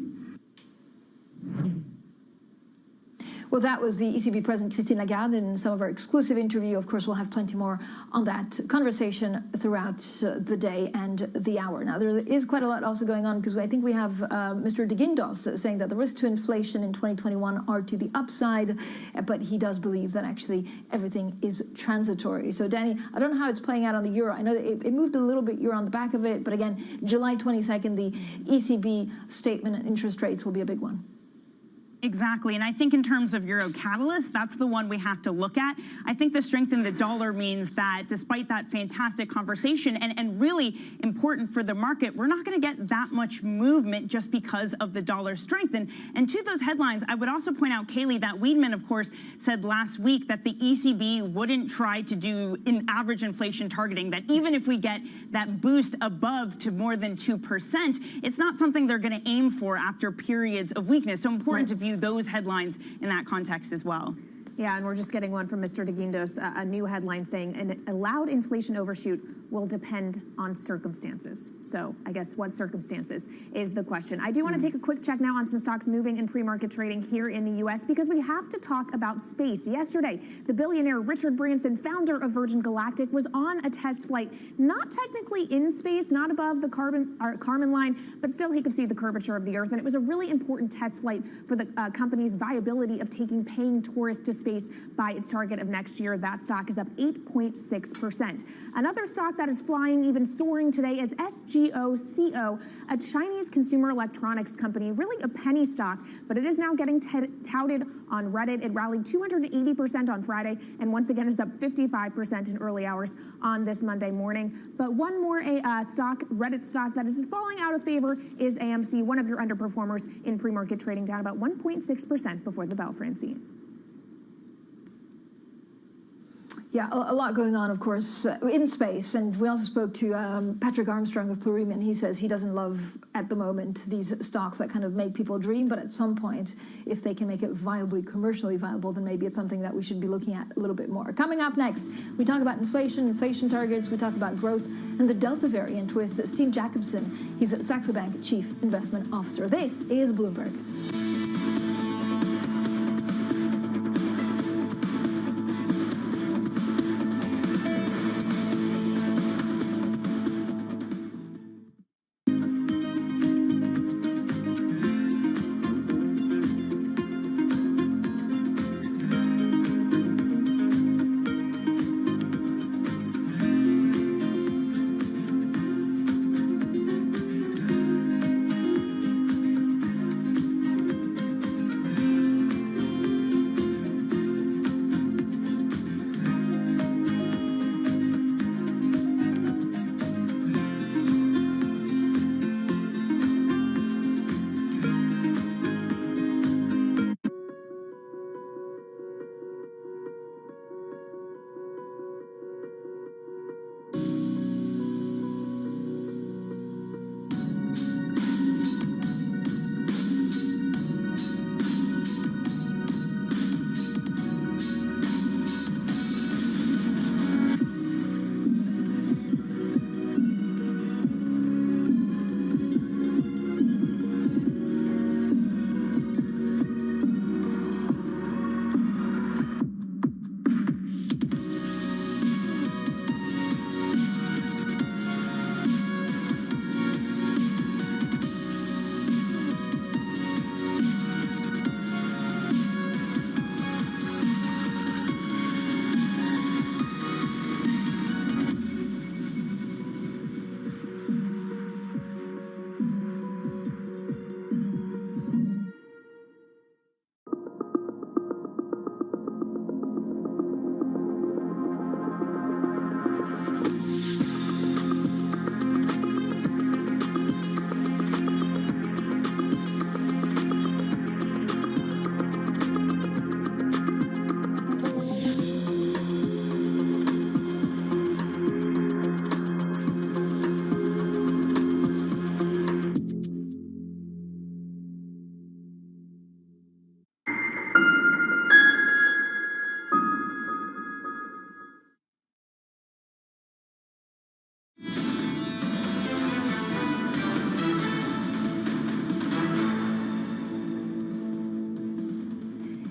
Well, that was the ECB President Christine Lagarde in some of our exclusive interview. Of course, we'll have plenty more on that conversation throughout the day and the hour. Now, there is quite a lot also going on, because I think we have Mr. de Guindos saying that the risks to inflation in 2021 are to the upside, but he does believe that actually everything is transitory. So, Danny, I don't know how it's playing out on the euro. I know that it moved a little bit. You're on the back of it. But again, July 22nd, the ECB statement and interest rates will be a big one. Exactly. And I think in terms of Euro catalyst, that's the one we have to look at. I think the strength in the dollar means that despite that fantastic conversation and really important for the market, we're not going to get that much movement just because of the dollar strength. And to those headlines, I would also point out, Kaylee, that Wiedemann, of course, said last week that the ECB wouldn't try to do an average inflation targeting, that even if we get that boost above to more than 2%, it's not something they're going to aim for after periods of weakness. So important to view those headlines in that context as well. Yeah, and we're just getting one from Mr. de Guindos, a new headline saying an allowed inflation overshoot will depend on circumstances. So I guess what circumstances is the question. I do want to take a quick check now on some stocks moving in pre-market trading here in the U.S. because we have to talk about space. Yesterday, the billionaire Richard Branson, founder of Virgin Galactic, was on a test flight, not technically in space, not above the Kármán line, but still he could see the curvature of the Earth. And it was a really important test flight for the company's viability of taking paying tourists to space by its target of next year. That stock is up 8.6%. Another stock that is flying, even soaring today, is SGOCO, a Chinese consumer electronics company, really a penny stock, but it is now getting touted on Reddit. It rallied 280% on Friday, and once again is up 55% in early hours on this Monday morning. But one more stock, Reddit stock, that is falling out of favor is AMC, one of your underperformers in pre-market trading, down about 1.6% before the bell, Francine. Yeah, a lot going on, of course, in space. And we also spoke to Patrick Armstrong of Plurium, and he says he doesn't love, at the moment, these stocks that kind of make people dream. But at some point, if they can make it viably, commercially viable, then maybe it's something that we should be looking at a little bit more. Coming up next, we talk about inflation targets, we talk about growth, and the Delta variant with Steen Jacobsen. He's Saxo Bank Chief Investment Officer. This is Bloomberg.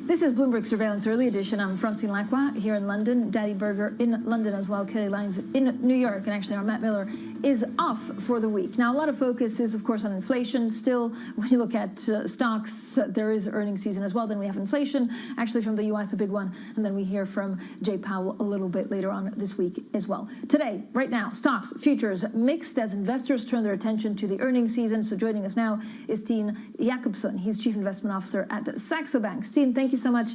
This is Bloomberg Surveillance Early Edition. I'm Francine Lacroix here in London, Daddy Berger in London as well, Kelly Lyons in New York, and actually our Matt Miller is off for the week. Now, a lot of focus is, of course, on inflation. Still, when you look at stocks, there is earnings season as well. Then we have inflation, actually from the U.S., a big one. And then we hear from Jay Powell a little bit later on this week as well. Today, right now, stocks, futures, mixed as investors turn their attention to the earnings season. So joining us now is Steen Jacobsen. He's Chief Investment Officer at Saxo Bank. Steen, thank you so much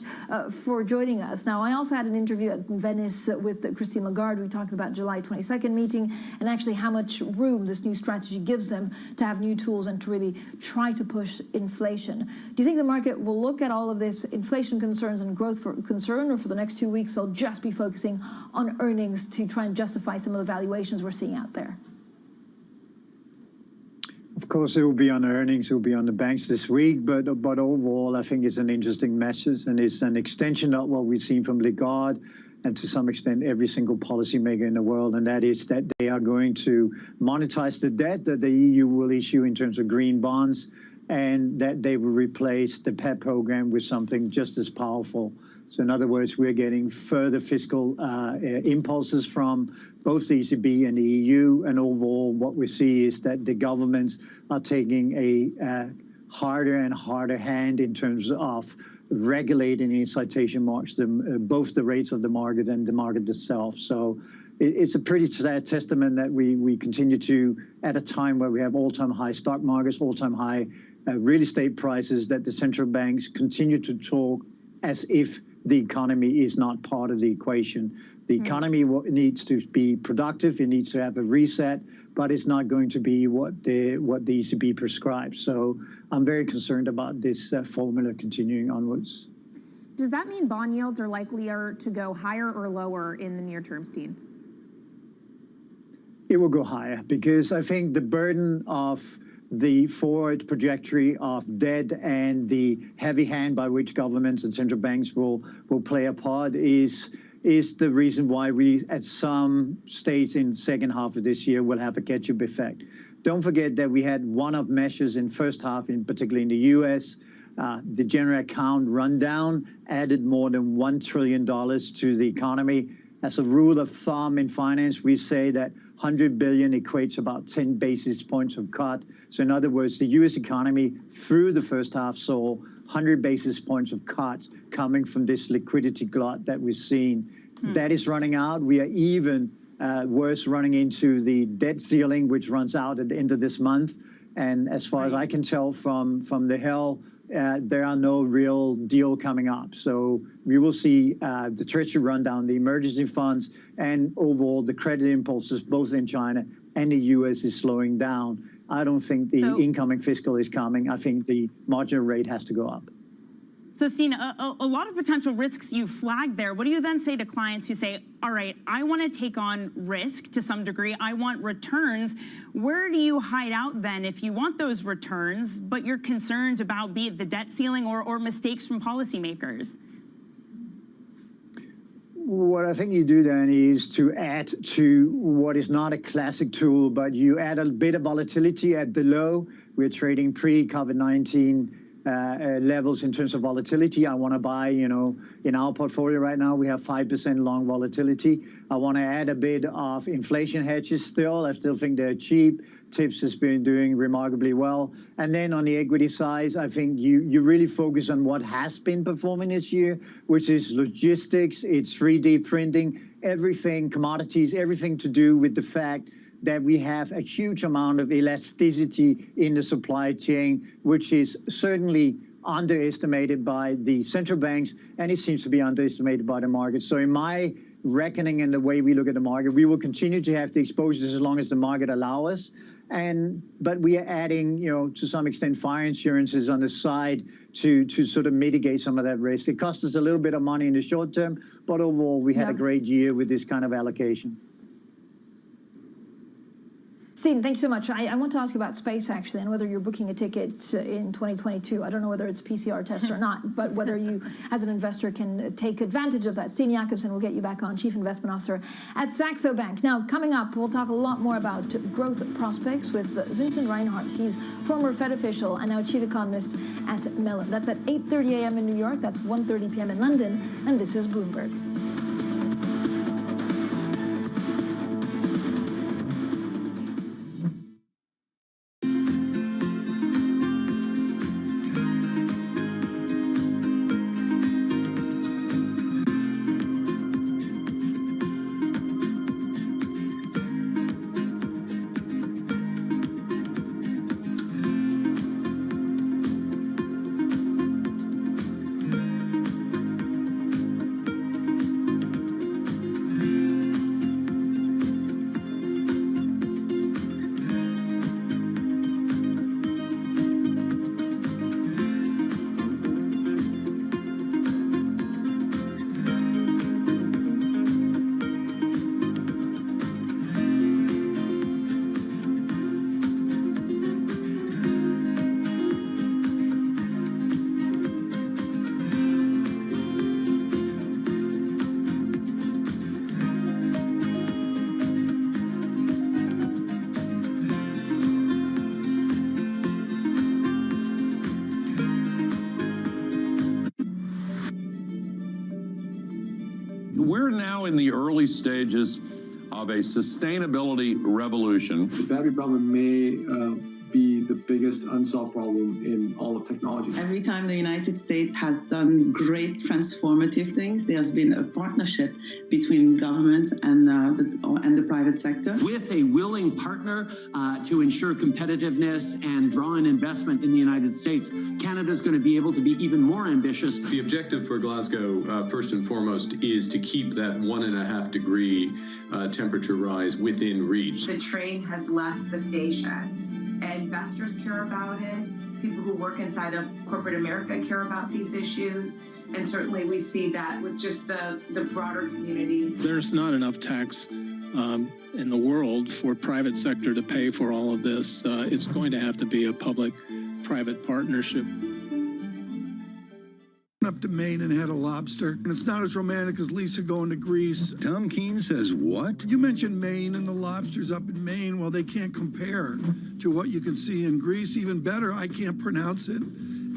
for joining us. Now, I also had an interview at Venice with Christine Lagarde. We talked about July 22nd meeting and actually how much room this new strategy gives them to have new tools and to really try to push inflation. Do you think the market will look at all of this inflation concerns and growth for concern, or for the next 2 weeks they'll just be focusing on earnings to try and justify some of the valuations we're seeing out there? Of course, it will be on earnings, it will be on the banks this week, but overall, I think it's an interesting message, and it's an extension of what we've seen from Lagarde and to some extent every single policymaker in the world, and that is that they are going to monetize the debt that the EU will issue in terms of green bonds, and that they will replace the PEP program with something just as powerful. So in other words, we're getting further fiscal impulses from both the ECB and the EU, and overall what we see is that the governments are taking a harder and harder hand in terms of regulating in citation marks both the rates of the market and the market itself. So it's a pretty sad testament that we continue to, at a time where we have all-time high stock markets, all-time high real estate prices, that the central banks continue to talk as if the economy is not part of the equation. The economy needs to be productive, it needs to have a reset, but it's not going to be what the ECB prescribes. So I'm very concerned about this formula continuing onwards. Does that mean bond yields are likelier to go higher or lower in the near term, Steen? It will go higher because I think the burden of the forward trajectory of debt and the heavy hand by which governments and central banks will play a part is the reason why we, at some stage in the second half of this year, will have a catch-up effect. Don't forget that we had one-off measures in first half, particularly in the U.S. The general account rundown added more than $1 trillion to the economy. As a rule of thumb in finance, we say that 100 billion equates about 10 basis points of cut. So in other words, the U.S. economy through the first half saw 100 basis points of cuts coming from this liquidity glut that we've seen. That is running out. We are even worse running into the debt ceiling, which runs out at the end of this month. And as far as I can tell from the Hill, there are no real deal coming up. So we will see the Treasury run down, the emergency funds, and overall the credit impulses, both in China and the U.S., is slowing down. I don't think the incoming fiscal is coming. I think the marginal rate has to go up. So, Steen, a lot of potential risks you flagged there. What do you then say to clients who say, all right, I want to take on risk to some degree, I want returns? Where do you hide out then if you want those returns, but you're concerned about, be it the debt ceiling or mistakes from policymakers? What I think you do then is to add to what is not a classic tool, but you add a bit of volatility at the low. We're trading pre-COVID-19 levels in terms of volatility. I want to buy, in our portfolio right now, we have 5% long volatility. I want to add a bit of inflation hedges still. I still think they're cheap. TIPS has been doing remarkably well. And then on the equity side, I think you really focus on what has been performing this year, which is logistics, it's 3D printing, everything, commodities, everything to do with the fact that we have a huge amount of elasticity in the supply chain, which is certainly underestimated by the central banks, and it seems to be underestimated by the market. So in my reckoning and the way we look at the market, we will continue to have the exposures as long as the market allows us. But we are adding, to some extent, fire insurances on the side to sort of mitigate some of that risk. It costs us a little bit of money in the short term, but overall, we had a great year with this kind of allocation. Steen, thanks so much. I want to ask you about space, actually, and whether you're booking a ticket in 2022. I don't know whether it's PCR test or not, but whether you, as an investor, can take advantage of that. Steen Jacobsen will get you back on, Chief Investment Officer at Saxo Bank. Now, coming up, we'll talk a lot more about growth prospects with Vincent Reinhart. He's former Fed official and now Chief Economist at Mellon. That's at 8:30 a.m. in New York. That's 1:30 p.m. in London. And this is Bloomberg. We're now in the early stages of a sustainability revolution. The battery problem may be the biggest unsolved problem in all of technology. Every time the United States has done great transformative things, there has been a partnership between government and the private sector. With a willing partner to ensure competitiveness and draw in investment in the United States, Canada's going to be able to be even more ambitious. The objective for Glasgow, first and foremost, is to keep that 1.5 degree temperature rise within reach. The train has left the station. Investors care about it. People who work inside of corporate America care about these issues. And certainly we see that with just the broader community. There's not enough tax in the world for private sector to pay for all of this. It's going to have to be a public-private partnership. Up to Maine and had a lobster, and it's not as romantic as Lisa going to Greece. Tom Keene says what? You mentioned Maine and the lobsters up in Maine. Well, they can't compare to what you can see in Greece. Even better, I can't pronounce it.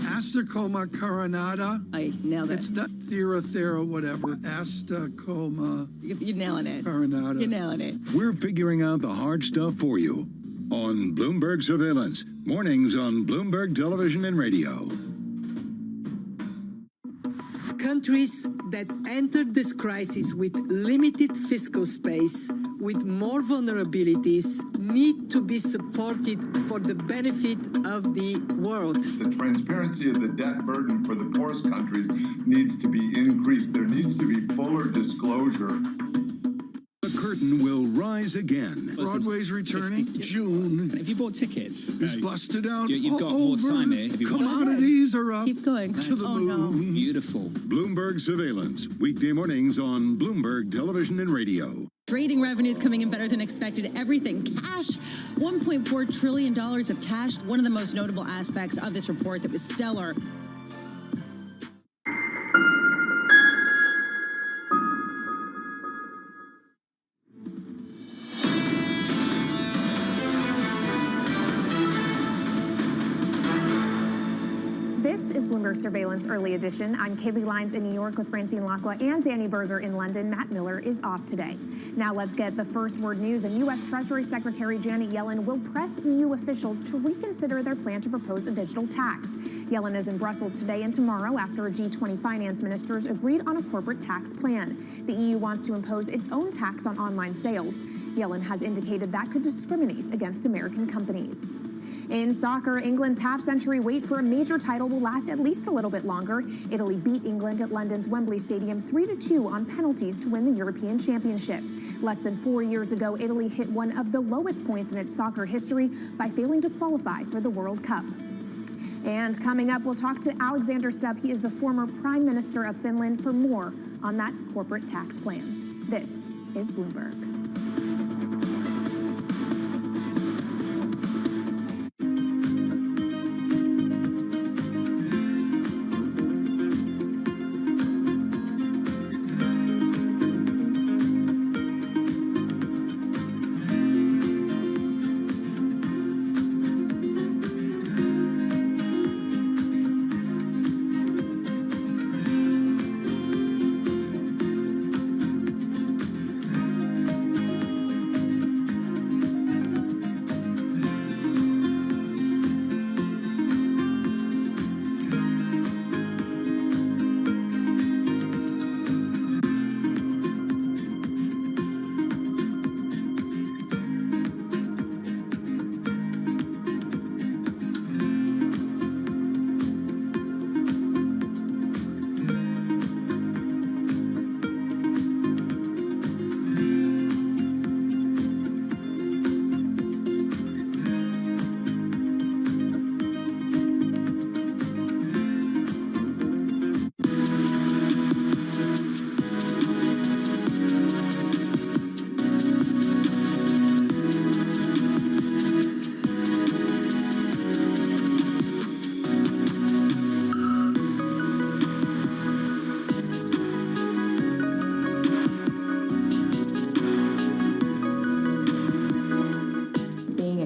Astracoma carinata. I nailed it. It's not thera, whatever. Astracoma. You're nailing it. Carinata. You're nailing it. We're figuring out the hard stuff for you on Bloomberg Surveillance. Mornings on Bloomberg Television and Radio. Countries that entered this crisis with limited fiscal space, with more vulnerabilities, need to be supported for the benefit of the world. The transparency of the debt burden for the poorest countries needs to be increased. There needs to be fuller disclosure. The curtain will rise again. Broadway's returning June. Have you bought tickets? It's busted out. You've got more time here. Commodities are up. Keep going. To the moon. No. Beautiful. Bloomberg Surveillance, weekday mornings on Bloomberg Television and Radio. Trading revenues coming in better than expected. Everything cash, $1.4 trillion of cash. One of the most notable aspects of this report that was stellar. This is Bloomberg Surveillance Early Edition. I'm Kaylee Lyons in New York with Francine Lacqua and Danny Berger in London. Matt Miller is off today. Now let's get the first word news. And U.S. Treasury Secretary Janet Yellen will press EU officials to reconsider their plan to propose a digital tax. Yellen is in Brussels today and tomorrow after G20 finance ministers agreed on a corporate tax plan. The EU wants to impose its own tax on online sales. Yellen has indicated that could discriminate against American companies. In soccer, England's half-century wait for a major title will last at least a little bit longer. Italy beat England at London's Wembley Stadium 3-2 on penalties to win the European Championship. Less than 4 years ago, Italy hit one of the lowest points in its soccer history by failing to qualify for the World Cup. And coming up, we'll talk to Alexander Stubb. He is the former Prime Minister of Finland for more on that corporate tax plan. This is Bloomberg.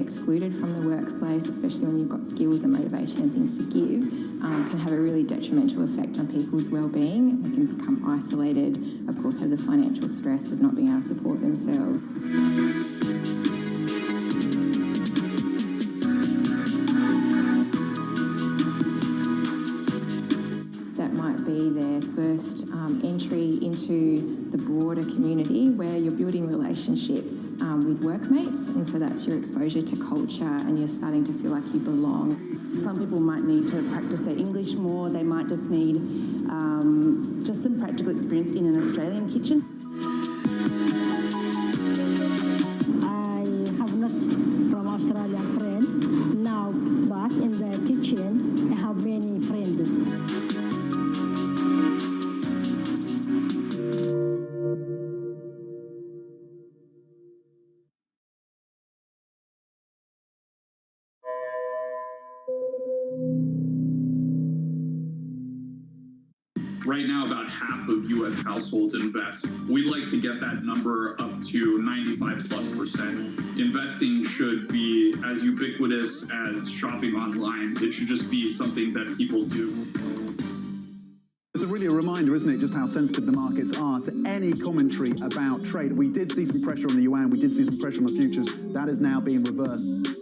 excluded from the workplace, especially when you've got skills and motivation and things to give, can have a really detrimental effect on people's well-being. They can become isolated, of course have the financial stress of not being able to support themselves. That might be their first entry into the broader community where you're building relationships with workmates, and so that's your exposure to culture and you're starting to feel like you belong. Some people might need to practice their English more, they might just need just some practical experience in an Australian kitchen. I have not from Australian friend now, but in the kitchen I have many friends. Right now, about half of U.S. households invest. We'd like to get that number up to 95+%. Investing should be as ubiquitous as shopping online. It should just be something that people do. It's really a reminder, isn't it, just how sensitive the markets are to any commentary about trade. We did see some pressure on the yuan, we did see some pressure on the futures. That is now being reversed.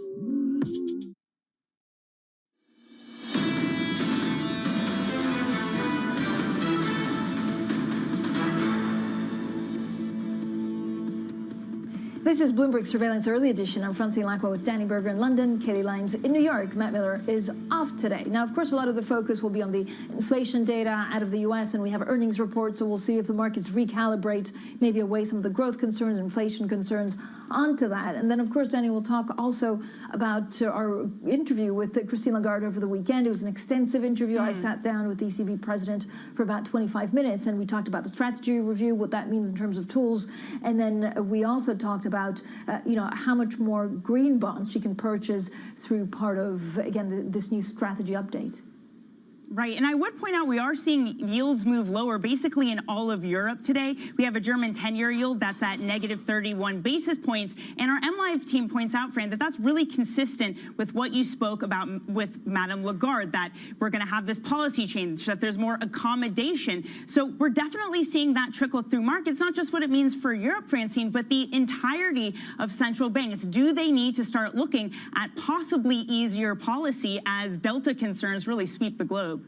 This is Bloomberg Surveillance Early Edition. I'm Francine Lacqua with Danny Berger in London, Katie Lyons in New York. Matt Miller is off today. Now, of course, a lot of the focus will be on the inflation data out of the U.S., and we have earnings reports, so we'll see if the markets recalibrate, maybe away some of the growth concerns, inflation concerns onto that. And then, of course, Danny will talk also about our interview with Christine Lagarde over the weekend. It was an extensive interview. I sat down with the ECB president for about 25 minutes, and we talked about the strategy review, what that means in terms of tools. And then we also talked about how much more green bonds she can purchase through part of, again, this new strategy update. Right, and I would point out we are seeing yields move lower basically in all of Europe today. We have a German 10-year yield that's at negative 31 basis points, and our MLive team points out, Fran, that that's really consistent with what you spoke about with Madame Lagarde, that we're going to have this policy change, that there's more accommodation. So we're definitely seeing that trickle through markets, not just what it means for Europe, Francine, but the entirety of central banks. Do they need to start looking at possibly easier policy as Delta concerns really sweep the globe?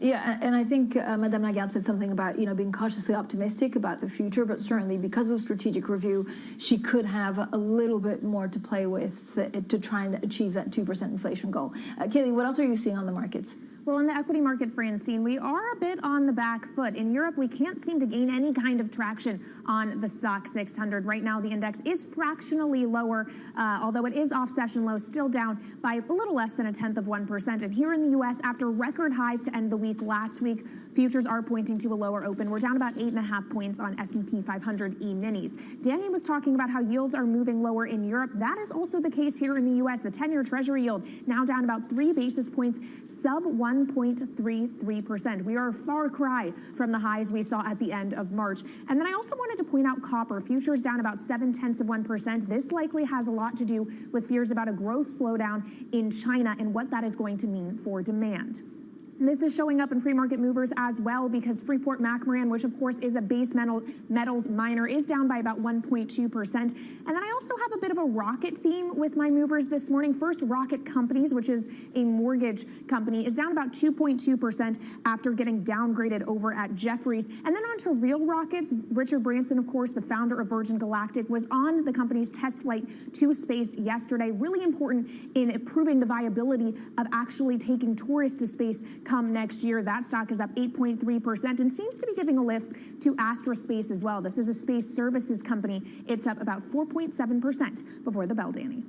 Yeah, and I think Madame Lagarde said something about, being cautiously optimistic about the future, but certainly because of the strategic review, she could have a little bit more to play with to try and achieve that 2% inflation goal. Kaylee, what else are you seeing on the markets? Well, in the equity market, Francine, we are a bit on the back foot. In Europe, we can't seem to gain any kind of traction on the stock 600. Right now, the index is fractionally lower, although it is off session low, still down by a little less than 0.1%. And here in the U.S., after record highs to end the week last week, futures are pointing to a lower open. We're down about 8.5 points on S&P 500 E-minis. Danny was talking about how yields are moving lower in Europe. That is also the case here in the U.S. The 10-year Treasury yield now down about 3 basis points, sub 1.33%. We are a far cry from the highs we saw at the end of March. And then I also wanted to point out copper. Futures down about 0.7%. This likely has a lot to do with fears about a growth slowdown in China and what that is going to mean for demand. This is showing up in pre-market movers as well because Freeport-McMoRan, which of course is a base metals miner, is down by about 1.2%. And then I also have a bit of a rocket theme with my movers this morning. First, Rocket Companies, which is a mortgage company, is down about 2.2% after getting downgraded over at Jefferies. And then on to Real Rockets. Richard Branson, of course, the founder of Virgin Galactic, was on the company's test flight to space yesterday. Really important in improving the viability of actually taking tourists to space come next year. That stock is up 8.3% and seems to be giving a lift to Astra Space as well. This is a space services company. It's up about 4.7% before the bell, Danny.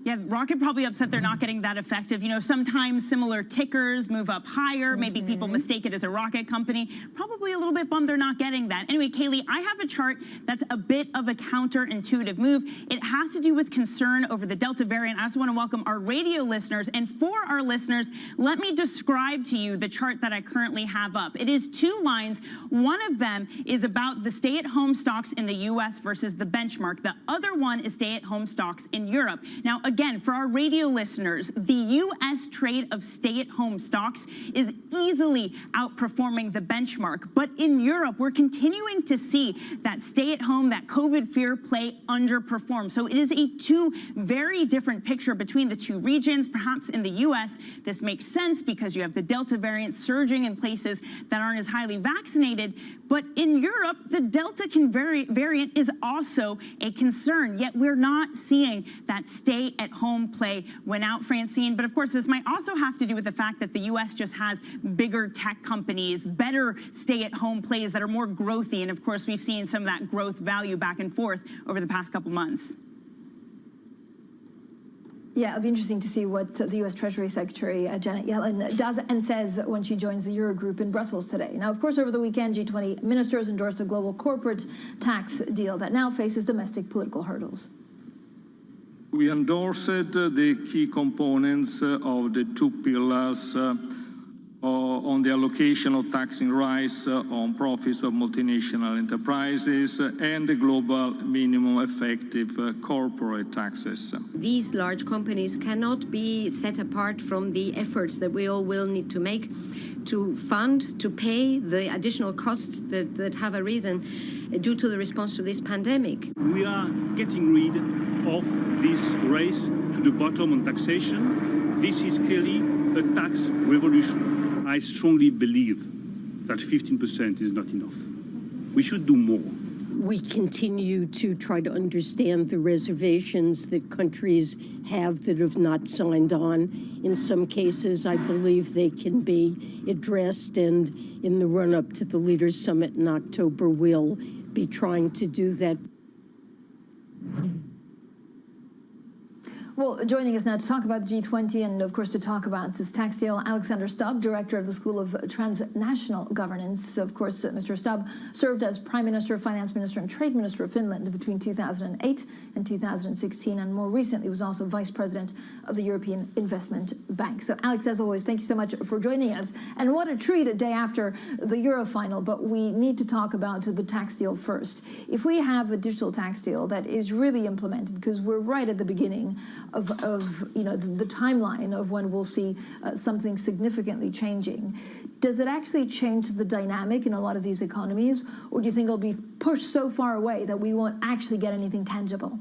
Yeah, Rocket probably upset they're not getting that effective. Sometimes similar tickers move up higher. Maybe people mistake it as a rocket company. Probably a little bit bummed they're not getting that. Anyway, Kaylee, I have a chart that's a bit of a counterintuitive move. It has to do with concern over the Delta variant. I also want to welcome our radio listeners. And for our listeners, let me describe to you the chart that I currently have up. It is 2 lines. One of them is about the stay-at-home stocks in the U.S. versus the benchmark. The other one is stay-at-home stocks in Europe. Now, again, for our radio listeners, the U.S. trade of stay-at-home stocks is easily outperforming the benchmark. But in Europe, we're continuing to see that stay-at-home, that COVID fear play underperform. So it is a 2 very different picture between the 2 regions. Perhaps in the U.S., this makes sense because you have the Delta variant surging in places that aren't as highly vaccinated. But in Europe, the Delta variant is also a concern. Yet we're not seeing that stay-at-home play win out, Francine. But of course, this might also have to do with the fact that the U.S. just has bigger tech companies, better stay-at-home plays that are more growthy. And of course, we've seen some of that growth value back and forth over the past couple months. Yeah, it'll be interesting to see what the U.S. Treasury Secretary Janet Yellen does and says when she joins the Eurogroup in Brussels today. Now, of course, over the weekend, G20 ministers endorsed a global corporate tax deal that now faces domestic political hurdles. We endorsed the key components of the two pillars on the allocation of taxing rights on profits of multinational enterprises and the global minimum effective corporate taxes. These large companies cannot be set apart from the efforts that we all will need to make to fund, to pay the additional costs that have arisen due to the response to this pandemic. We are getting rid of this race to the bottom on taxation. This is clearly a tax revolution. I strongly believe that 15% is not enough. We should do more. We continue to try to understand the reservations that countries have that have not signed on. In some cases, I believe they can be addressed, and in the run-up to the Leaders' Summit in October, we'll be trying to do that. Well, joining us now to talk about the G20 and, of course, to talk about this tax deal, Alexander Stubb, director of the School of Transnational Governance. Of course, Mr. Stubb served as Prime Minister, Finance Minister and Trade Minister of Finland between 2008 and 2016, and more recently was also Vice President of the European Investment Bank. So, Alex, as always, thank you so much for joining us. And what a treat a day after the Euro final, but we need to talk about the tax deal first. If we have a digital tax deal that is really implemented, because we're right at the beginning of the timeline of when we'll see something significantly changing. Does it actually change the dynamic in a lot of these economies, or do you think it'll be pushed so far away that we won't actually get anything tangible?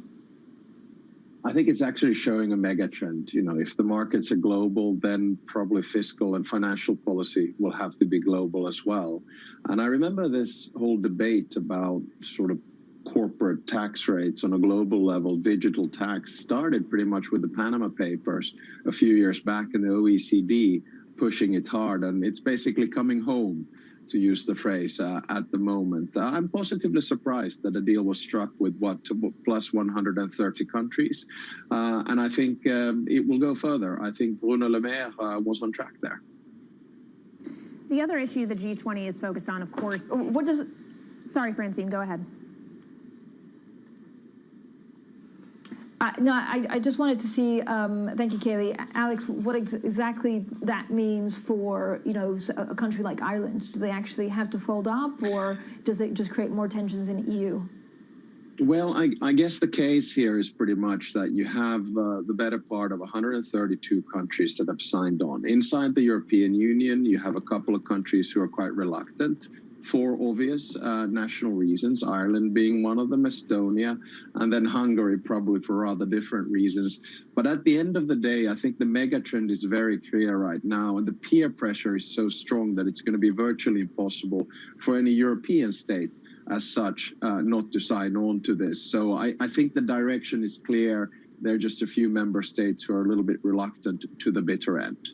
I think it's actually showing a mega trend. You know, if the markets are global, then probably fiscal and financial policy will have to be global as well. And I remember this whole debate about sort of corporate tax rates on a global level. Digital tax started pretty much with the Panama Papers a few years back in the OECD, pushing it hard, and it's basically coming home, to use the phrase, at the moment. I'm positively surprised that a deal was struck with plus 130 countries, and I think it will go further. I think Bruno Le Maire was on track there. The other issue the G20 is focused on, of course. Sorry, Francine, go ahead. No, I just wanted to see, thank you, Kaylee. Alex, what exactly that means for, a country like Ireland. Do they actually have to fold up, or does it just create more tensions in the EU? Well, I guess the case here is pretty much that you have the better part of 132 countries that have signed on. Inside the European Union, you have a couple of countries who are quite reluctant, for obvious national reasons, Ireland being one of them, Estonia, and then Hungary probably for rather different reasons. But at the end of the day, I think the mega trend is very clear right now, and the peer pressure is so strong that it's going to be virtually impossible for any European state as such not to sign on to this. So I think the direction is clear. There are just a few member states who are a little bit reluctant to the bitter end.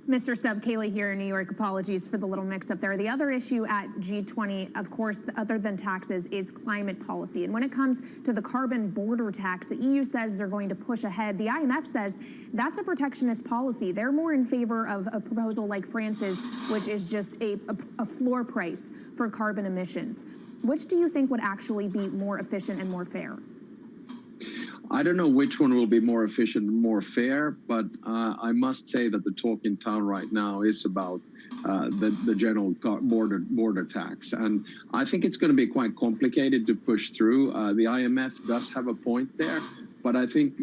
Mr. Stubb, Kaylee here in New York. Apologies for the little mix-up there. The other issue at G20, of course, other than taxes, is climate policy. And when it comes to the carbon border tax, the EU says they're going to push ahead. The IMF says that's a protectionist policy. They're more in favor of a proposal like France's, which is just a floor price for carbon emissions. Which do you think would actually be more efficient and more fair? I don't know which one will be more efficient and more fair, but I must say that the talk in town right now is about the general border tax. And I think it's going to be quite complicated to push through. The IMF does have a point there, but I think,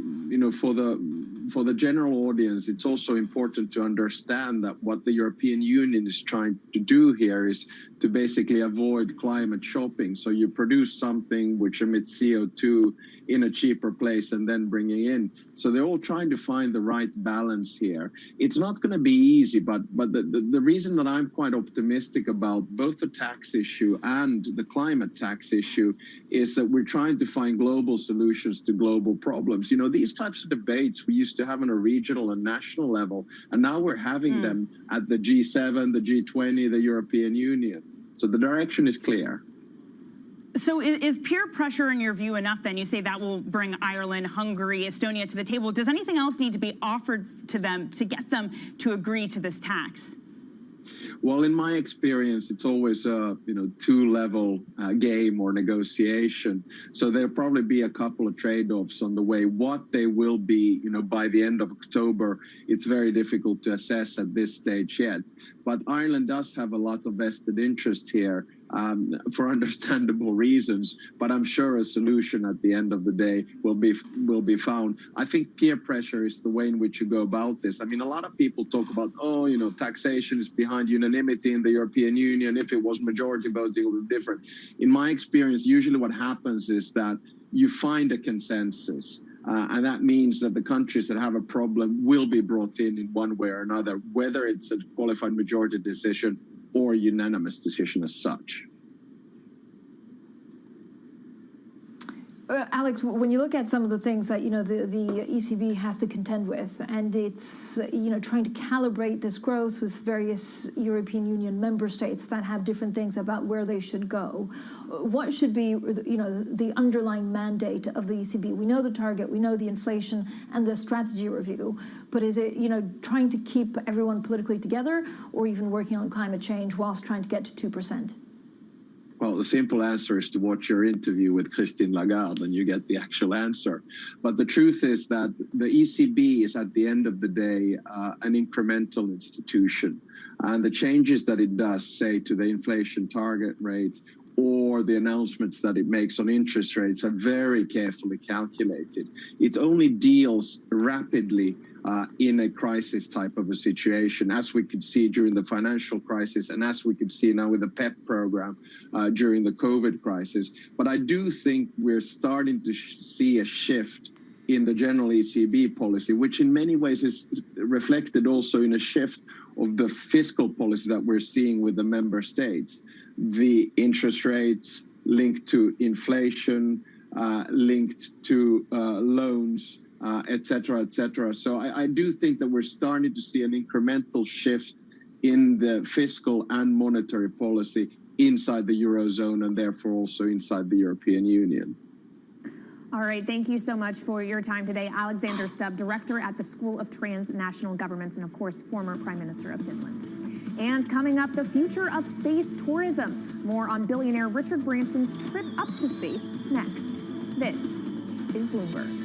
for the general audience, it's also important to understand that what the European Union is trying to do here is to basically avoid climate shopping. So you produce something which emits CO2 in a cheaper place and then bringing in. So they're all trying to find the right balance here. It's not going to be easy, but the reason that I'm quite optimistic about both the tax issue and the climate tax issue is that we're trying to find global solutions to global problems. These types of debates we used to have on a regional and national level, and now we're having them at the G7, the G20, the European Union. So the direction is clear. So is peer pressure, in your view, enough then? You say that will bring Ireland, Hungary, Estonia to the table. Does anything else need to be offered to them to get them to agree to this tax? Well, in my experience, it's always a two-level game or negotiation. So there'll probably be a couple of trade-offs on the way. What they will be, by the end of October, it's very difficult to assess at this stage yet. But Ireland does have a lot of vested interest here for understandable reasons. But I'm sure a solution at the end of the day will be found. I think peer pressure is the way in which you go about this. I mean, a lot of people talk about, taxation is behind unanimity in the European Union. If it was majority voting, it would be different. In my experience, usually what happens is that you find a consensus. And that means that the countries that have a problem will be brought in one way or another, whether it's a qualified majority decision or a unanimous decision as such. Alex, when you look at some of the things that the ECB has to contend with, and it's trying to calibrate this growth with various European Union member states that have different things about where they should go, what should be the underlying mandate of the ECB? We know the target, we know the inflation and the strategy review, but is it trying to keep everyone politically together, or even working on climate change whilst trying to get to 2%? Well, the simple answer is to watch your interview with Christine Lagarde and you get the actual answer. But the truth is that the ECB is, at the end of the day, an incremental institution. And the changes that it does, say, to the inflation target rate or the announcements that it makes on interest rates are very carefully calculated. It only deals rapidly in a crisis type of a situation, as we could see during the financial crisis and as we could see now with the PEP program during the COVID crisis. But I do think we're starting to see a shift in the general ECB policy, which in many ways is reflected also in a shift of the fiscal policy that we're seeing with the member states. The interest rates linked to inflation, linked to loans, et cetera, et cetera. So I do think that we're starting to see an incremental shift in the fiscal and monetary policy inside the Eurozone and therefore also inside the European Union. All right, thank you so much for your time today. Alexander Stubb, Director at the School of Transnational Governments and, of course, former Prime Minister of Finland. And coming up, the future of space tourism. More on billionaire Richard Branson's trip up to space next. This is Bloomberg.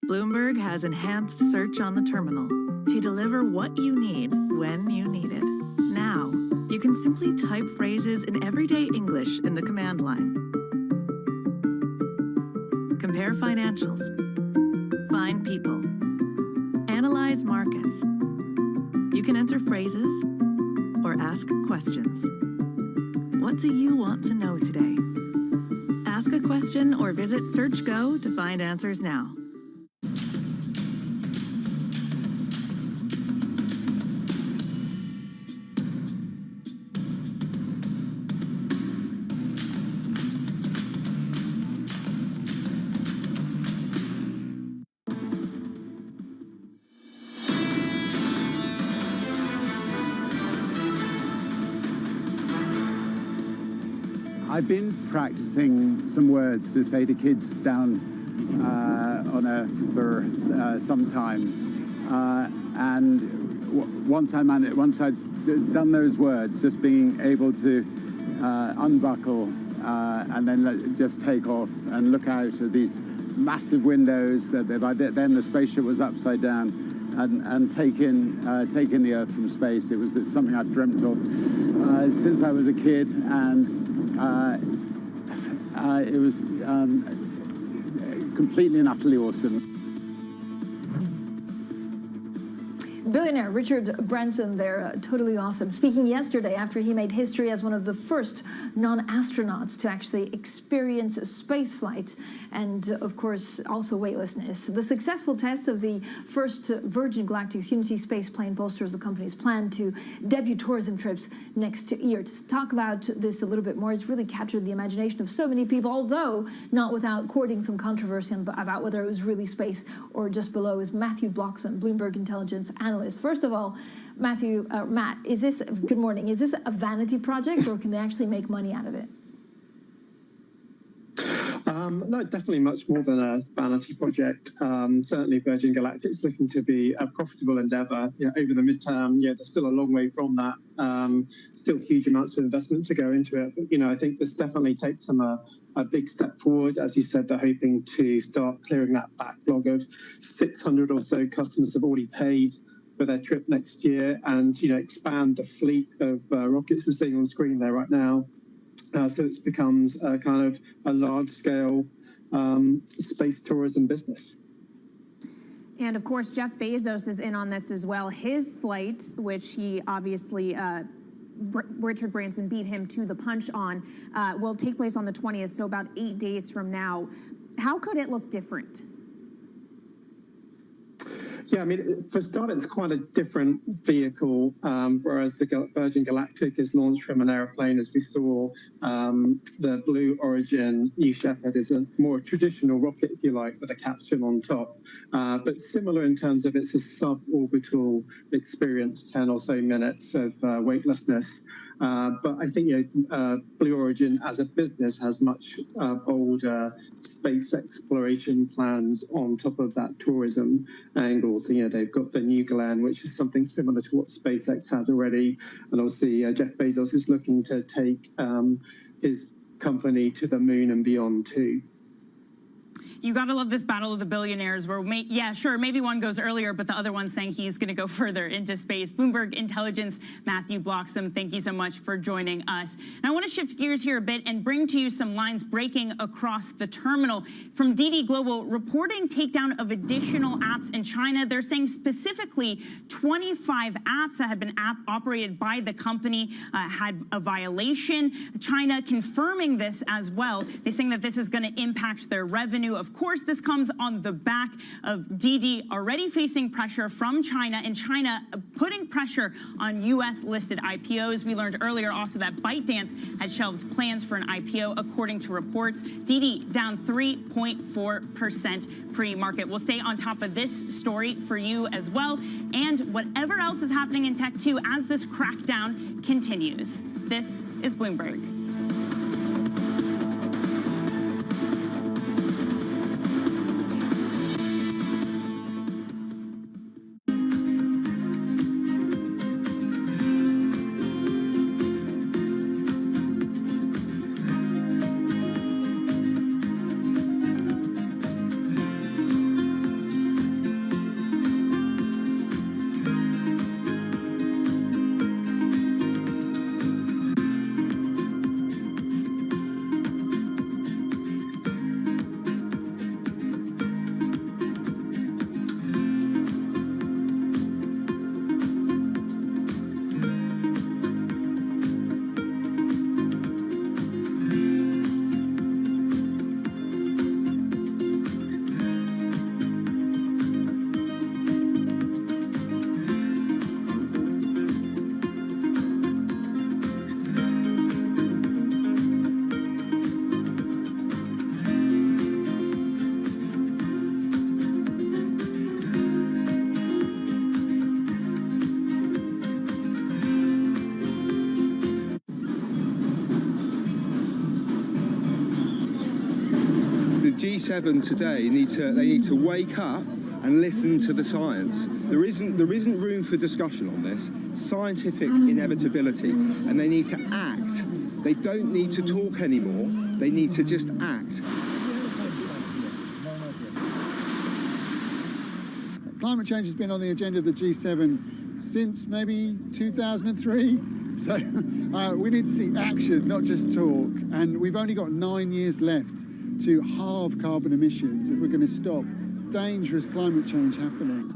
Bloomberg has enhanced search on the terminal to deliver what you need when you need it. Now, you can simply type phrases in everyday English in the command line. Compare financials. Find people. Analyze markets. You can enter phrases or ask questions. What do you want to know today? Ask a question or visit SearchGo to find answers now. I've been practicing some words to say to kids down on Earth for some time, and once I'd done those words, just being able to unbuckle and then just take off and look out at these massive windows. By then the spaceship was upside down, and take in the Earth from space. It was something I'd dreamt of since I was a kid, and it was completely and utterly awesome. Billionaire Richard Branson there, totally awesome. Speaking yesterday after he made history as one of the first non-astronauts to actually experience space flight and, of course, also weightlessness. The successful test of the first Virgin Galactic's Unity spaceplane bolsters the company's plan to debut tourism trips next year. To talk about this a little bit more, it's really captured the imagination of so many people, although not without courting some controversy about whether it was really space or just below, is Matthew Bloxham, Bloomberg Intelligence analyst. First of all, Matt, good morning. Is this a vanity project, or can they actually make money out of it? No, definitely much more than a vanity project. Certainly Virgin Galactic is looking to be a profitable endeavour. Over the midterm, there's still a long way from that. Still huge amounts of investment to go into it. But, I think this definitely takes them a big step forward. As you said, they're hoping to start clearing that backlog of 600 or so customers have already paid for their trip next year, and expand the fleet of rockets we're seeing on screen there right now. So it becomes a kind of a large-scale space tourism business. And of course, Jeff Bezos is in on this as well. His flight, which he obviously, Richard Branson beat him to the punch on, will take place on the 20th, so about 8 days from now. How could it look different? Yeah, I mean, for a start, it's quite a different vehicle, whereas the Virgin Galactic is launched from an aeroplane, as we saw. The Blue Origin New Shepard is a more traditional rocket, if you like, with a capsule on top. But similar in terms of it's a suborbital experience, 10 or so minutes of weightlessness. But I think Blue Origin as a business has much bolder space exploration plans on top of that tourism angle. So, they've got the New Glenn, which is something similar to what SpaceX has already. And obviously, Jeff Bezos is looking to take his company to the moon and beyond, too. You got to love this battle of the billionaires where, maybe one goes earlier, but the other one's saying he's going to go further into space. Bloomberg Intelligence, Matthew Bloxham, thank you so much for joining us. And I want to shift gears here a bit and bring to you some lines breaking across the terminal. From DD Global, reporting takedown of additional apps in China. They're saying specifically 25 apps that had been operated by the company had a violation. China confirming this as well. They're saying that this is going to impact their revenue. Of course, this comes on the back of DD already facing pressure from China, and China putting pressure on U.S.-listed IPOs. We learned earlier also that ByteDance had shelved plans for an IPO, according to reports. DD down 3.4% pre-market. We'll stay on top of this story for you as well, and whatever else is happening in tech, too, as this crackdown continues. This is Bloomberg. G7 today need to wake up and listen to the science. There isn't room for discussion on this. Scientific inevitability, and they need to act. They don't need to talk anymore. They need to just act. Climate change has been on the agenda of the G7 since maybe 2003. So we need to see action, not just talk. And we've only got 9 years left to halve carbon emissions if we're going to stop dangerous climate change happening.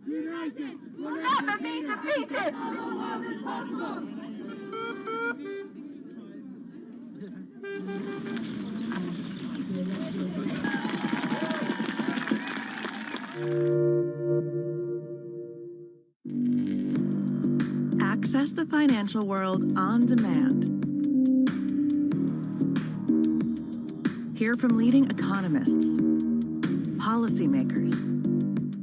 United, we'll never be defeated. All the world is possible. Access the financial world on demand. Hear from leading economists, policymakers,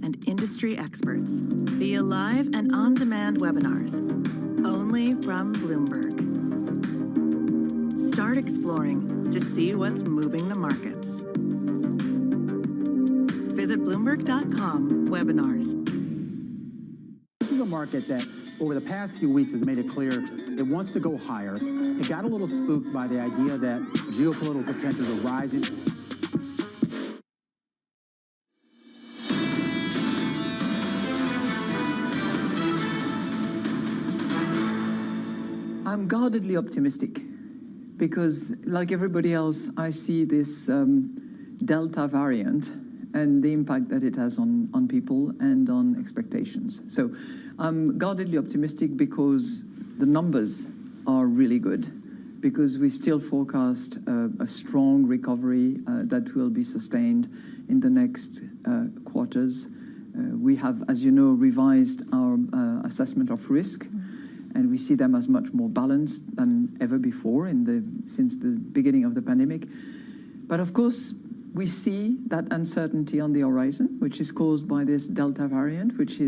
and industry experts via live and on-demand webinars, only from Bloomberg. Start exploring to see what's moving the markets. Visit Bloomberg.com/webinars. This is a market that over the past few weeks has made it clear it wants to go higher. It got a little spooked by the idea that geopolitical tensions are rising. I'm guardedly optimistic because, like everybody else, I see this Delta variant and the impact that it has on people and on expectations. So I'm guardedly optimistic because the numbers are really good, because we still forecast a strong recovery that will be sustained in the next quarters. We have, as you know, revised our assessment of risk, and we see them as much more balanced than ever before since the beginning of the pandemic. But of course, we see that uncertainty on the horizon, which is caused by this Delta variant, which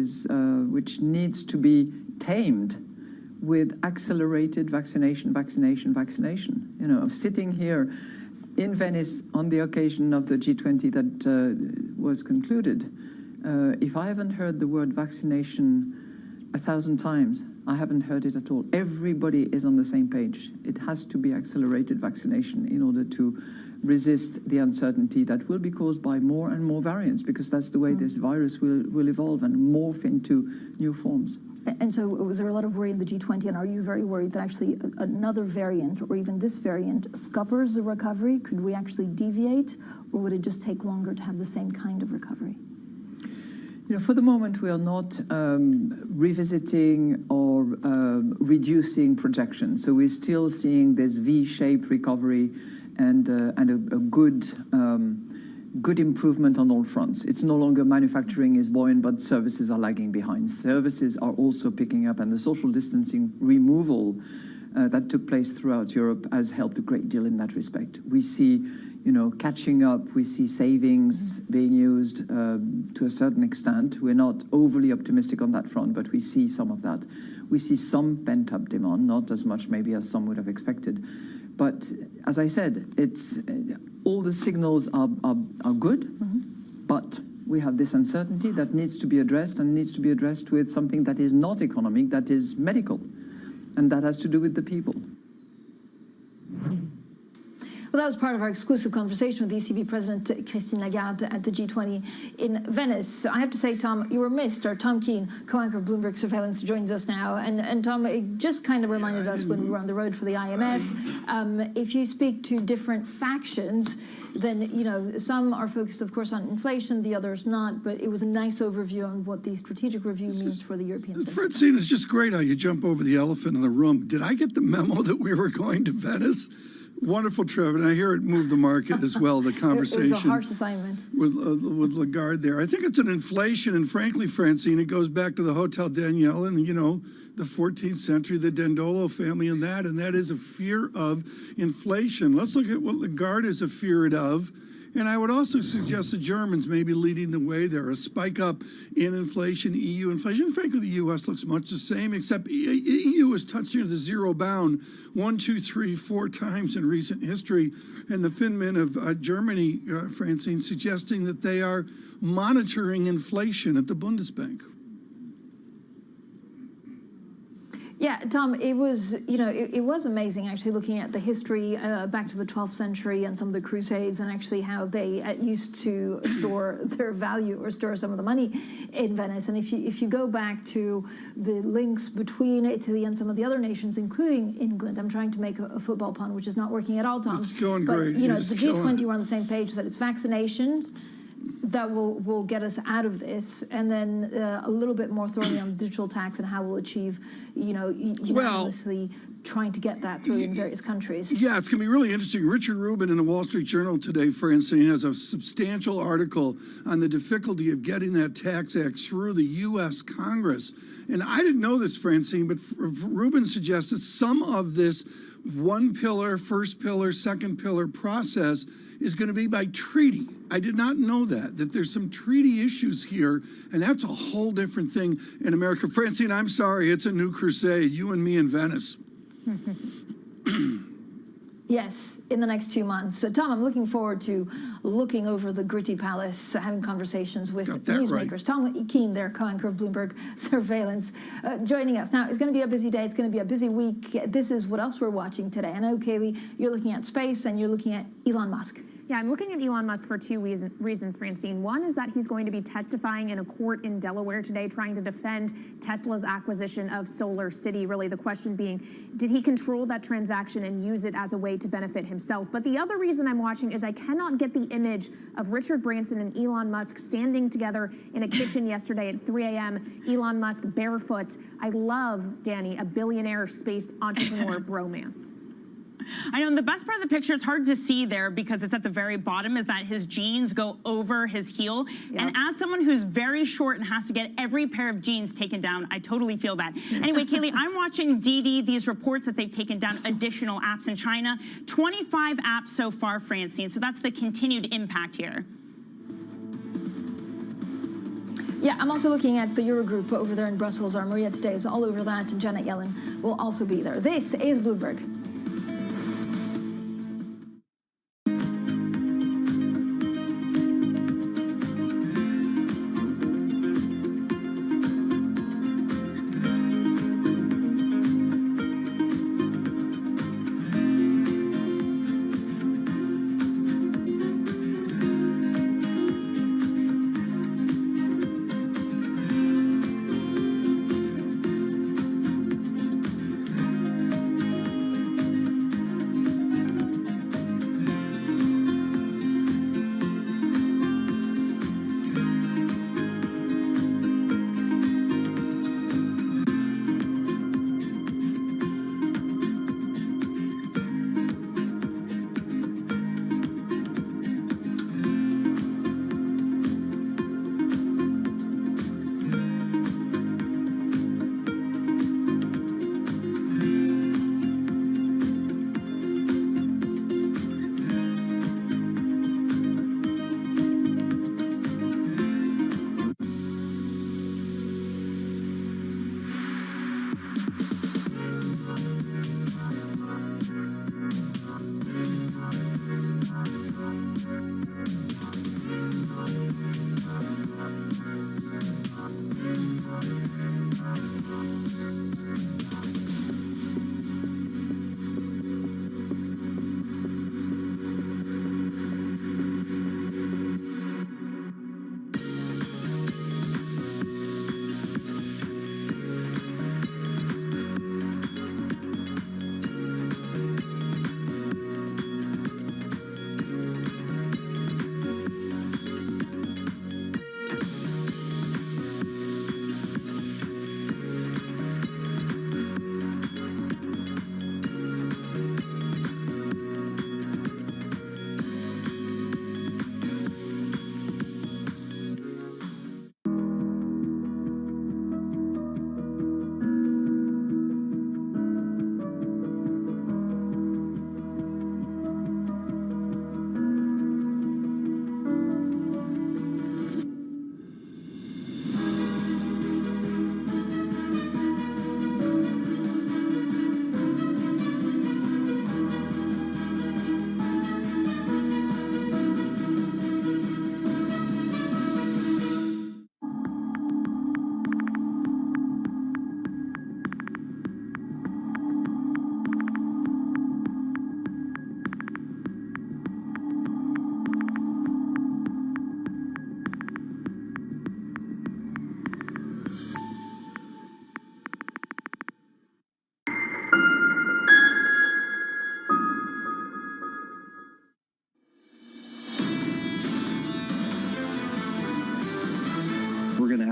needs to be tamed with accelerated vaccination. You know, of sitting here in Venice on the occasion of the G20 that was concluded, if I haven't heard the word vaccination 1,000 times, I haven't heard it at all. Everybody is on the same page. It has to be accelerated vaccination in order to resist the uncertainty that will be caused by more and more variants, because that's the way this virus will evolve and morph into new forms. And so was there a lot of worry in the G20, and are you very worried that actually another variant, or even this variant, scuppers the recovery? Could we actually deviate, or would it just take longer to have the same kind of recovery? You know, for the moment, we are not revisiting or reducing projections. So we're still seeing this V-shaped recovery and a good improvement on all fronts. It's no longer manufacturing is buoyant, but services are lagging behind. Services are also picking up, and the social distancing removal that took place throughout Europe has helped a great deal in that respect. We see, you know, catching up. We see savings being used to a certain extent. We're not overly optimistic on that front, but we see some of that. We see some pent-up demand, not as much maybe as some would have expected. But as I said, it's all the signals are good, but we have this uncertainty that needs to be addressed, and needs to be addressed with something that is not economic, that is medical, and that has to do with the people. Well, that was part of our exclusive conversation with ECB President Christine Lagarde at the G20 in Venice. I have to say, Tom, you were missed. Our Tom Keane, co-anchor of Bloomberg Surveillance, joins us now. And Tom, it just kind of reminded us when we were on the road for the IMF. If you speak to different factions, then, you know, some are focused, of course, on inflation, the others not. But it was a nice overview on what the strategic review means for the European Central Bank. Francine, it's just great how you jump over the elephant in the room. Did I get the memo that we were going to Venice? Wonderful trip, and I hear it moved the market as well, the conversation. It was a harsh assignment. With Lagarde there. I think it's an inflation, and frankly, Francine, it goes back to the Hotel Danielle and, you know, the 14th century, the Dandolo family and that is a fear of inflation. Let's look at what Lagarde is afeared of, And I would also suggest the Germans may be leading the way there. A spike up in inflation, EU inflation. Frankly, the U.S. looks much the same, except EU has touched near the zero bound 1, 2, 3, 4 times in recent history. And the Finman of Germany, Francine, suggesting that they are monitoring inflation at the Bundesbank. Yeah, Tom, it was, you know, it was amazing actually looking at the history back to the 12th century and some of the Crusades and actually how they used to store their value or store some of the money in Venice. And if you go back to the links between Italy and some of the other nations, including England, I'm trying to make a football pun, which is not working at all, Tom. It's going but, great. You know, the G20 were on the same page that it's vaccinations that will get us out of this, and then a little bit more thoroughly on digital tax and how we'll achieve, you know, unanimously trying to get that through in various countries. Yeah, it's going to be really interesting. Richard Rubin in the Wall Street Journal today, Francine, has a substantial article on the difficulty of getting that tax act through the U.S. Congress. And I didn't know this, Francine, but Rubin suggested some of this one pillar, first pillar, second pillar process is going to be by treaty. I did not know that there's some treaty issues here, and that's a whole different thing in America. Francine, I'm sorry, it's a new crusade, you and me in Venice. Yes, in the next 2 months. So, Tom, I'm looking forward to looking over the gritty palace, having conversations with newsmakers. Right. Tom Keene, their co-anchor of Bloomberg Surveillance, joining us. Now, it's going to be a busy day. It's going to be a busy week. This is what else we're watching today. I know, Kaylee, you're looking at space and you're looking at Elon Musk. Yeah, I'm looking at Elon Musk for two reasons, Francine. One is that he's going to be testifying in a court in Delaware today, trying to defend Tesla's acquisition of Solar City. Really, the question being, did he control that transaction and use it as a way to benefit himself? But the other reason I'm watching is I cannot get the image of Richard Branson and Elon Musk standing together in a kitchen yesterday at 3 a.m., Elon Musk barefoot. I love, Danny, a billionaire space entrepreneur bromance. I know, and the best part of the picture, it's hard to see there because it's at the very bottom, is that his jeans go over his heel. Yep. And as someone who's very short and has to get every pair of jeans taken down, I totally feel that. Anyway, Kaylee, I'm watching Didi, these reports that they've taken down additional apps in China. 25 apps so far, Francine, so that's the continued impact here. Yeah, I'm also looking at the Eurogroup over there in Brussels. Our Maria today is all over that, and Janet Yellen will also be there. This is Bloomberg.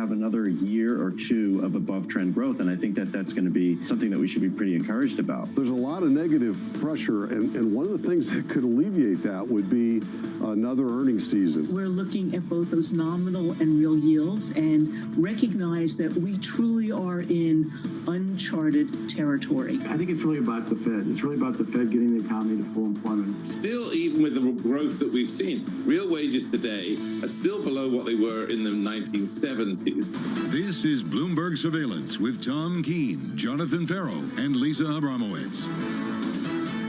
have another year or two of above trend growth. And I think that that's going to be something that we should be pretty encouraged about. There's a lot of negative pressure, and one of the things that could alleviate that would be another earnings season. We're looking at both those nominal and real yields and recognize that we truly are in uncharted territory. I think it's really about the Fed. It's really about the Fed getting the economy to full employment. Still, even with the growth that we've seen, real wages today are still below what they were in the 1970s. This is Bloomberg Surveillance with Tom Keene, Jonathan Ferro, and Lisa Abramowitz.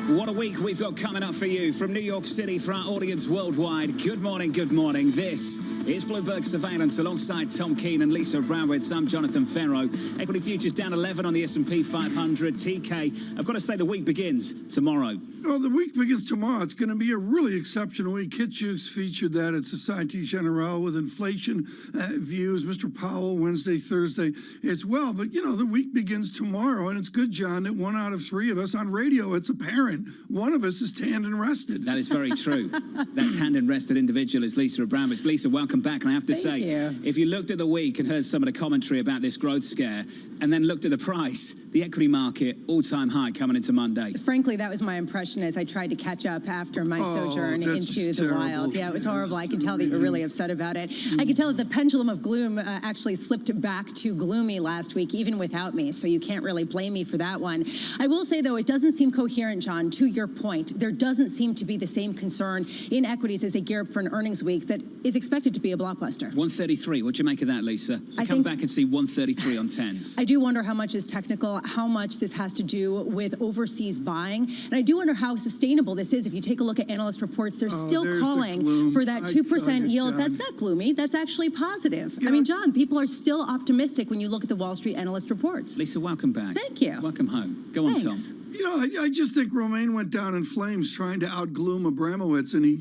What a week we've got coming up for you from New York City for our audience worldwide. Good morning, good morning. This is Bloomberg Surveillance alongside Tom Keene and Lisa Abramowitz. I'm Jonathan Ferro. Equity futures down 11 on the S&P 500. TK, I've got to say the week begins tomorrow. Well, the week begins tomorrow. It's going to be a really exceptional week. Kit Jukes featured that at Societe Generale with inflation views. Mr. Powell Wednesday, Thursday as well. But, you know, the week begins tomorrow, and it's good, John, that 1 out of 3 of us on radio, it's apparent. One of us is tanned and rested. That is very true. That tanned and rested individual is Lisa Abramowitz. Lisa, welcome back. And I have to say, if you looked at the week and heard some of the commentary about this growth scare and then looked at the price, the equity market, all-time high coming into Monday. Frankly, that was my impression as I tried to catch up after my sojourn into the wild. Yeah, it was horrible. I can tell that you're really upset about it. I can tell that the pendulum of gloom actually slipped back to gloomy last week, even without me, so you can't really blame me for that one. I will say, though, it doesn't seem coherent, John, to your point. There doesn't seem to be the same concern in equities as they gear up for an earnings week that is expected to be a blockbuster. 133, what do you make of that, Lisa? To come back and see 133 on 10s. I do wonder how much is technical, how much this has to do with overseas buying, and I do wonder how sustainable this is. If you take a look at analyst reports, they're still calling for that 2% yield. That's not gloomy. That's actually positive. I mean, John, people are still optimistic when you look at the Wall Street analyst reports. Lisa, welcome back. Thank you. Welcome home. Go on, Tom. You know, I just think Romaine went down in flames trying to outgloom Abramowitz, and he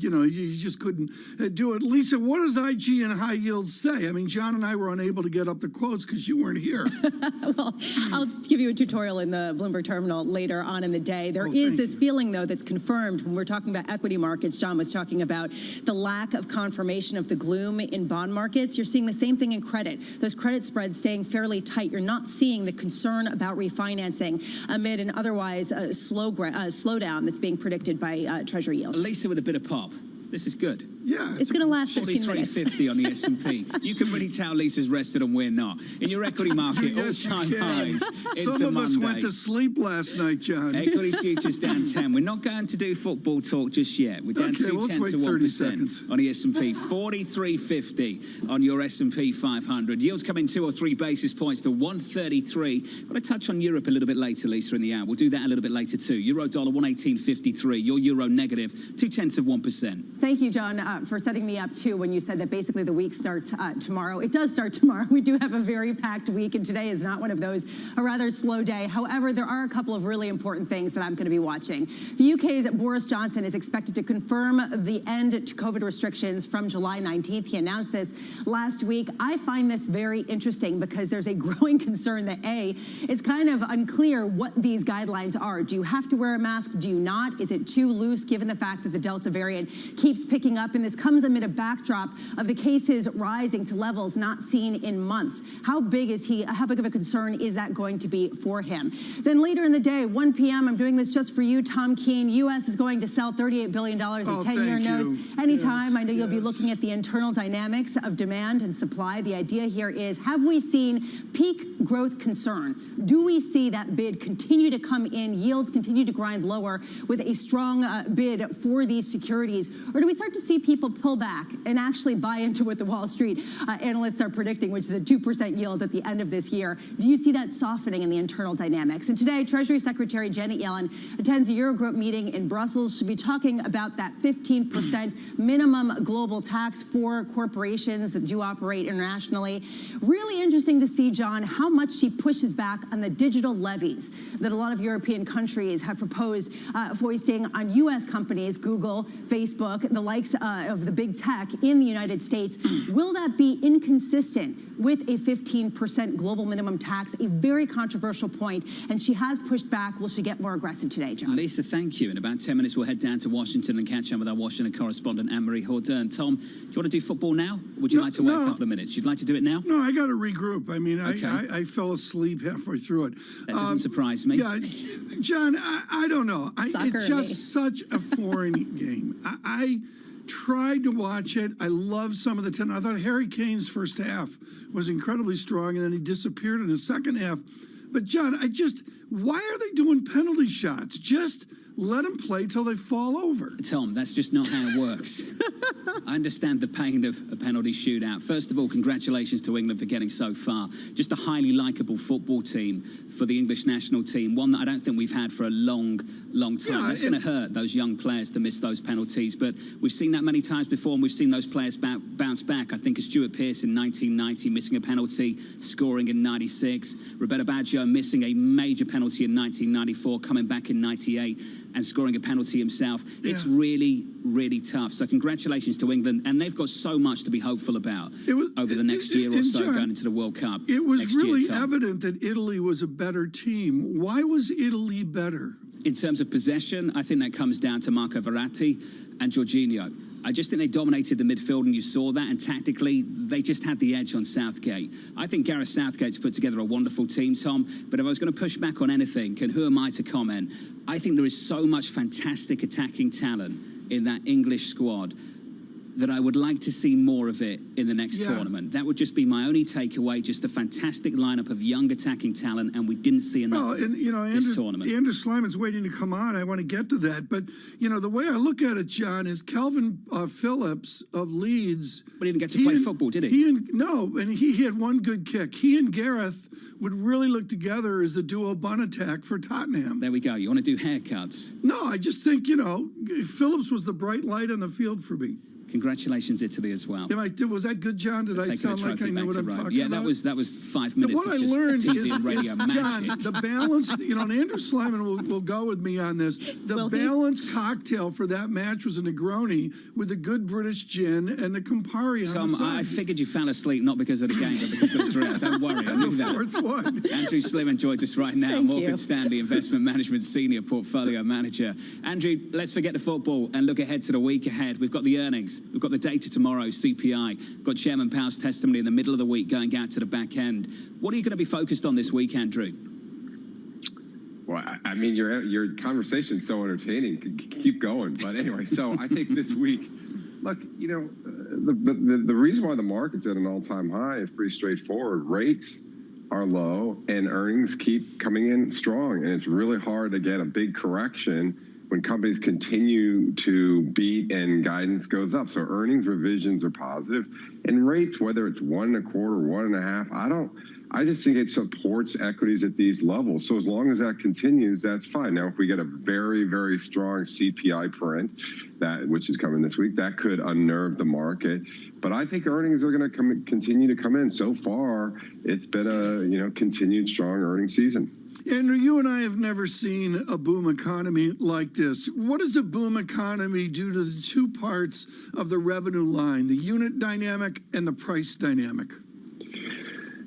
just couldn't do it. Lisa, what does IG and high yield say? I mean, John and I were unable to get up the quotes because you weren't here. Well, I'll give you a tutorial in the Bloomberg terminal later on in the day. There is this feeling, though, that's confirmed when we're talking about equity markets. John was talking about the lack of confirmation of the gloom in bond markets. You're seeing the same thing in credit. Those credit spreads staying fairly tight. You're not seeing the concern about refinancing amid an otherwise slowdown that's being predicted by Treasury yields. Lisa with a bit of pop. This is good. Yeah. It's going to last 15 minutes. 43.50 on the S&P. You can really tell Lisa's rested and we're not. In your equity market, all-time highs into Some of us Monday. went to sleep last night, John. Equity futures down 10. We're not going to do football talk just yet. We're down 0.2 of 1% on the S&P. 43.50 on your S&P 500. Yields come in 2 or 3 basis points to 133. Got to touch on Europe a little bit later, Lisa, in the hour. We'll do that a little bit later too. Euro dollar 118.53. Your euro negative 0.2 of 1%. Thank you, John, for setting me up, too, when you said that basically the week starts tomorrow. It does start tomorrow. We do have a very packed week, and today is not one of those, a rather slow day. However, there are a couple of really important things that I'm going to be watching. The UK's Boris Johnson is expected to confirm the end to COVID restrictions from July 19th. He announced this last week. I find this very interesting because there's a growing concern that, A, it's kind of unclear what these guidelines are. Do you have to wear a mask? Do you not? Is it too loose, given the fact that the Delta variant keeps picking up, and this comes amid a backdrop of the cases rising to levels not seen in months. How big of a concern is that going to be for him? Then later in the day, 1 p.m., I'm doing this just for you, Tom Keene. U.S. is going to sell $38 billion in 10-year notes anytime. Yes, I know you'll be looking at the internal dynamics of demand and supply. The idea here is, have we seen peak growth concern? Do we see that bid continue to come in, yields continue to grind lower with a strong bid for these securities? Or do we start to see people pull back and actually buy into what the Wall Street analysts are predicting, which is a 2% yield at the end of this year? Do you see that softening in the internal dynamics? And today, Treasury Secretary Janet Yellen attends a Eurogroup meeting in Brussels. She'll be talking about that 15% minimum global tax for corporations that do operate internationally. Really interesting to see, John, how much she pushes back on the digital levies that a lot of European countries have proposed foisting on U.S. companies, Google, Facebook, the likes of the big tech in the United States, will that be inconsistent with a 15% global minimum tax? A very controversial point, and she has pushed back. Will she get more aggressive today, John? Lisa, thank you. In about 10 minutes, we'll head down to Washington and catch up with our Washington correspondent, Anne-Marie Hordern. Tom, do you want to do football now? Or would you like to wait a couple of minutes? You'd like to do it now? No, I got to regroup. I mean, Okay. I fell asleep halfway through it. That doesn't surprise me. Yeah, John, I don't know. Soccer It's just such a foreign game. I tried to watch it. I loved some of the 10. I thought Harry Kane's first half was incredibly strong, and then he disappeared in the second half. But, John, why are they doing penalty shots? Just let them play till they fall over. Tom, that's just not how it works. I understand the pain of a penalty shootout. First of all, congratulations to England for getting so far. Just a highly likeable football team for the English national team, one that I don't think we've had for a long time. Yeah, it's going to hurt those young players to miss those penalties, but we've seen that many times before, and we've seen those players bounce back. I think of Stuart Pearce in 1990 missing a penalty, scoring in 96. Roberto Baggio missing a major penalty in 1994, coming back in 98 and scoring a penalty himself. Yeah. It's really, really tough. So congratulations to England, and they've got so much to be hopeful about over the next year or so, John, going into the World Cup. It was really evident that Italy was a better team. Why was Italy better? In terms of possession, I think that comes down to Marco Verratti and Jorginho. I just think they dominated the midfield, and you saw that, and tactically, they just had the edge on Southgate. I think Gareth Southgate's put together a wonderful team, Tom, but if I was going to push back on anything, and who am I to comment, I think there is so much fantastic attacking talent in that English squad that I would like to see more of it in the next tournament. That would just be my only takeaway, just a fantastic lineup of young attacking talent, and we didn't see enough this tournament. Andrew Slyman's waiting to come on. I want to get to that. But, the way I look at it, John, is Calvin Phillips of Leeds. But he didn't get to play football, did he? He had one good kick. He and Gareth would really look together as the duo bun attack for Tottenham. There we go. You want to do haircuts? No, I just think, Phillips was the bright light on the field for me. Congratulations, Italy, as well. Was that good, John? Did I sound like I knew what I'm talking about? Yeah, that was 5 minutes what of just I learned TV and radio magic. John, the balance, and Andrew Slyman will go with me on this. The balanced cocktail for that match was a Negroni with a good British gin and the Campari on the side. Tom, I figured you fell asleep, not because of the game, but because of the drink. Don't worry, I knew that. Fourth one. Andrew Slyman joins us right now, Morgan Stanley Investment Management Senior Portfolio Manager. Andrew, let's forget the football and look ahead to the week ahead. We've got the earnings. We've got the data tomorrow, CPI. Got Chairman Powell's testimony in the middle of the week going out to the back end. What are you going to be focused on this week, Andrew? Well, I mean, your conversation's so entertaining. Keep going. But anyway, so I think this week, look, the reason why the market's at an all-time high is pretty straightforward. Rates are low and earnings keep coming in strong. And it's really hard to get a big correction when companies continue to beat and guidance goes up. So earnings revisions are positive, and rates, whether it's 1.25, 1.5, I just think it supports equities at these levels. So as long as that continues, that's fine. Now, if we get a very, very strong CPI print, which is coming this week, that could unnerve the market. But I think earnings are going to continue to come in. So far, it's been a continued strong earnings season. Andrew, you and I have never seen a boom economy like this. What does a boom economy do to the two parts of the revenue line, the unit dynamic and the price dynamic?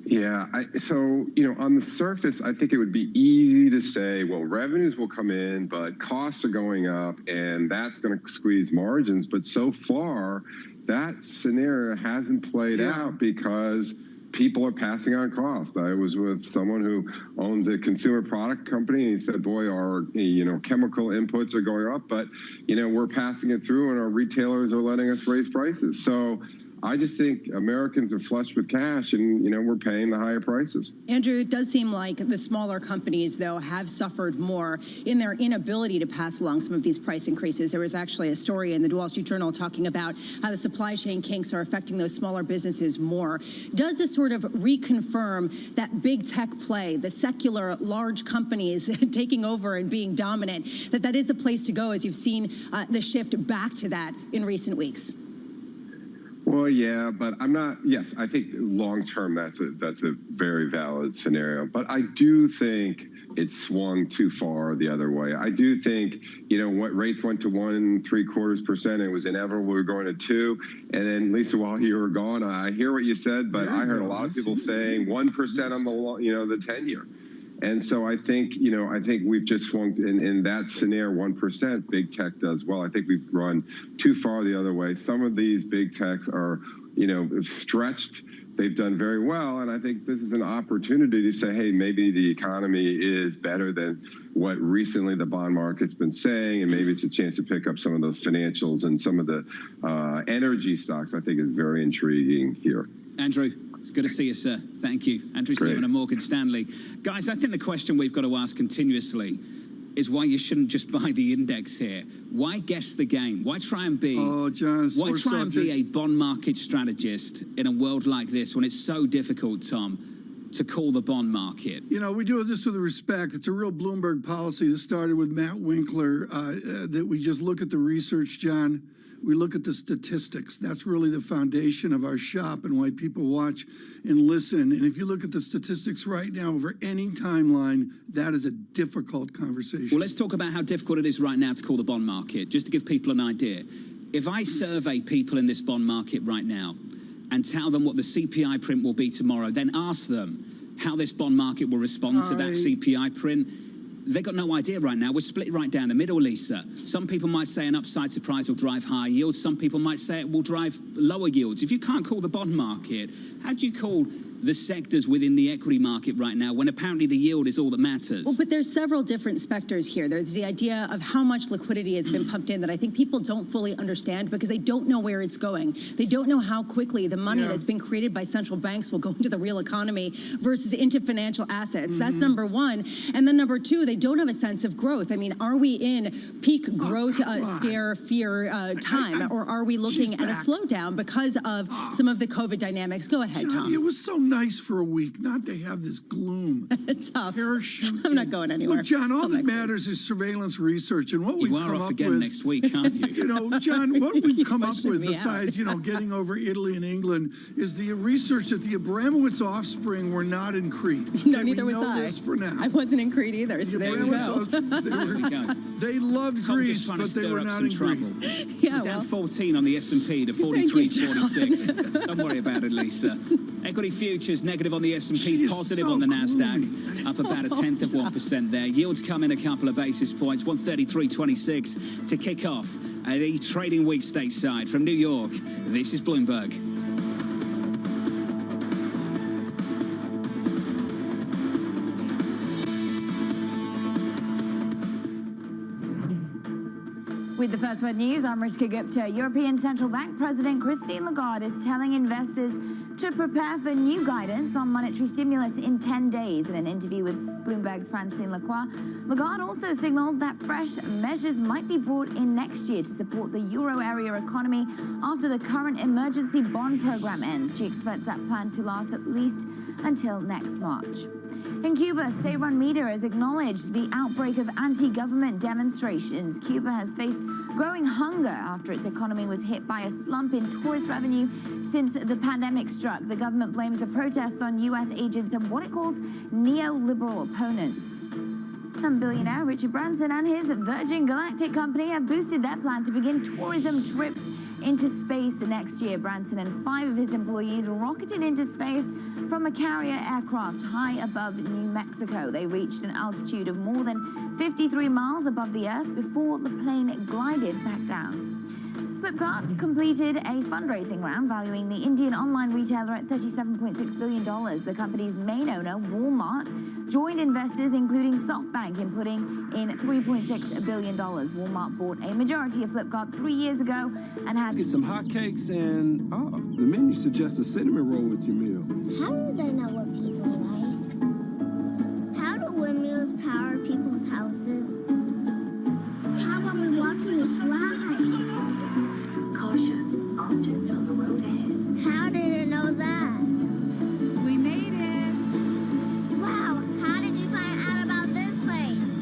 Yeah, on the surface, I think it would be easy to say, well, revenues will come in, but costs are going up, and that's going to squeeze margins. But so far, that scenario hasn't played out because people are passing on cost. I was with someone who owns a consumer product company, and he said, boy, our chemical inputs are going up, but we're passing it through, and our retailers are letting us raise prices. So I just think Americans are flush with cash, and we're paying the higher prices. Andrew, it does seem like the smaller companies, though, have suffered more in their inability to pass along some of these price increases. There was actually a story in the Wall Street Journal talking about how the supply chain kinks are affecting those smaller businesses more. Does this sort of reconfirm that big tech play, the secular large companies taking over and being dominant, that is the place to go, as you've seen the shift back to that in recent weeks? Well, yeah, but I'm not. Yes, I think long term that's a very valid scenario. But I do think it swung too far the other way. I do think, what rates went to 1.75%, it was inevitable we were going to 2. And then, Lisa, while you were gone, I hear what you said, but I heard a lot of people saying 1% on the 10-year. And so I think we've just swung in that scenario, 1%, big tech does well. I think we've run too far the other way. Some of these big techs are, stretched. They've done very well, and I think this is an opportunity to say, hey, maybe the economy is better than what recently the bond market's been saying, and maybe it's a chance to pick up some of those financials and some of the energy stocks. I think is very intriguing here. Andrew, it's good to see you, sir. Thank you. Andrew Seaman of Morgan Stanley. Guys, I think the question we've got to ask continuously is why you shouldn't just buy the index here. Why guess the game? Why try and be a bond market strategist in a world like this when it's so difficult, Tom, to call the bond market? We do this with respect. It's a real Bloomberg policy. This started with Matt Winkler, that we just look at the research, John. We look at the statistics. That's really the foundation of our shop and why people watch and listen. And if you look at the statistics right now over any timeline, that is a difficult conversation. Well, let's talk about how difficult it is right now to call the bond market, just to give people an idea. If I survey people in this bond market right now and tell them what the CPI print will be tomorrow, then ask them how this bond market will respond to that CPI print, they've got no idea right now. We're split right down the middle, Lisa. Some people might say an upside surprise will drive higher yields. Some people might say it will drive lower yields. If you can't call the bond market, how do you call the sectors within the equity market right now when apparently the yield is all that matters? Well, but there's several different specters here. There's the idea of how much liquidity has been pumped in that I think people don't fully understand because they don't know where it's going. They don't know how quickly the money that's been created by central banks will go into the real economy versus into financial assets. That's number one. And then number two, they don't have a sense of growth. I mean, are we in peak growth scare fear time, or are we looking at a slowdown because of some of the COVID dynamics? Go ahead, Tom. It was so nice for a week not to have this gloom. Tough. Parachute. I'm not going anywhere. Look, John, all that matters is surveillance research, and what we've come up with. You are off again next week, aren't you? John, what we've come up with besides, getting over Italy and England is the research that the Abramowitz offspring were not in Crete. No, neither was I. This for now. I wasn't in Crete either, so there you go. They loved Greece, but they were not in Crete. Yeah, down 14 on the S&P to 43.46. Don't worry about it, Lisa. Equity futures negative on the S&P, positive on the NASDAQ, up about 1/10% there. Yields come in a couple of basis points, 133.26 to kick off the trading week stateside. From New York, this is Bloomberg. With the First Word News, I'm Rishka Gupta. European Central Bank President Christine Lagarde is telling investors to prepare for new guidance on monetary stimulus in 10 days. In an interview with Bloomberg's Francine Lacroix, Lagarde also signaled that fresh measures might be brought in next year to support the euro area economy after the current emergency bond program ends. She expects that plan to last at least until next March. In Cuba, state-run media has acknowledged the outbreak of anti-government demonstrations. Cuba has faced growing hunger after its economy was hit by a slump in tourist revenue since the pandemic struck. The government blames the protests on U.S. agents and what it calls neoliberal opponents. And billionaire Richard Branson and his Virgin Galactic company have boosted their plan to begin tourism trips into space next year. Branson and 5 of his employees rocketed into space from a carrier aircraft high above New Mexico. They reached an altitude of more than 53 miles above the Earth before the plane glided back down. Flipkart's completed a fundraising round valuing the Indian online retailer at $37.6 billion. The company's main owner, Walmart, joined investors, including SoftBank, in putting in $3.6 billion. Walmart bought a majority of Flipkart 3 years ago and had... Let's get some hotcakes and, the menu suggests a cinnamon roll with your meal. How do they know what people like? How do windmills power people's houses? How are we watching the slide? Caution, objects on the road ahead. How did it know that? We made it. Wow, how did you find out about this place?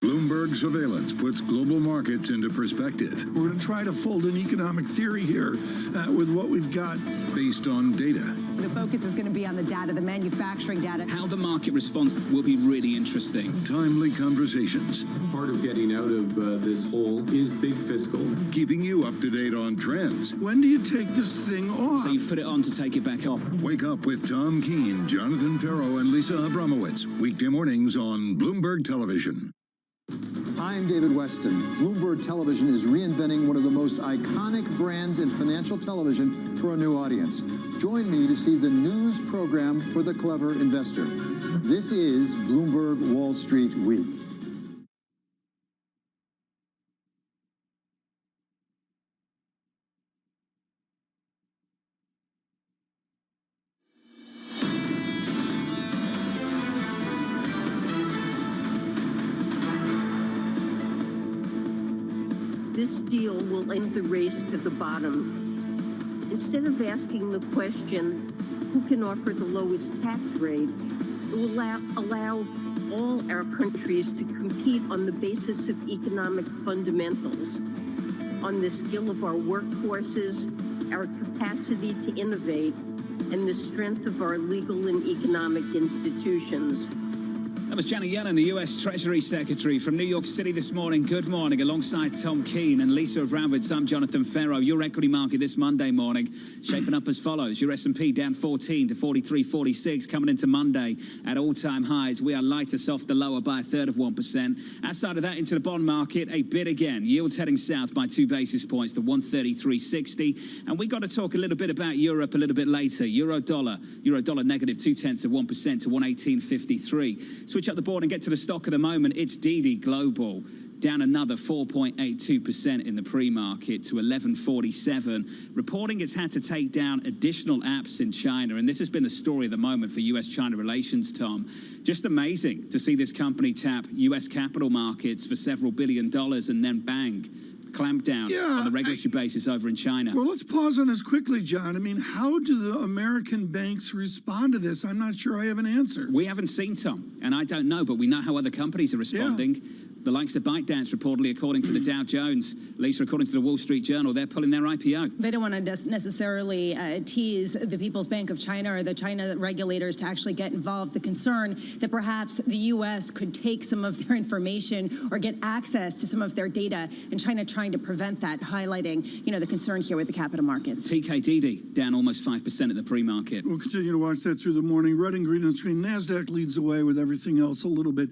Bloomberg surveillance puts global markets into perspective. We're going to try to fold an economic theory here with what we've got. Based on data. The focus is going to be on the data, the manufacturing data. How the market responds will be really interesting. Timely conversations. Part of getting out of this hole is big fiscal. Keeping you up to date on trends. When do you take this thing off? So you put it on to take it back off. Wake up with Tom Keene, Jonathan Ferro, and Lisa Abramowitz. Weekday mornings on Bloomberg Television. I'm David Weston. Bloomberg Television is reinventing one of the most iconic brands in financial television for a new audience. Join me to see the news program for the clever investor. This is Bloomberg Wall Street Week. This deal will end the race to the bottom. Instead of asking the question, who can offer the lowest tax rate, it will allow all our countries to compete on the basis of economic fundamentals, on the skill of our workforces, our capacity to innovate, and the strength of our legal and economic institutions. That was Janet Yellen, the U.S. Treasury Secretary from New York City this morning. Good morning. Alongside Tom Keene and Lisa Abramowitz, I'm Jonathan Ferro. Your equity market this Monday morning shaping up as follows. Your S&P down 14 to 43.46, coming into Monday at all-time highs. We are lighter, softer, lower by 1/3 of 1%. Outside of that, into the bond market, a bit again. Yields heading south by 2 basis points to 133.60. And we got to talk a little bit about Europe a little bit later. Euro dollar negative 0.2% to 118.53. Switch up the board and get to the stock at the moment. It's DD Global, down another 4.82% in the pre-market to 1147. Reporting it's had to take down additional apps in China, and this has been the story of the moment for U.S.-China relations, Tom. Just amazing to see this company tap U.S. capital markets for several $1 billion and then bang, clamp down on the regulatory basis over in China. Well, let's pause on this quickly, John. I mean, how do the American banks respond to this? I'm not sure I have an answer. We haven't seen, Tom, and I don't know, but we know how other companies are responding. Yeah. The likes of ByteDance, reportedly, according to the Dow Jones, Lisa, according to the Wall Street Journal, they're pulling their IPO. They don't want to necessarily tease the People's Bank of China or the China regulators to actually get involved. The concern that perhaps the U.S. could take some of their information or get access to some of their data, and China trying to prevent that, highlighting, the concern here with the capital markets. TKDD down almost 5% at the pre-market. We'll continue to watch that through the morning. Red and green on the screen. NASDAQ leads the way with everything else a little bit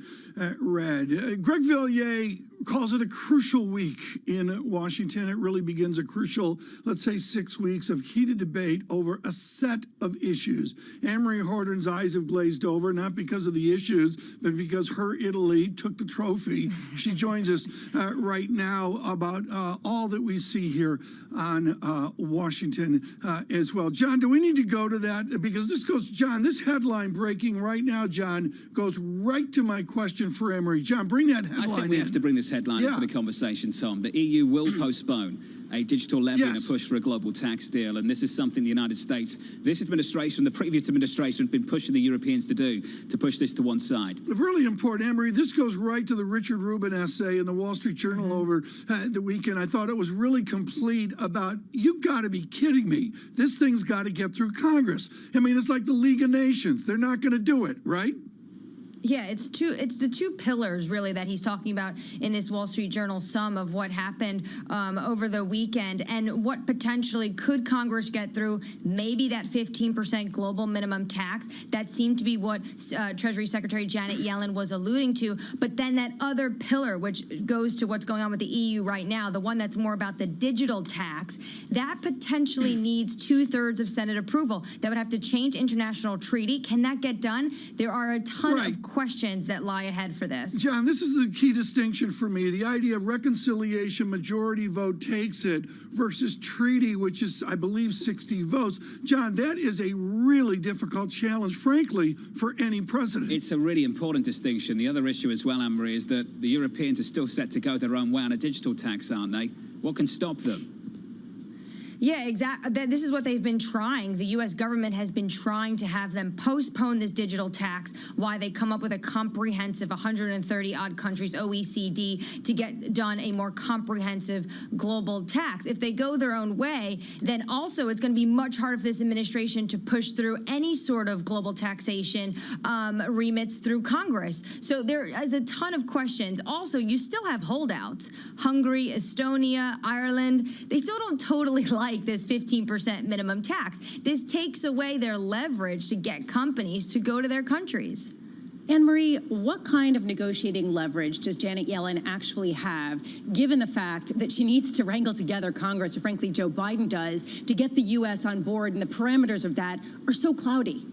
red. Greg Villiers, calls it a crucial week in Washington. It really begins a crucial, let's say, 6 weeks of heated debate over a set of issues. Anne-Marie Horton's eyes have glazed over, not because of the issues, but because her Italy took the trophy. She joins us right now about all that we see here on Washington as well. John, do we need to go to that? Because this goes, John, this headline breaking right now, John, goes right to my question for Anne-Marie. John, bring that headline in. I think we have to bring this headline into the conversation, Tom. The EU will postpone a digital levy and a push for a global tax deal. And this is something the United States, this administration, the previous administration, have been pushing the Europeans to do, to push this to one side. Really important, Anne-Marie. This goes right to the Richard Rubin essay in the Wall Street Journal over the weekend. I thought it was really complete about, you've got to be kidding me. This thing's got to get through Congress. I mean, it's like the League of Nations. They're not going to do it, right? Yeah, it's the two pillars really that he's talking about in this Wall Street Journal sum of what happened over the weekend and what potentially could Congress get through. Maybe that 15% global minimum tax. That seemed to be what Treasury Secretary Janet Yellen was alluding to. But then that other pillar, which goes to what's going on with the EU right now, the one that's more about the digital tax, that potentially needs 2/3 of Senate approval. That would have to change international treaty. Can that get done? There are a ton of questions that lie ahead for this. John, this is the key distinction for me. The idea of reconciliation, majority vote takes it, versus treaty, which is, I believe, 60 votes. John, that is a really difficult challenge, frankly, for any president. It's a really important distinction. The other issue as well, Anne-Marie, is that the Europeans are still set to go their own way on a digital tax, aren't they? What can stop them? Yeah, exactly. This is what they've been trying. The U.S. government has been trying to have them postpone this digital tax while they come up with a comprehensive 130-odd countries, OECD, to get done a more comprehensive global tax. If they go their own way, then also it's going to be much harder for this administration to push through any sort of global taxation remits through Congress. So there is a ton of questions. Also, you still have holdouts. Hungary, Estonia, Ireland, they still don't totally like this 15% minimum tax. This takes away their leverage to get companies to go to their countries. Anne-Marie, what kind of negotiating leverage does Janet Yellen actually have, given the fact that she needs to wrangle together Congress, or frankly Joe Biden does, to get the U.S. on board, and the parameters of that are so cloudy?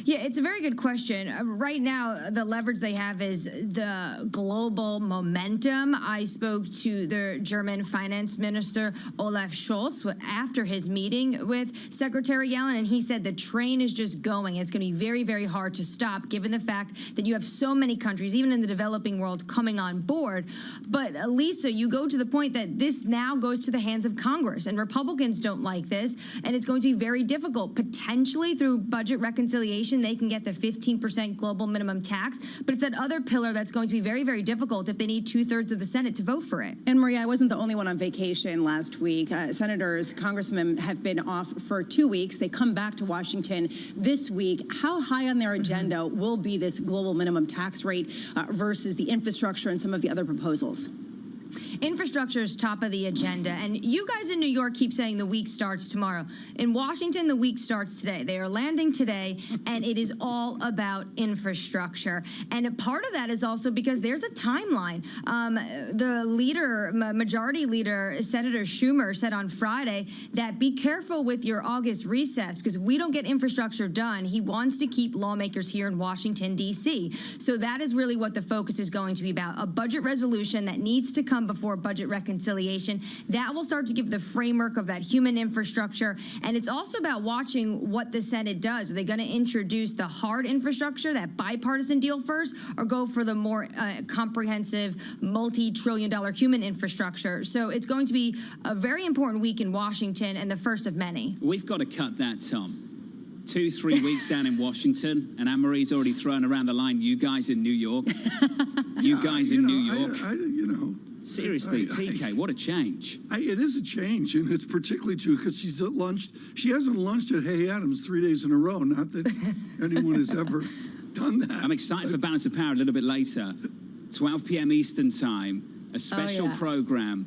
Yeah, it's a very good question. Right now, the leverage they have is the global momentum. I spoke to the German finance minister, Olaf Scholz, after his meeting with Secretary Yellen, and he said the train is just going. It's going to be very, very hard to stop, given the fact that you have so many countries, even in the developing world, coming on board. But, Lisa, you go to the point that this now goes to the hands of Congress, and Republicans don't like this, and it's going to be very difficult. Potentially, through budget reconciliation, they can get the 15% global minimum tax, but it's that other pillar that's going to be very, very difficult if they need 2/3 of the Senate to vote for it. And Maria, I wasn't the only one on vacation last week. Senators, congressmen have been off for 2 weeks. They come back to Washington this week. How high on their agenda will be this global minimum tax rate versus the infrastructure and some of the other proposals? Infrastructure is top of the agenda, and you guys in New York keep saying the week starts tomorrow. In Washington, the week starts today. They are landing today, and it is all about infrastructure. And a part of that is also because there's a timeline. The leader, majority leader, Senator Schumer, said on Friday that be careful with your August recess, because if we don't get infrastructure done, he wants to keep lawmakers here in Washington, D.C. So that is really what the focus is going to be about, a budget resolution that needs to come before budget reconciliation. That will start to give the framework of that human infrastructure. And it's also about watching what the Senate does. Are they going to introduce the hard infrastructure, that bipartisan deal first, or go for the more comprehensive multi-trillion-dollar human infrastructure? So it's going to be a very important week in Washington and the first of many. We've got to cut that, Tom. 2-3 weeks down in Washington, and Anne-Marie's already thrown around the line, you guys in New York. You guys in New York. Seriously, TK, what a change. It is a change, and it's particularly true because she hasn't lunched at Hay Adams 3 days in a row. Not that anyone has ever done that. I'm excited for Balance of Power a little bit later. 12 p.m. Eastern Time, a special program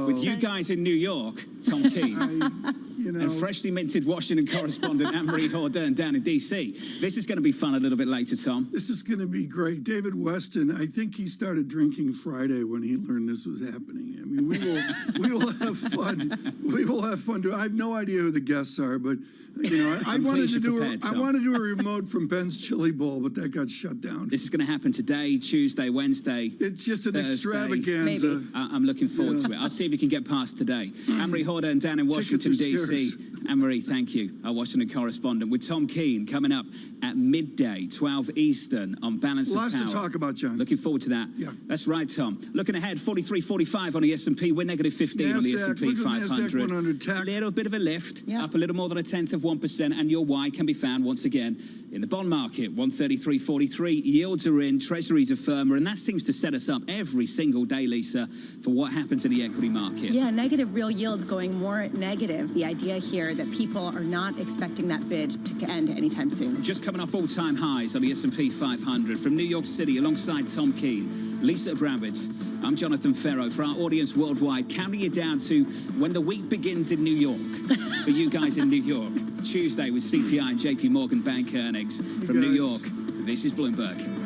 with you guys in New York, Tom Keene. you know. And freshly minted Washington correspondent Anne-Marie Hordern down in D.C. This is going to be fun a little bit later, Tom. This is going to be great. David Weston, I think he started drinking Friday when he learned this was happening. I mean, we will have fun. We will have fun too. I have no idea who the guests are, but you know, I wanted to do a remote from Ben's Chili Bowl, but that got shut down. This is going to happen today, Tuesday, Wednesday. It's just an Thursday. extravaganza. Maybe. I'm looking forward to it. I'll see if you can get past today. Anne-Marie Hordern down in Washington, D.C. Anne-Marie, thank you, our Washington correspondent, with Tom Keene coming up at midday, 12 Eastern on Balance of Power. Lots to talk about, John. Looking forward to that. Yeah. That's right, Tom. Looking ahead, 43.45 on the S&P. We're negative 15 on the S&P 500. A little bit of a lift, up a little more than 0.1%, and your why can be found once again in the bond market. 133.43. Yields are in, treasuries are firmer, and that seems to set us up every single day, Lisa, for what happens in the equity market. Yeah, negative real yields going more negative. The idea here that people are not expecting that bid to end anytime soon. Just coming off all-time highs on the S&P 500 from New York City alongside Tom Keene, Lisa Abramowitz. I'm Jonathan Ferro. For our audience worldwide, counting you down to when the week begins in New York. For you guys in New York, Tuesday with CPI and JP Morgan bank earnings. From New York, this is Bloomberg.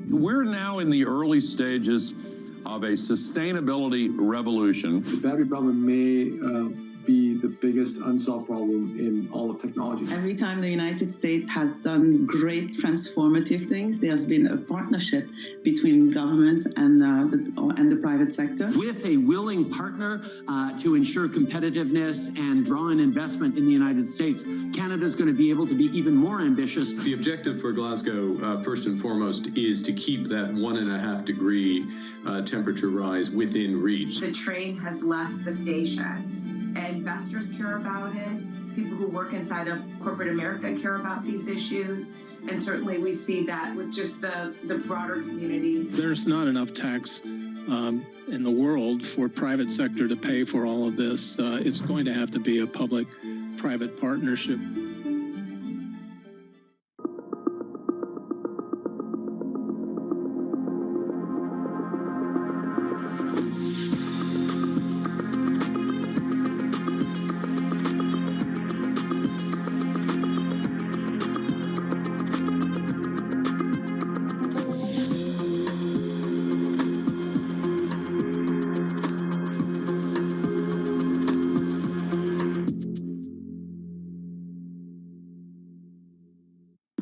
We're now in the early stages of a sustainability revolution. The battery problem may be the biggest unsolved problem in all of technology. Every time the United States has done great transformative things, there has been a partnership between governments and the private sector. With a willing partner to ensure competitiveness and draw in investment in the United States, Canada is going to be able to be even more ambitious. The objective for Glasgow, first and foremost, is to keep that 1.5 degree temperature rise within reach. The train has left the station. Investors care about it. People who work inside of corporate America care about these issues. And certainly we see that with just the broader community. There's not enough tax in the world for private sector to pay for all of this. It's going to have to be a public-private partnership.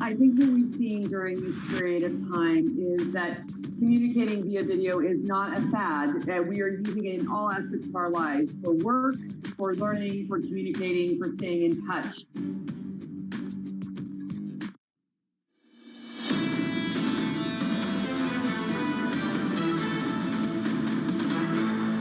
I think what we've seen during this period of time is that communicating via video is not a fad. We are using it in all aspects of our lives, for work, for learning, for communicating, for staying in touch.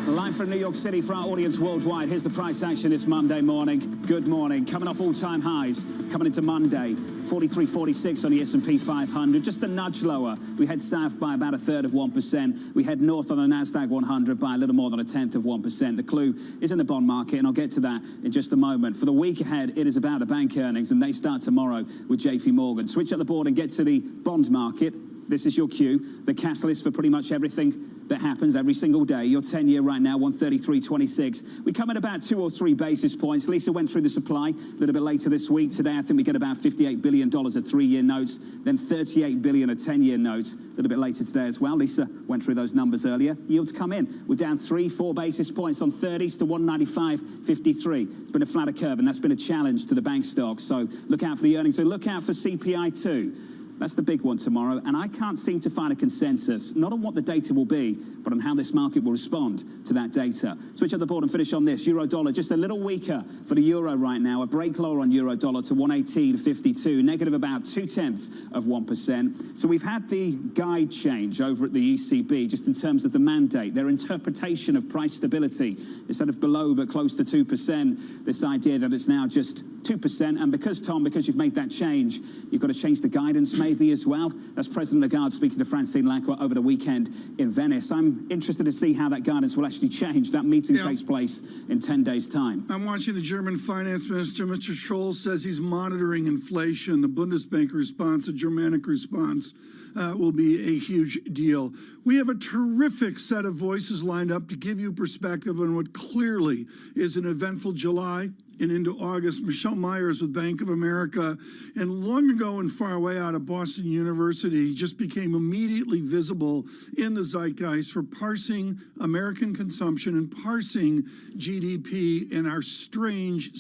Live from New York City for our audience worldwide, here's the price action this Monday morning. Good morning. Coming off all-time highs, coming into Monday, 43.46 on the S&P 500, just a nudge lower. We head south by about 1/3 of 1%. We head north on the NASDAQ 100 by a little more than 1/10 of 1%. The clue is in the bond market, and I'll get to that in just a moment. For the week ahead, it is about the bank earnings, and they start tomorrow with JP Morgan. Switch up the board and get to the bond market. This is your cue, the catalyst for pretty much everything that happens every single day. Your 10-year right now, 133.26. We come at about 2 or 3 basis points. Lisa went through the supply a little bit later this week. Today, I think we get about $58 billion of 3-year notes, then $38 billion of 10-year notes a little bit later today as well. Lisa went through those numbers earlier. Yields come in. We're down 3-4 basis points on 30s to 195.53. It's been a flatter curve, and that's been a challenge to the bank stocks. So look out for the earnings, and look out for CPI too. That's the big one tomorrow, and I can't seem to find a consensus, not on what the data will be, but on how this market will respond to that data. Switch up the board and finish on this. Euro-dollar just a little weaker for the euro right now. A break lower on euro-dollar to 118.52, negative about 0.2 of 1%. So we've had the guide change over at the ECB, just in terms of the mandate, their interpretation of price stability. Instead of below but close to 2%, this idea that it's now just 2%, and because, Tom, because you've made that change, you've got to change the guidance maybe as well. That's President Lagarde speaking to Francine Lacqua over the weekend in Venice. I'm interested to see how that guidance will actually change. That meeting takes place in 10 days' time. I'm watching the German finance minister, Mr. Scholz, says he's monitoring inflation. The Bundesbank response, the Germanic response, will be a huge deal. We have a terrific set of voices lined up to give you perspective on what clearly is an eventful July and into August. Michelle Myers with Bank of America, and long ago and far away out of Boston University, just became immediately visible in the zeitgeist for parsing American consumption and parsing GDP in our strange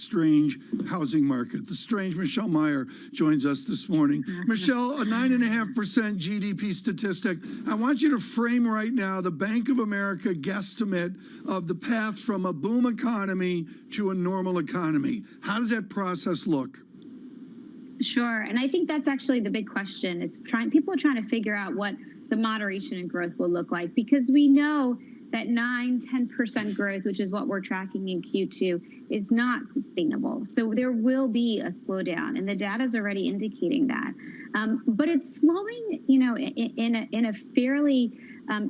housing market. The strange Michelle Meyer joins us this morning. Michelle, a 9.5% GDP statistic. I want you to frame right now the Bank of America guesstimate of the path from a boom economy to a normal economy. How does that process look? Sure, and I think that's actually the big question. People are trying to figure out what the moderation in growth will look like, because we know that 9-10% growth, which is what we're tracking in Q2, is not sustainable. So there will be a slowdown, and the data is already indicating that. But it's slowing, in a fairly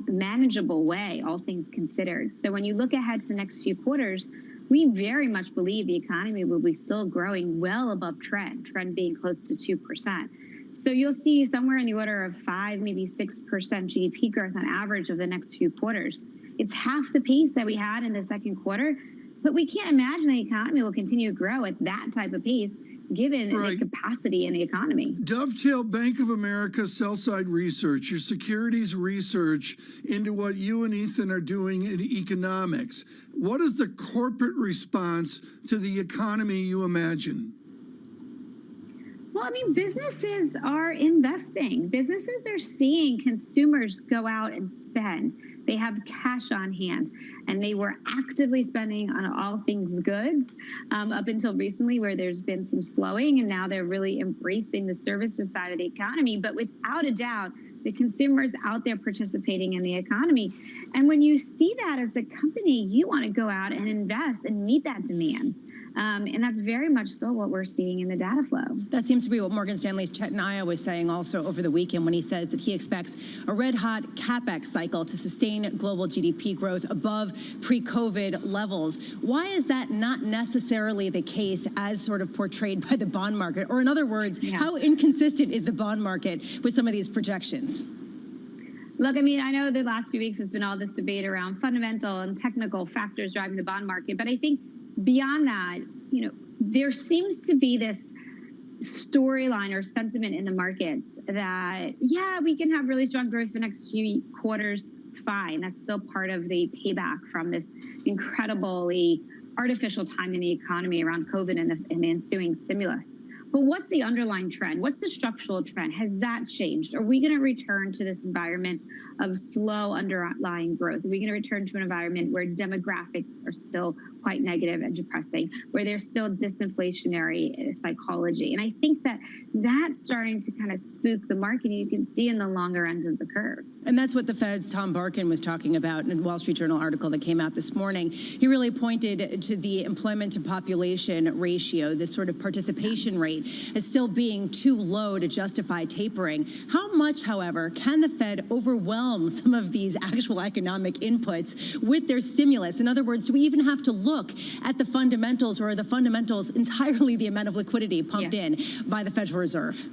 manageable way, all things considered. So when you look ahead to the next few quarters, we very much believe the economy will be still growing well above trend being close to 2%. So you'll see somewhere in the order of 5, maybe 6% GDP growth on average over the next few quarters. It's half the pace that we had in the second quarter, but we can't imagine the economy will continue to grow at that type of pace given the capacity in the economy. Dovetail Bank of America sell-side research, your securities research into what you and Ethan are doing in economics. What is the corporate response to the economy you imagine? Well, I mean, businesses are investing. Businesses are seeing consumers go out and spend. They have cash on hand, and they were actively spending on all things goods up until recently, where there's been some slowing, and now they're really embracing the services side of the economy. But without a doubt, the consumer's out there participating in the economy. And when you see that as a company, you want to go out and invest and meet that demand. And that's very much still what we're seeing in the data flow. That seems to be what Morgan Stanley's Chet Naya was saying also over the weekend, when he says that he expects a red-hot CapEx cycle to sustain global GDP growth above pre-COVID levels. Why is that not necessarily the case as sort of portrayed by the bond market? Or in other words, how inconsistent is the bond market with some of these projections? Look, I mean, I know the last few weeks has been all this debate around fundamental and technical factors driving the bond market, but I think beyond that, there seems to be this storyline or sentiment in the markets that, we can have really strong growth for the next few quarters. Fine. That's still part of the payback from this incredibly artificial time in the economy around COVID and the ensuing stimulus. But what's the underlying trend? What's the structural trend? Has that changed? Are we going to return to this environment of slow underlying growth? Are we going to return to an environment where demographics are still quite negative and depressing, where there's still disinflationary psychology? And I think that that's starting to kind of spook the market. You can see in the longer end of the curve. And that's what the Fed's Tom Barkin was talking about in a Wall Street Journal article that came out this morning. He really pointed to the employment to population ratio, this sort of participation rate, as still being too low to justify tapering. How much, however, can the Fed overwhelm some of these actual economic inputs with their stimulus? In other words, do we even have to look at the fundamentals, or are the fundamentals entirely the amount of liquidity pumped in by the Federal Reserve?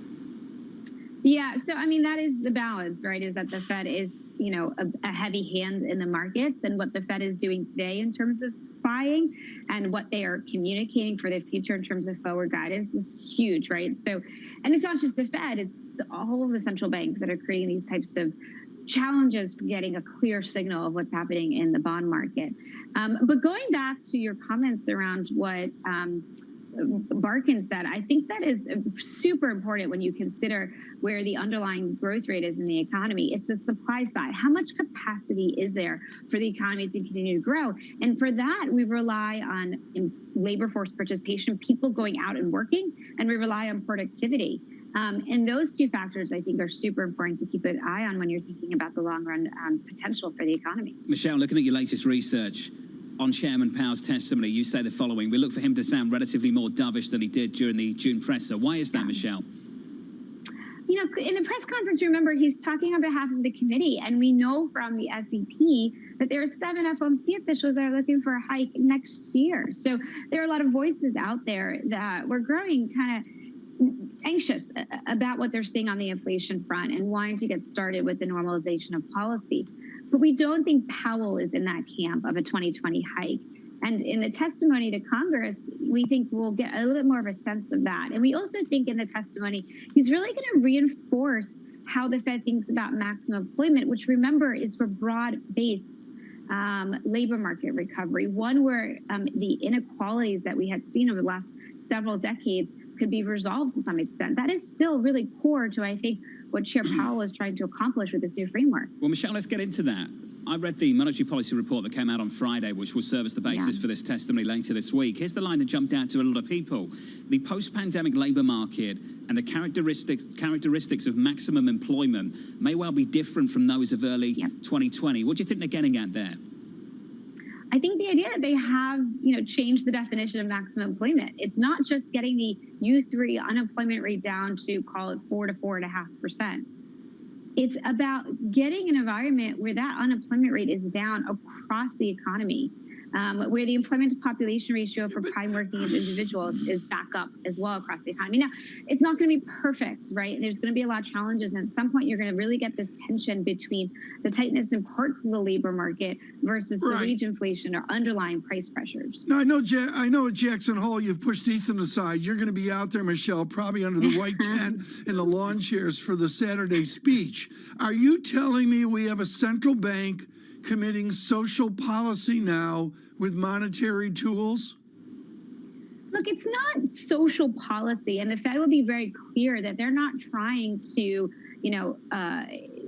Yeah, so I mean, that is the balance, right? Is that the Fed is, you know, a heavy hand in the markets, and what the Fed is doing today in terms of buying and what they are communicating for the future in terms of forward guidance is huge, right? So, and it's not just the Fed, it's all of the central banks that are creating these types of challenges for getting a clear signal of what's happening in the bond market. But going back to your comments around what Barkin said, I think that is super important when you consider where the underlying growth rate is in the economy. It's the supply side. How much capacity is there for the economy to continue to grow? And for that, we rely on labor force participation, people going out and working, and we rely on productivity. And those two factors, I think, are super important to keep an eye on when you're thinking about the long-run potential for the economy. Michelle, looking at your latest research on Chairman Powell's testimony, you say the following: we look for him to sound relatively more dovish than he did during the June presser. Why is that, Michelle? You know, in the press conference, remember, he's talking on behalf of the committee, and we know from the SEP that there are 7 FOMC officials that are looking for a hike next year. So there are a lot of voices out there that we're growing kind of anxious about what they're seeing on the inflation front and wanting to get started with the normalization of policy. But we don't think Powell is in that camp of a 2020 hike. And in the testimony to Congress, we think we'll get a little bit more of a sense of that. And we also think in the testimony, he's really going to reinforce how the Fed thinks about maximum employment, which, remember, is for broad-based labor market recovery, one where the inequalities that we had seen over the last several decades could be resolved to some extent. That is still really core to, I think, what Chair Powell is trying to accomplish with this new framework. Well, Michelle, let's get into that. I read the monetary policy report that came out on Friday, which will serve as the basis for this testimony later this week. Here's the line that jumped out to a lot of people. The post-pandemic labor market and the characteristics of maximum employment may well be different from those of early 2020. What do you think they're getting at there? I think the idea that they have, you know, changed the definition of maximum employment. It's not just getting the U3 unemployment rate down to, call it, 4 to 4.5%. It's about getting an environment where that unemployment rate is down across the economy, where the employment to population ratio for prime working individuals is back up as well across the economy. Now, it's not going to be perfect, right? There's going to be a lot of challenges, and at some point you're going to really get this tension between the tightness in parts of the labor market versus the wage inflation or underlying price pressures. Now, I know at Jackson Hole you've pushed Ethan aside. You're going to be out there, Michelle, probably under the white tent and the lawn chairs for the Saturday speech. Are you telling me we have a central bank committing social policy now with monetary tools? Look, it's not social policy, and the Fed will be very clear that they're not trying to, you know,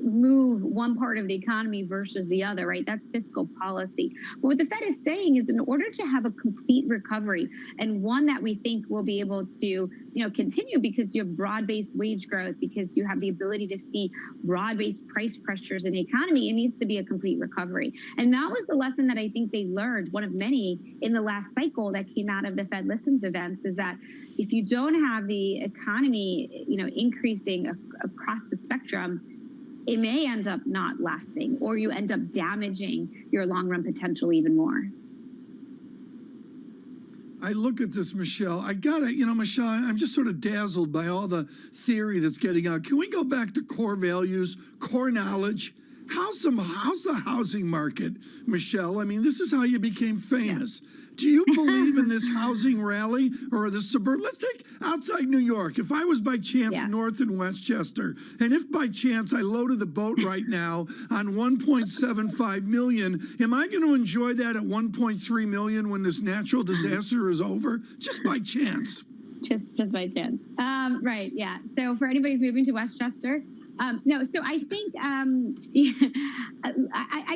move one part of the economy versus the other, right? That's fiscal policy. But what the Fed is saying is, in order to have a complete recovery, and one that we think will be able to, you know, continue because you have broad-based wage growth, because you have the ability to see broad-based price pressures in the economy, it needs to be a complete recovery. And that was the lesson that I think they learned, one of many in the last cycle that came out of the Fed Listens events, is that if you don't have the economy, you know, increasing across the spectrum, it may end up not lasting, or you end up damaging your long-run potential even more. I look at this, Michelle. I gotta, you know, Michelle, I'm just sort of dazzled by all the theory that's getting out. Can we go back to core values, core knowledge? How's the housing market, Michelle? I mean, this is how you became famous. Yeah. Do you believe in this housing rally or the suburb? Let's take outside New York. If I was by chance north in Westchester, and if by chance I loaded the boat right now on 1.75 million, am I going to enjoy that at 1.3 million when this natural disaster is over? Just by chance. Just by chance. Right, yeah. So for anybody who's moving to Westchester, no, so I think I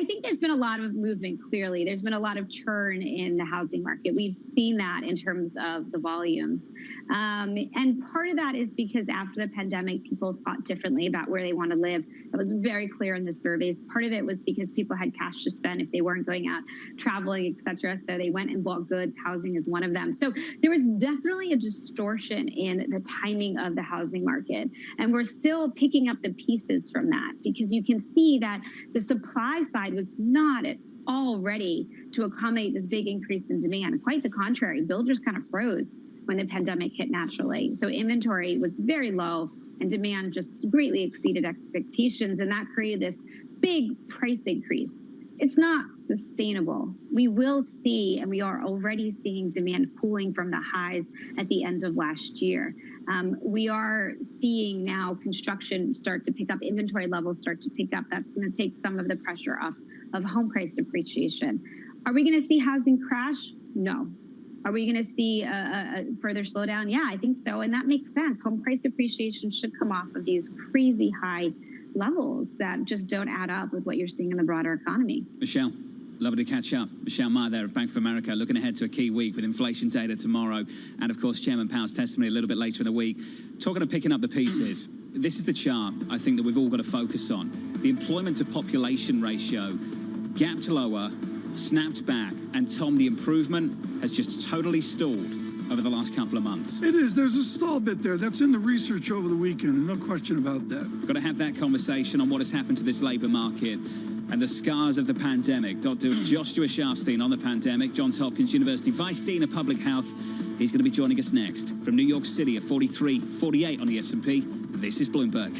think there's been a lot of movement, clearly. There's been a lot of churn in the housing market. We've seen that in terms of the volumes. And part of that is because after the pandemic, people thought differently about where they want to live. That was very clear in the surveys. Part of it was because people had cash to spend if they weren't going out traveling, et cetera. So they went and bought goods. Housing is one of them. So there was definitely a distortion in the timing of the housing market. And we're still picking up the pieces from that, because you can see that the supply side was not at all ready to accommodate this big increase in demand. Quite the contrary, builders kind of froze when the pandemic hit naturally. So inventory was very low and demand just greatly exceeded expectations, and that created this big price increase. It's not sustainable. We will see, and we are already seeing demand cooling from the highs at the end of last year. We are seeing now construction start to pick up, inventory levels start to pick up. That's going to take some of the pressure off of home price appreciation. Are we going to see housing crash? No. Are we going to see a further slowdown? Yeah, I think so, and that makes sense. Home price appreciation should come off of these crazy high levels that just don't add up with what you're seeing in the broader economy. Michelle, lovely to catch up. Michelle Meyer there of Bank of America, looking ahead to a key week with inflation data tomorrow and, of course, Chairman Powell's testimony a little bit later in the week. Talking of picking up the pieces, this is the chart I think that we've all got to focus on. The employment to population ratio gapped lower, snapped back, and Tom, the improvement has just totally stalled over the last couple of months. It is. There's a stall bit there. That's in the research over the weekend. No question about that. Got to have that conversation on what has happened to this labour market and the scars of the pandemic. Dr. Joshua Sharfstein on the pandemic, Johns Hopkins University Vice Dean of Public Health. He's going to be joining us next. From New York City at 43.48 on the S&P, this is Bloomberg.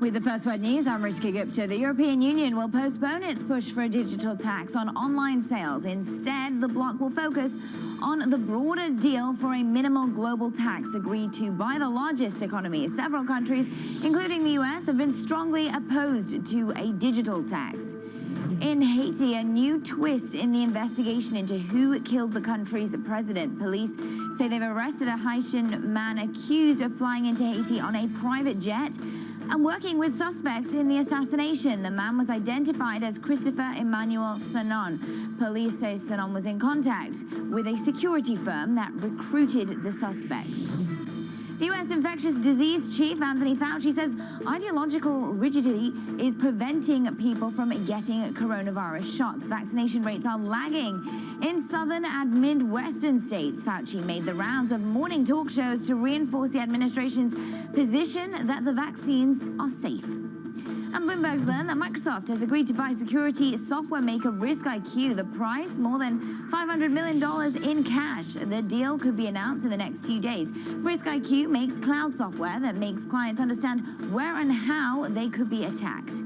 With the First Word News, I'm Rishka Gupta. The European Union will postpone its push for a digital tax on online sales. Instead, the bloc will focus on the broader deal for a minimal global tax agreed to by the largest economies. Several countries, including the US, have been strongly opposed to a digital tax. In Haiti, a new twist in the investigation into who killed the country's president. Police say they've arrested a Haitian man accused of flying into Haiti on a private jet and working with suspects in the assassination. The man was identified as Christopher Emmanuel Sanon. Police say Sanon was in contact with a security firm that recruited the suspects. The U.S. infectious disease chief, Anthony Fauci, says ideological rigidity is preventing people from getting coronavirus shots. Vaccination rates are lagging in southern and midwestern states. Fauci made the rounds of morning talk shows to reinforce the administration's position that the vaccines are safe. And Bloomberg's learned that Microsoft has agreed to buy security software maker RiskIQ. The price, more than $500 million in cash. The deal could be announced in the next few days. RiskIQ makes cloud software that makes clients understand where and how they could be attacked.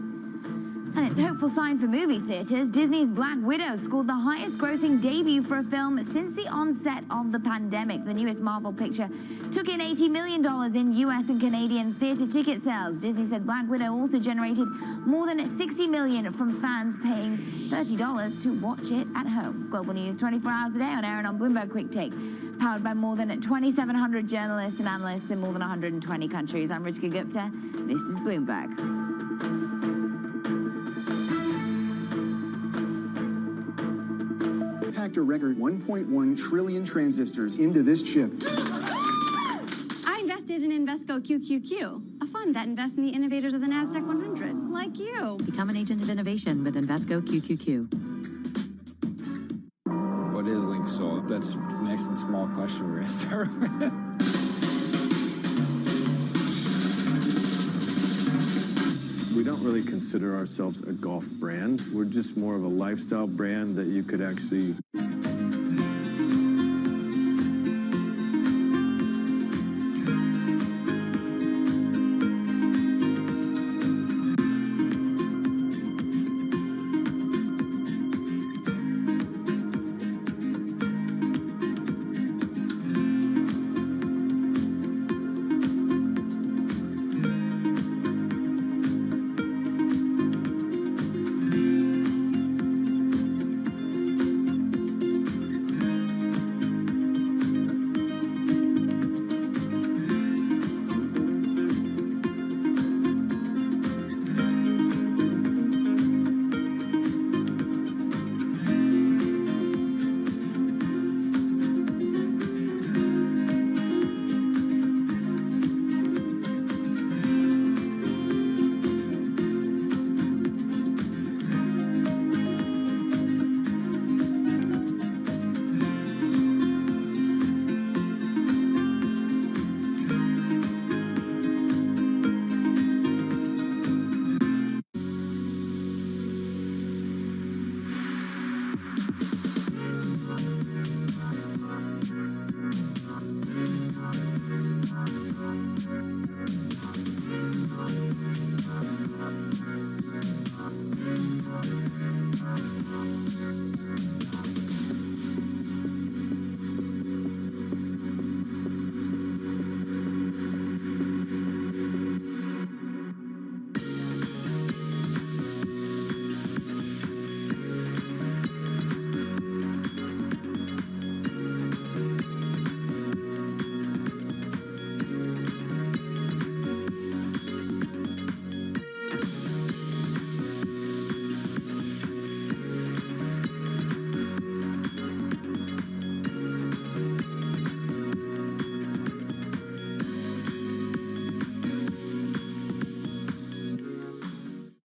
And it's a hopeful sign for movie theaters. Disney's Black Widow scored the highest grossing debut for a film since the onset of the pandemic. The newest Marvel picture took in $80 million in US and Canadian theater ticket sales. Disney said Black Widow also generated more than $60 million from fans paying $30 to watch it at home. Global news 24 hours a day on air and on Bloomberg Quick Take. Powered by more than 2,700 journalists and analysts in more than 120 countries. I'm Rishka Gupta. This is Bloomberg. Packed a record 1.1 trillion transistors into this chip. I invested in Invesco QQQ, a fund that invests in the innovators of the NASDAQ 100, like you. Become an agent of innovation with Invesco QQQ. What is Link Soul? That's the next and small question we're going to start with. We don't really consider ourselves a golf brand. We're just more of a lifestyle brand that you could actually...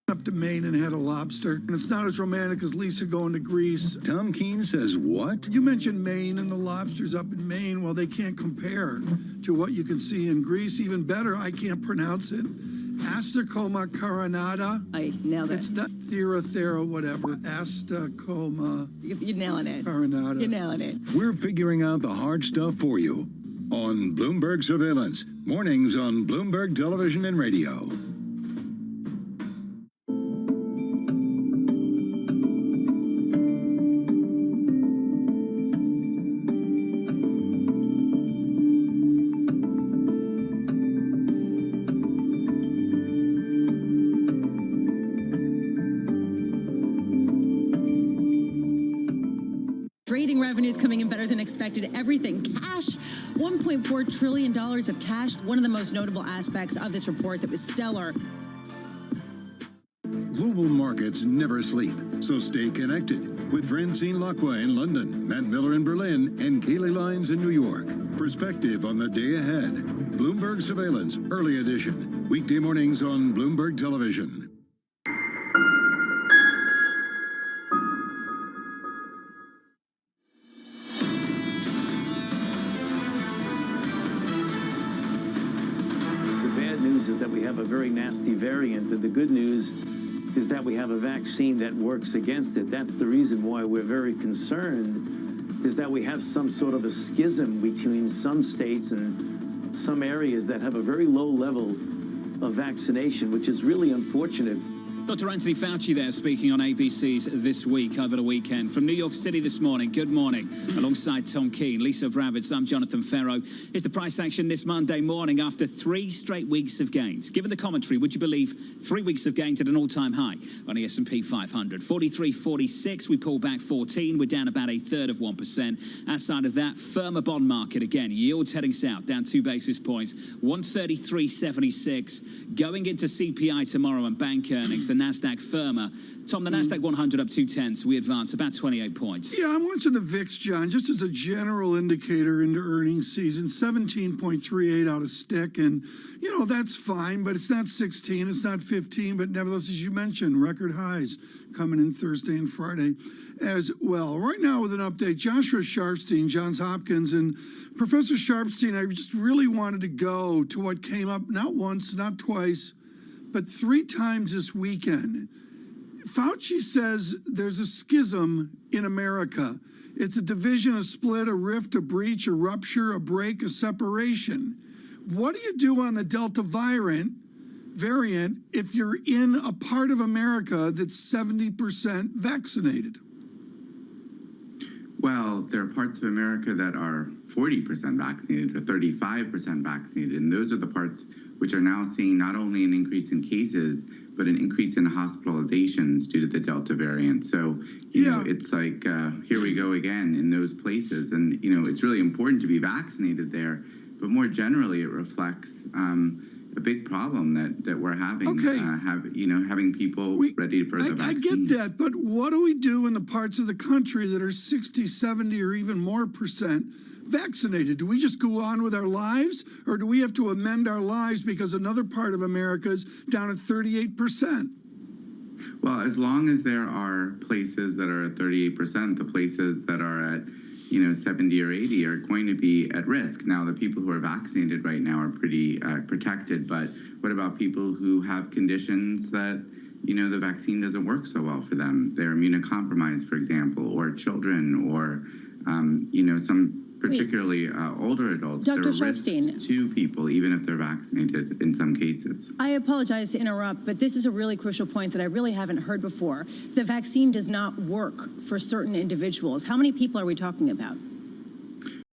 Up to Maine and had a lobster. And it's not as romantic as Lisa going to Greece. Tom Keene says what? You mentioned Maine and the lobsters up in Maine. Well, they can't compare to what you can see in Greece. Even better, I can't pronounce it. Astacoma carinata. I nailed it. It's not thera, whatever. Astacoma. You're nailing it. Carinata. You're nailing it. We're figuring out the hard stuff for you on Bloomberg Surveillance. Mornings on Bloomberg Television and Radio. Trading revenues coming in better than expected. Everything cash, $1.4 trillion of cash. One of the most notable aspects of this report that was stellar. Global markets never sleep, so stay connected with Francine Lacqua in London, Matt Miller in Berlin, and Kaylee Lyons in New York. Perspective on the day ahead. Bloomberg Surveillance, early edition. Weekday mornings on Bloomberg Television. Is that we have a very nasty variant, and the good news is that we have a vaccine that works against it. That's the reason why we're very concerned, is that we have some sort of a schism between some states and some areas that have a very low level of vaccination, which is really unfortunate. Dr. Anthony Fauci there speaking on ABC's This Week over the weekend. From New York City this morning, good morning. Alongside Tom Keene, Lisa Bravitz, I'm Jonathan Ferro. Here's the price action this Monday morning after 3 straight weeks of gains. Given the commentary, would you believe 3 weeks of gains at an all-time high on the S&P 500? 43.46, we pulled back 14. We're down about 1/3 of 1%. Outside of that, firmer bond market again. Yields heading south, down 2 basis points. 133.76. Going into CPI tomorrow and bank earnings. The NASDAQ firmer. Tom, the NASDAQ 100 up 210, so we advance about 28 points. Yeah, I'm watching the VIX, John, just as a general indicator into earnings season. 17.38 out of stick, and, you know, that's fine, but it's not 16, it's not 15, but nevertheless, as you mentioned, record highs coming in Thursday and Friday as well. Right now with an update, Joshua Sharfstein, Johns Hopkins, and Professor Sharfstein, I just really wanted to go to what came up not once, not twice, but 3 times this weekend. Fauci says there's a schism in America. It's a division, a split, a rift, a breach, a rupture, a break, a separation. What do you do on the Delta variant if you're in a part of America that's 70% vaccinated? Well, there are parts of America that are 40% vaccinated or 35% vaccinated, and those are the parts which are now seeing not only an increase in cases, but an increase in hospitalizations due to the Delta variant. So, you know, it's like, here we go again in those places. And, you know, it's really important to be vaccinated there, but more generally, it reflects a big problem that we're having, having people ready for the vaccine. I get that, but what do we do in the parts of the country that are 60, 70, or even more percent vaccinated? Do we just go on with our lives, or do we have to amend our lives because another part of America is down at 38%? Well, as long as there are places that are at 38%, the places that are at 70 or 80 are going to be at risk. Now, the people who are vaccinated right now are pretty protected, but what about people who have conditions that the vaccine doesn't work so well for them. They're immunocompromised, for example, or children, or, some particularly older adults. Dr. There are Sharfstein. risks to people, even if they're vaccinated in some cases. I apologize to interrupt, but this is a really crucial point that I really haven't heard before. The vaccine does not work for certain individuals. How many people are we talking about?